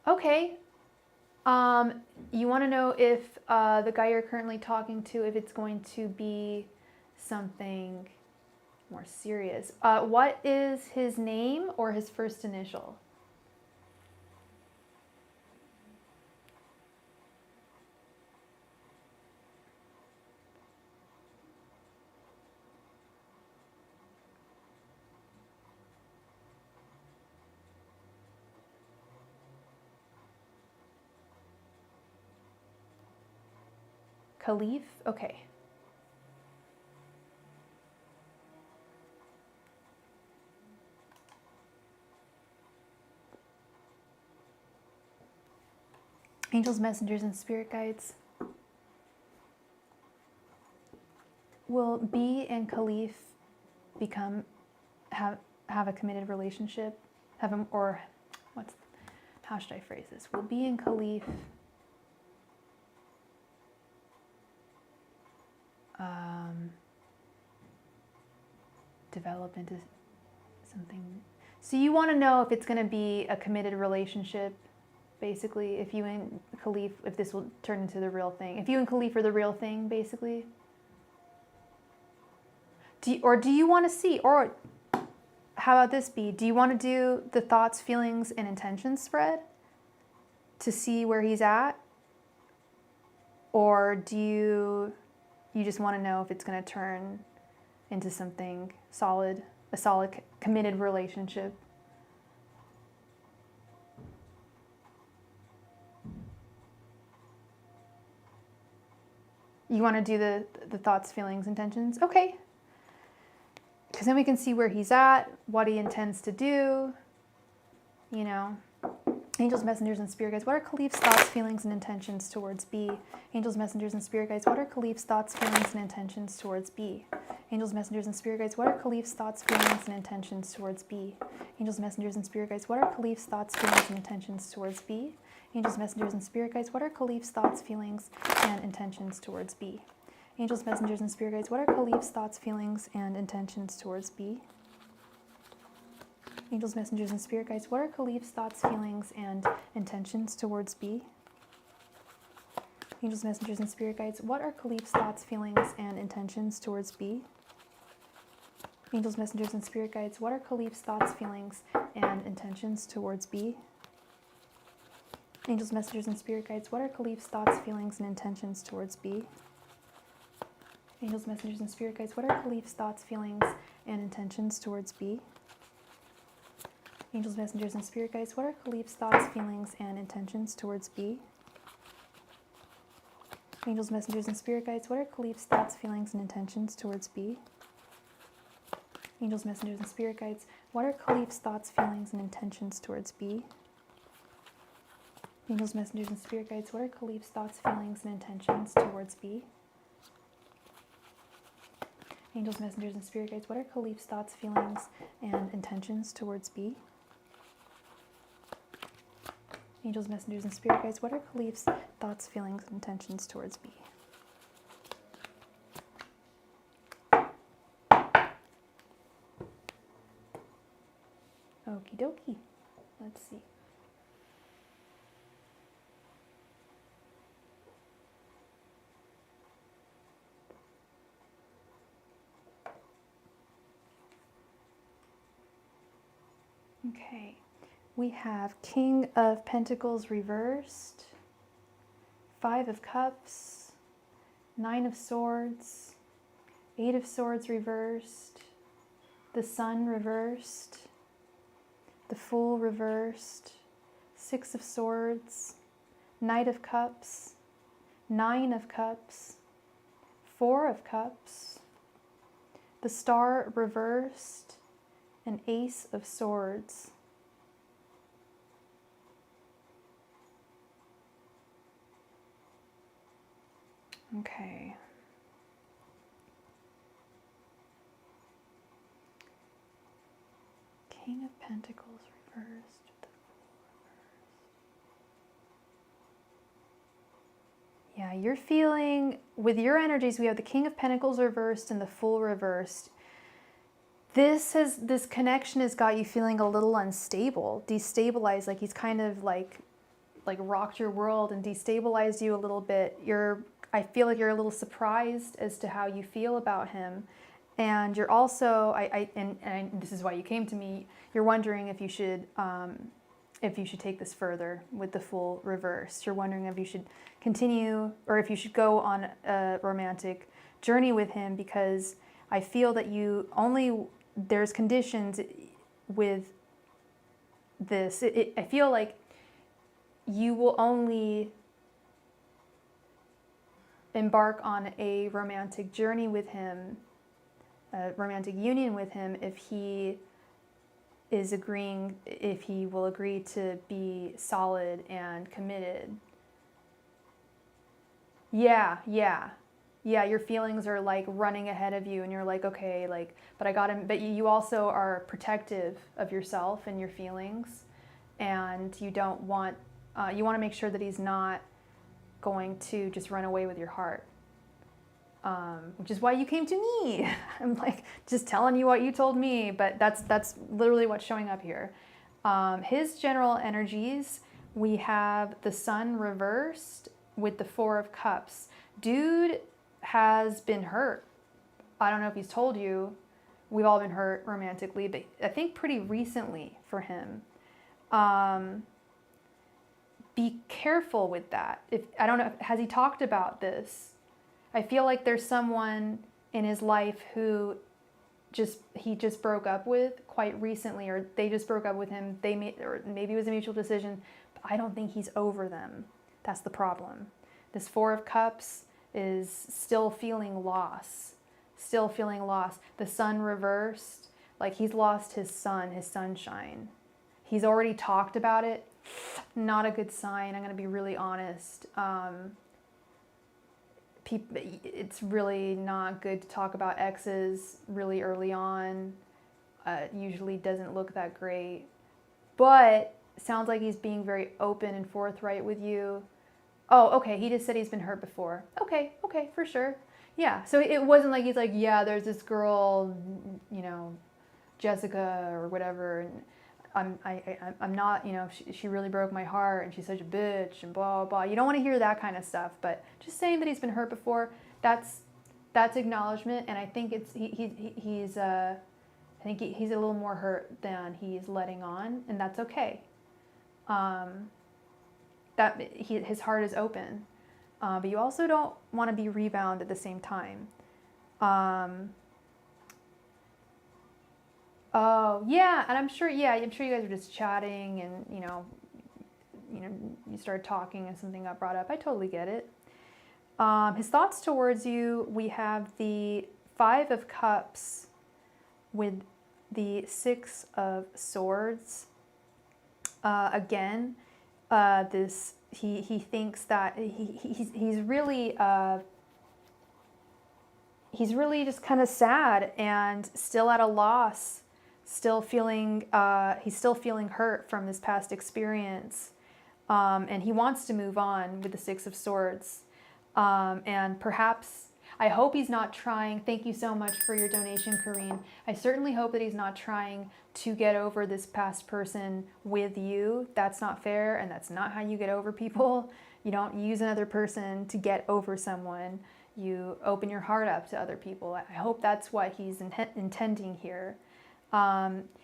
Okay. You want to know if the guy you're currently talking to, if it's going to be something more serious. What is his name or his first initial? Khalif? Okay. Angels, messengers, and spirit guides. Will B and Khalif have a committed relationship? How should I phrase this? Will B and Khalif develop into something? So you want to know if it's going to be a committed relationship, basically, if you and Khalif, if this will turn into the real thing. If you and Khalif are the real thing, basically. Do you want to see, or how about this, B? Do you want to do the thoughts, feelings, and intentions spread to see where he's at? Or do you just want to know if it's going to turn into something solid, a solid, committed relationship? You want to do the thoughts, feelings, intentions? Okay. Because then we can see where he's at, what he intends to do, you know. Angels, messengers, and spirit guides. What are Khalif's thoughts, feelings, and intentions towards B? Angels, messengers, and spirit guides. What are Khalif's thoughts, feelings, and intentions towards B? Angels, messengers, and spirit guides. What are Khalif's thoughts, feelings, and intentions towards B? Angels, messengers, and spirit guides. What are Khalif's thoughts, feelings, and intentions towards B? Angels, messengers, and spirit guides. What are Khalif's thoughts, feelings, and intentions towards B? Angels, messengers, and spirit guides. What are Khalif's thoughts, feelings, and intentions towards B? Angels, messengers, and spirit guides. What are Khalif's thoughts, feelings, and intentions towards B? Angels, messengers, and spirit guides. What are Khalif's thoughts, feelings, and intentions towards B? Angels, messengers, and spirit guides. What are Khalif's thoughts, feelings, and intentions towards B? Angels, messengers, and spirit guides. What are Khalif's thoughts, feelings, and intentions towards B? Angels, messengers, and spirit guides. What are Khalif's thoughts, feelings, and intentions towards B? Angels, messengers, and spirit guides. What are Khalif's thoughts, feelings, and intentions towards B? Angels, messengers, and spirit guides. What are Khalif's thoughts, feelings, and intentions towards B? Angels, messengers, and spirit guides. What are Khalif's thoughts, feelings, and intentions towards B? Angels, messengers, and spirit guides. What are Khalif's thoughts, feelings, and intentions towards B? Angels, messengers, and spirit guides. What are Khalif's thoughts, feelings, and intentions towards B? Angels, messengers, and spirit guides. What are Khalif's thoughts, feelings, and intentions towards B? Okie dokie. Let's see. Okay, we have King of Pentacles reversed, 5 of Cups, 9 of Swords, 8 of Swords reversed, the Sun reversed, the Fool reversed, 6 of Swords, Knight of Cups, 9 of Cups, 4 of Cups, the Star reversed, an Ace of Swords. Okay. King of Pentacles reversed. Yeah, you're feeling, with your energies, we have the King of Pentacles reversed and the Fool reversed. This connection has got you feeling a little unstable, destabilized, like he's kind of like like rocked your world and destabilized you a little bit. I feel like you're a little surprised as to how you feel about him. And you're also, and this is why you came to me, you're wondering if you should take this further with the Fool reversed. You're wondering if you should continue or if you should go on a romantic journey with him, because I feel that there's conditions with this. I feel like you will only embark on a romantic journey with him, a romantic union with him, if he will agree to be solid and committed. Yeah, your feelings are like running ahead of you, and you're like, okay, like, but I got him. But you also are protective of yourself and your feelings, and you don't want, you want to make sure that he's not going to just run away with your heart. Which is why you came to me. I'm like just telling you what you told me, but that's literally what's showing up here. His general energies, we have the Sun reversed with the Four of Cups. Dude has been hurt. I don't know if he's told you. We've all been hurt romantically, but I think pretty recently for him. Be careful with that. I don't know, has he talked about this? I feel like there's someone in his life who he just broke up with quite recently, or they just broke up with him. Or maybe it was a mutual decision, but I don't think he's over them. That's the problem. This Four of Cups is still feeling loss. The Sun reversed, like he's lost his sun, his sunshine. He's already talked about it. Not a good sign. I'm going to be really honest. It's really not good to talk about exes really early on. Usually doesn't look that great. But sounds like he's being very open and forthright with you. Oh, okay, he just said he's been hurt before. Okay, for sure. Yeah, so it wasn't like he's like, yeah, there's this girl, Jessica or whatever, and I'm not, she really broke my heart and she's such a bitch and blah, blah. You don't want to hear that kind of stuff, but just saying that he's been hurt before, that's acknowledgement. And I think he's a little more hurt than he's letting on, and that's okay. His heart is open, but you also don't want to be rebound at the same time. Oh, yeah, and I'm sure you guys are just chatting and, you started talking and something got brought up. I totally get it. His thoughts towards you, we have the Five of Cups with the Six of Swords. Again, he thinks that he's really just kind of sad and still at a loss. He's still feeling hurt from this past experience, and he wants to move on with the Six of Swords. And perhaps, I hope he's not trying. Thank you so much for your donation, Kareen. I certainly hope that he's not trying to get over this past person with you. That's not fair, and that's not how you get over people. You don't use another person to get over someone. You open your heart up to other people. I hope that's what he's intending here.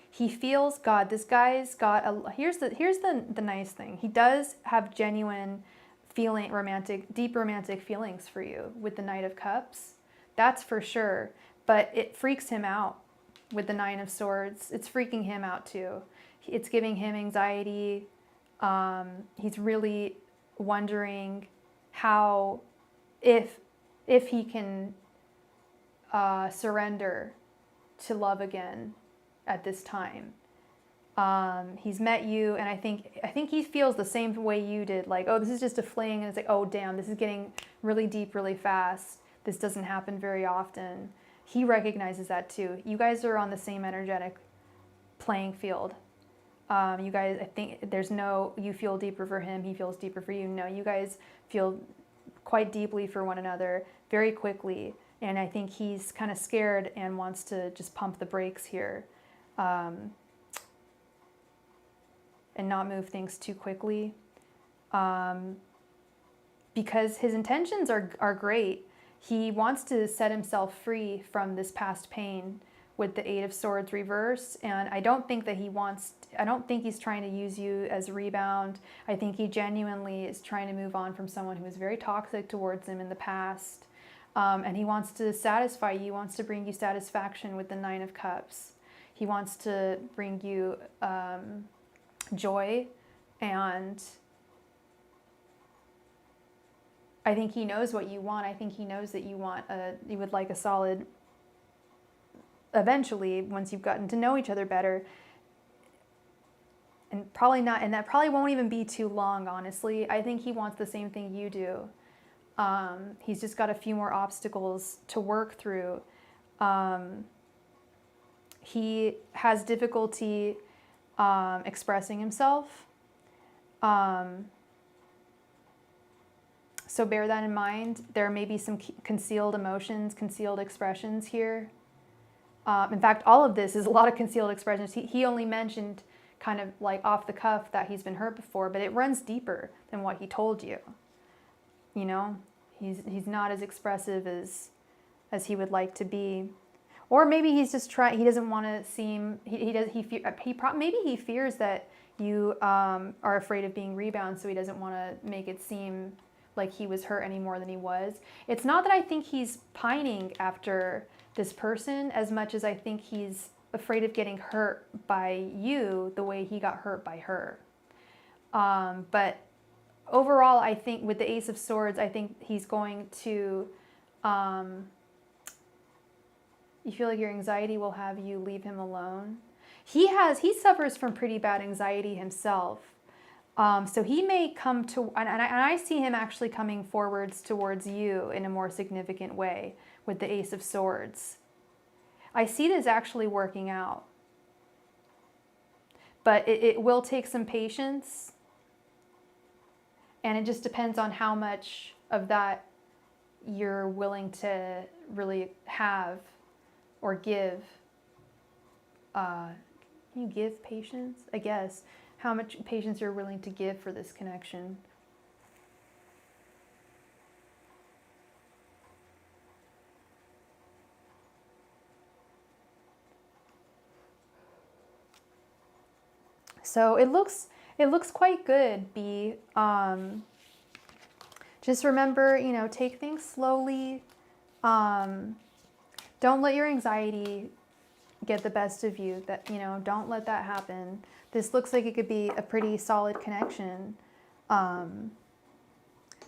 He feels God. This guy's got here's the nice thing. He does have genuine deep romantic feelings for you with the Knight of Cups. That's for sure. But it freaks him out with the Nine of Swords. It's freaking him out too. It's giving him anxiety. He's really wondering how, if he can surrender to love again at this time. He's met you, and I think he feels the same way you did, like, oh, this is just a fling, and it's like, oh damn, this is getting really deep really fast. This doesn't happen very often. He recognizes that too. You guys are on the same energetic playing field. You guys, I think you feel deeper for him, he feels deeper for you. No, you guys feel quite deeply for one another very quickly, and I think he's kind of scared and wants to just pump the brakes here. And not move things too quickly. because his intentions are great. He wants to set himself free from this past pain with the Eight of Swords reversed, and I don't think he's trying to use you as a rebound. I think he genuinely is trying to move on from someone who was very toxic towards him in the past, and he wants to satisfy you. He wants to bring you satisfaction with the Nine of Cups. He wants to bring you joy, and I think he knows what you want. I think he knows that you would like a solid, eventually, once you've gotten to know each other better, and that probably won't even be too long, honestly. I think he wants the same thing you do. He's just got a few more obstacles to work through. He has difficulty expressing himself. So bear that in mind. There may be some concealed emotions, concealed expressions here. In fact, all of this is a lot of concealed expressions. He only mentioned kind of like off the cuff that he's been hurt before, but it runs deeper than what he told you. You know, he's not as expressive as he would like to be. Or maybe he's just trying, he doesn't want to seem, maybe he fears that you are afraid of being rebound, so he doesn't want to make it seem like he was hurt any more than he was. It's not that I think he's pining after this person as much as I think he's afraid of getting hurt by you the way he got hurt by her. But overall, I think with the Ace of Swords, I think he's going to, you feel like your anxiety will have you leave him alone. He suffers from pretty bad anxiety himself. So he may come to, and I see him actually coming forwards towards you in a more significant way with the Ace of Swords. I see this actually working out. But it will take some patience. And it just depends on how much of that you're willing to really have or give. Can you give patience? I guess. How much patience you're willing to give for this connection. So it looks quite good, B. Just remember, you know, take things slowly. Don't let your anxiety get the best of you. That, you know, don't let that happen. This looks like it could be a pretty solid connection.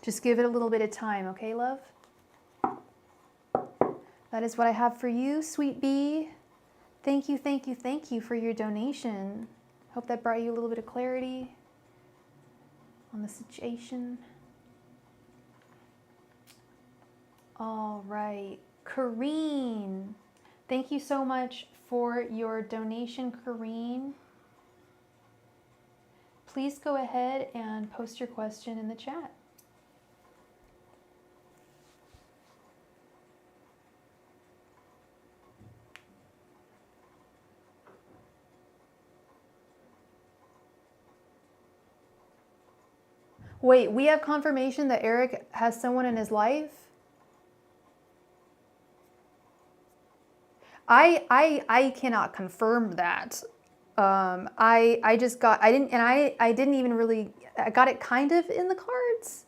Just give it a little bit of time, okay, love? That is what I have for you, sweet bee. Thank you, thank you, thank you for your donation. Hope that brought you a little bit of clarity on the situation. All right, Kareen. Thank you so much for your donation, Kareen. Please go ahead and post your question in the chat. Wait, we have confirmation that Eric has someone in his life? I cannot confirm that. I just got, I didn't even really, I got it kind of in the cards.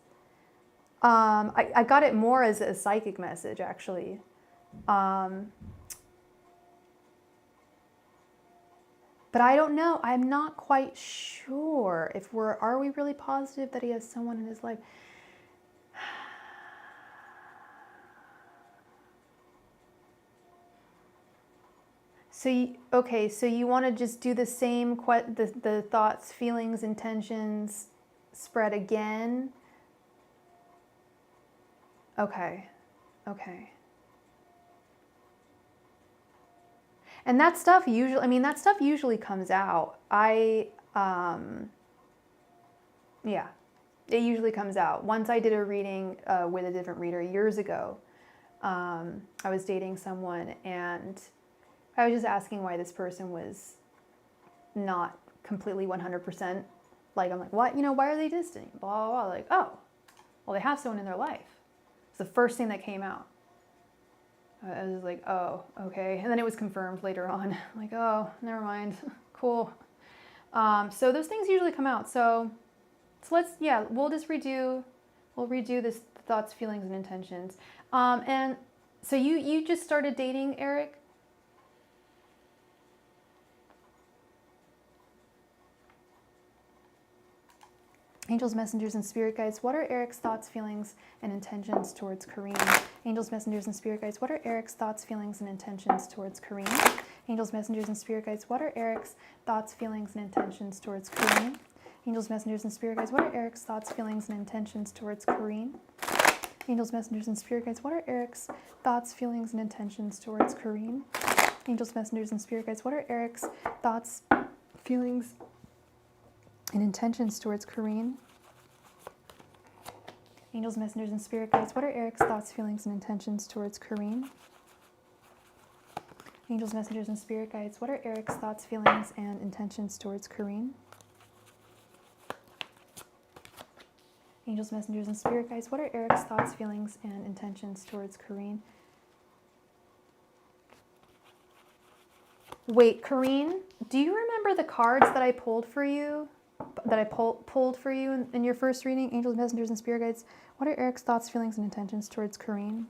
I got it more as a psychic message, actually. But I don't know. I'm not quite sure if are we really positive that he has someone in his life? So, okay, so you want to just do the same, the thoughts, feelings, intentions spread again? Okay, okay. And that stuff usually, I mean, that stuff usually comes out. Yeah, it usually comes out. Once I did a reading with a different reader years ago. I was dating someone and I was just asking why this person was not completely 100% Like, I'm like, what? You know, why are they distant? Blah, blah, blah. Like, oh, well, they have someone in their life. It's the first thing that came out. I was like, oh, okay. And then it was confirmed later on. I'm like, oh, never mind. Cool. So those things usually come out. So let's, yeah, we'll redo this thoughts, feelings, and intentions. And so you just started dating Eric? Angels, messengers, and spirit guides, what are Eric's thoughts, feelings, and intentions towards Kareen? Angels, messengers, and spirit guides, what are Eric's thoughts, feelings, and intentions towards Kareen? Angels, messengers, and spirit guides, what are Eric's thoughts, feelings, and intentions towards Kareen? Angels, messengers, and spirit guides, what are Eric's thoughts, feelings, and intentions towards Kareen? Angels, messengers, and spirit guides, what are Eric's thoughts, feelings, and intentions towards Kareen? Angels, messengers, and spirit guides, what are Eric's thoughts, feelings, and intentions towards Kareen? Angels, messengers, and spirit guides, what are Eric's thoughts, feelings, and intentions towards Kareen? Angels, messengers, and spirit guides, what are Eric's thoughts, feelings, and intentions towards Kareen? Angels, messengers, and spirit guides, what are Eric's thoughts, feelings, and intentions towards Kareen? Wait, Kareen, do you remember the cards that I pulled for you? That I pulled for you in your first reading? Angels, messengers, and spirit guides, what are Eric's thoughts, feelings, and intentions towards Kareen?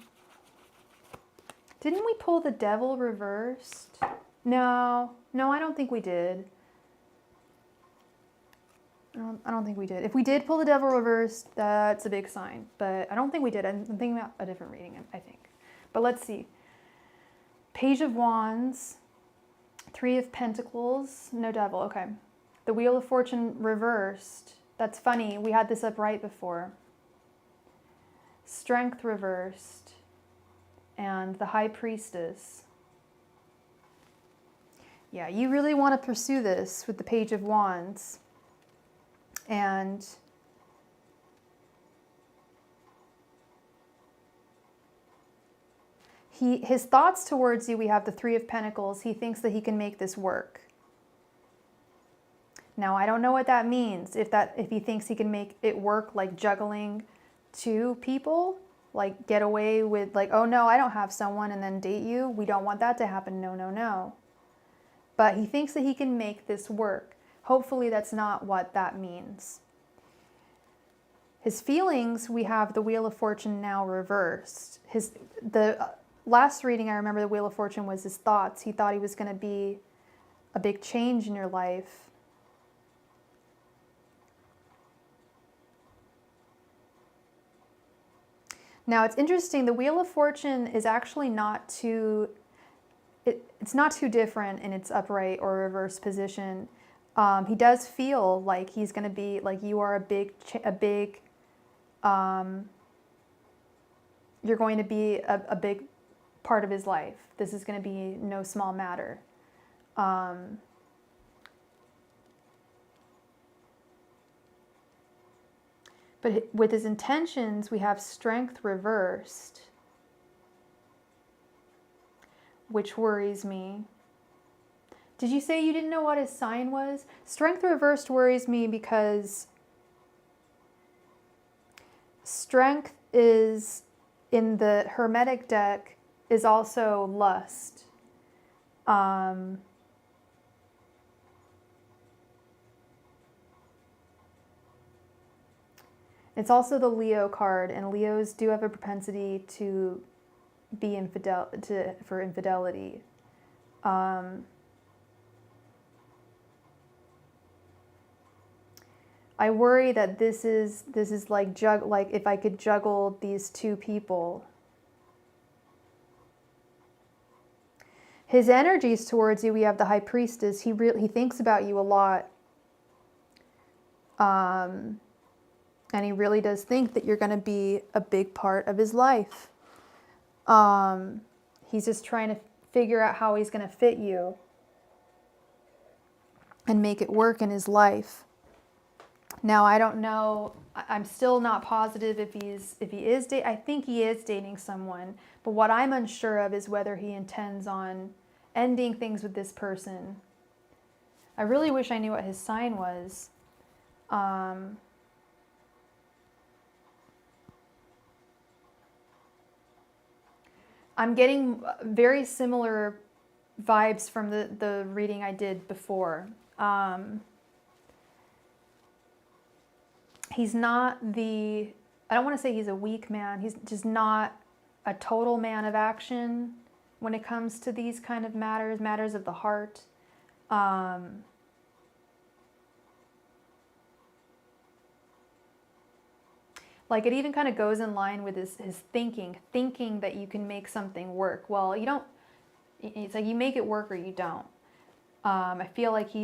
Didn't we pull the Devil Reversed? No, I don't think we did. I don't think we did. If we did pull the Devil Reversed, that's a big sign. But I don't think we did. I'm thinking about a different reading, I think. But let's see. Page of Wands, Three of Pentacles, no Devil, okay. The Wheel of Fortune reversed. That's funny. We had this up right before. Strength reversed. And the High Priestess. Yeah, you really want to pursue this with the Page of Wands. And his thoughts towards you, we have the Three of Pentacles. He thinks that he can make this work. Now, I don't know what that means. If he thinks he can make it work, like juggling two people, like get away with like, oh no, I don't have someone, and then date you. We don't want that to happen. No. But he thinks that he can make this work. Hopefully that's not what that means. His feelings, we have the Wheel of Fortune now reversed. The last reading, I remember the Wheel of Fortune was his thoughts. He thought he was going to be a big change in your life. Now it's interesting, the Wheel of Fortune is actually not too, it's not too different in its upright or reverse position. He does feel like he's going to be, like you are you're going to be a big part of his life. This is going to be no small matter. But with his intentions, we have Strength reversed, which worries me. Did you say you didn't know what his sign was? Strength reversed worries me because Strength is, in the Hermetic deck, is also lust. It's also the Leo card, and Leos do have a propensity to be for infidelity. I worry that this is like like if I could juggle these two people. His energies towards you, we have the High Priestess. He thinks about you a lot. And he really does think that you're going to be a big part of his life. He's just trying to figure out how he's going to fit you and make it work in his life. Now, I don't know. I'm still not positive if he is dating. I think he is dating someone. But what I'm unsure of is whether he intends on ending things with this person. I really wish I knew what his sign was. Um, I'm getting very similar vibes from the reading I did before. He's not I don't want to say he's a weak man. He's just not a total man of action when it comes to these kind of matters of the heart. Like it even kind of goes in line with his thinking that you can make something work. Well, you don't, it's like you make it work or you don't. I feel like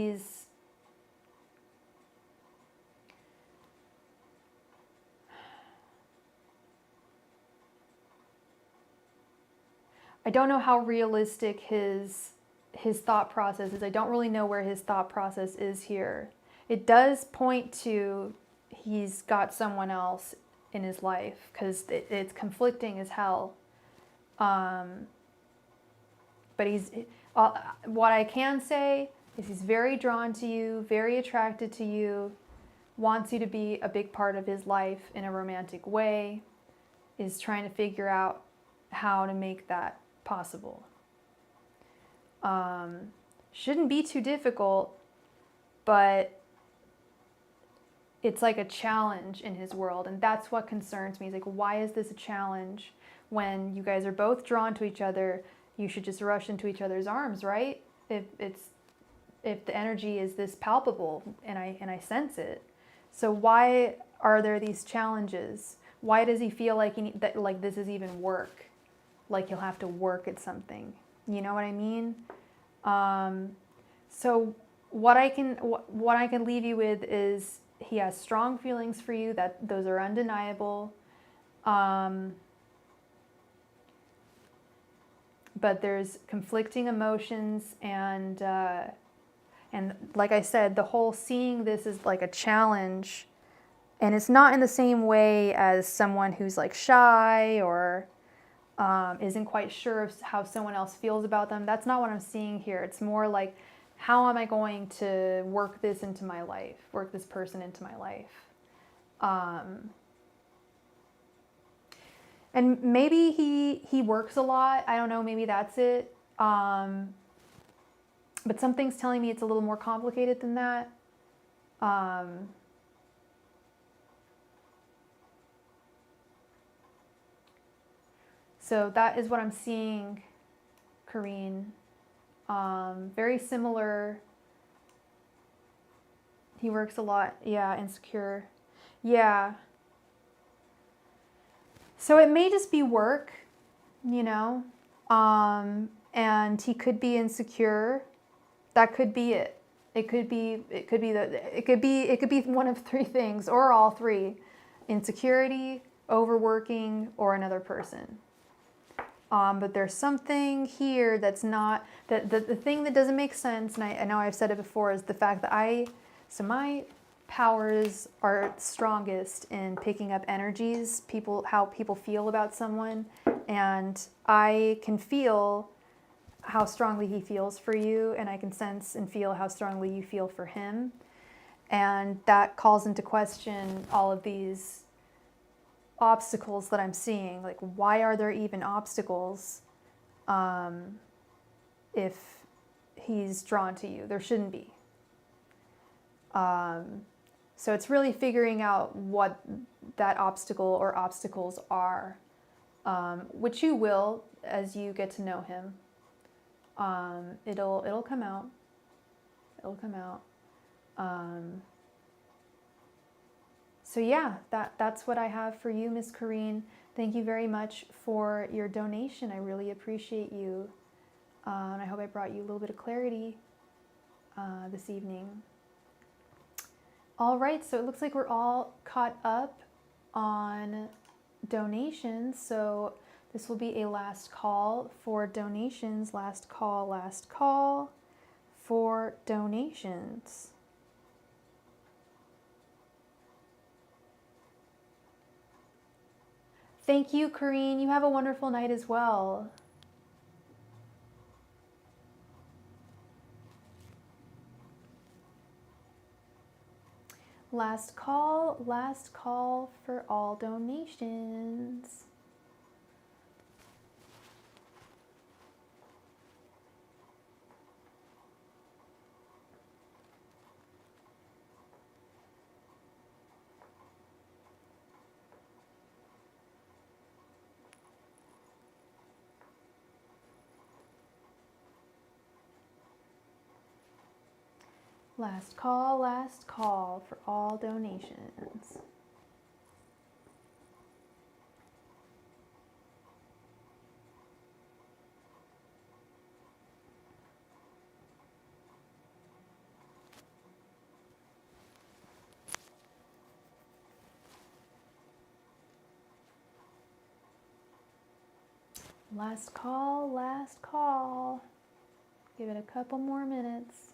I don't know how realistic his thought process is. I don't really know where his thought process is here. It does point to he's got someone else in his life because it's conflicting as hell. But what I can say is he's very drawn to you, very attracted to you, wants you to be a big part of his life in a romantic way, is trying to figure out how to make that possible. Shouldn't be too difficult, but it's like a challenge in his world, and that's what concerns me. It's like, why is this a challenge when you guys are both drawn to each other? You should just rush into each other's arms, right? If the energy is this palpable and I sense it. So why are there these challenges? Why does he feel like like this is even work? Like he'll have to work at something. You know what I mean? So what I can leave you with is he has strong feelings for you, that those are undeniable. But there's conflicting emotions, and like I said, the whole seeing this is like a challenge, and it's not in the same way as someone who's like shy or isn't quite sure of how someone else feels about them. That's not what I'm seeing here. It's more like, how am I going to work this into my life, work this person into my life? And maybe he works a lot. I don't know, maybe that's it. But something's telling me it's a little more complicated than that. So that is what I'm seeing, Kareen. Very similar. He works a lot. Yeah, insecure. Yeah. So it may just be work, you know, and he could be insecure. That could be it. It could be one of three things, or all three: insecurity, overworking, or another person. But there's something here that's not, the thing that doesn't make sense, and I know I've said it before, is the fact that my powers are strongest in picking up energies, how people feel about someone, and I can feel how strongly he feels for you, and I can sense and feel how strongly you feel for him, and that calls into question all of these obstacles that I'm seeing. Like, why are there even obstacles if he's drawn to you? There shouldn't be. So it's really figuring out what that obstacle or obstacles are, which you will as you get to know him. It'll come out. It'll come out. So yeah, that's what I have for you, Miss Kareen. Thank you very much for your donation. I really appreciate you. And I hope I brought you a little bit of clarity this evening. All right, so it looks like we're all caught up on donations. So this will be a last call for donations. Last call for donations. Thank you, Kareen. You have a wonderful night as well. Last call for all donations. Last call for all donations. Last call. Give it a couple more minutes.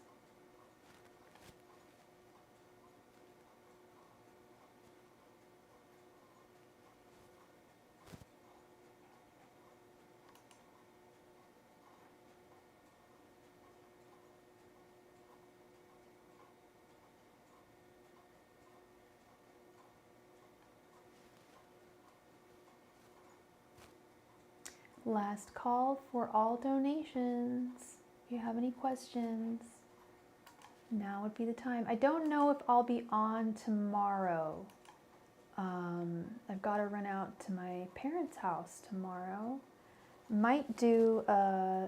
Last call for all donations. If you have any questions, now would be the time. I don't know if I'll be on tomorrow. I've got to run out to my parents' house tomorrow. Might do a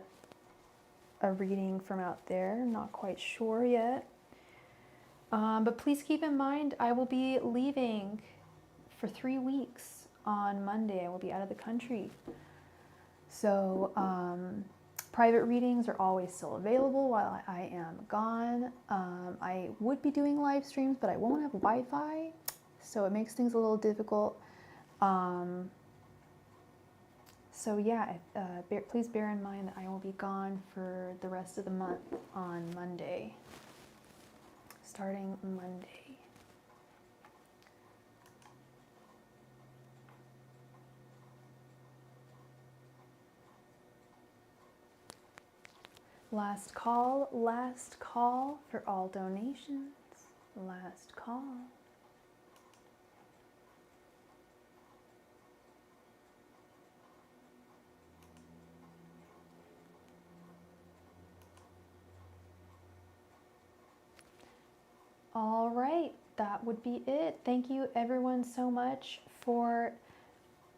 reading from out there. Not quite sure yet. But please keep in mind, I will be leaving for 3 weeks on Monday. I will be out of the country. So private readings are always still available while I am gone. I would be doing live streams, but I won't have Wi-Fi, so it makes things a little difficult. So yeah, please bear in mind that I will be gone for the rest of the month on Monday, starting Monday. Last call for all donations. Last call. All right, that would be it. Thank you everyone so much for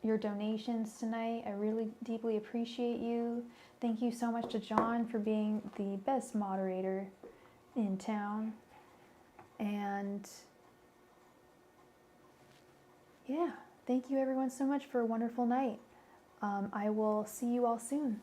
your donations tonight. I really deeply appreciate you. Thank you so much to John for being the best moderator in town. And yeah, thank you everyone so much for a wonderful night. I will see you all soon.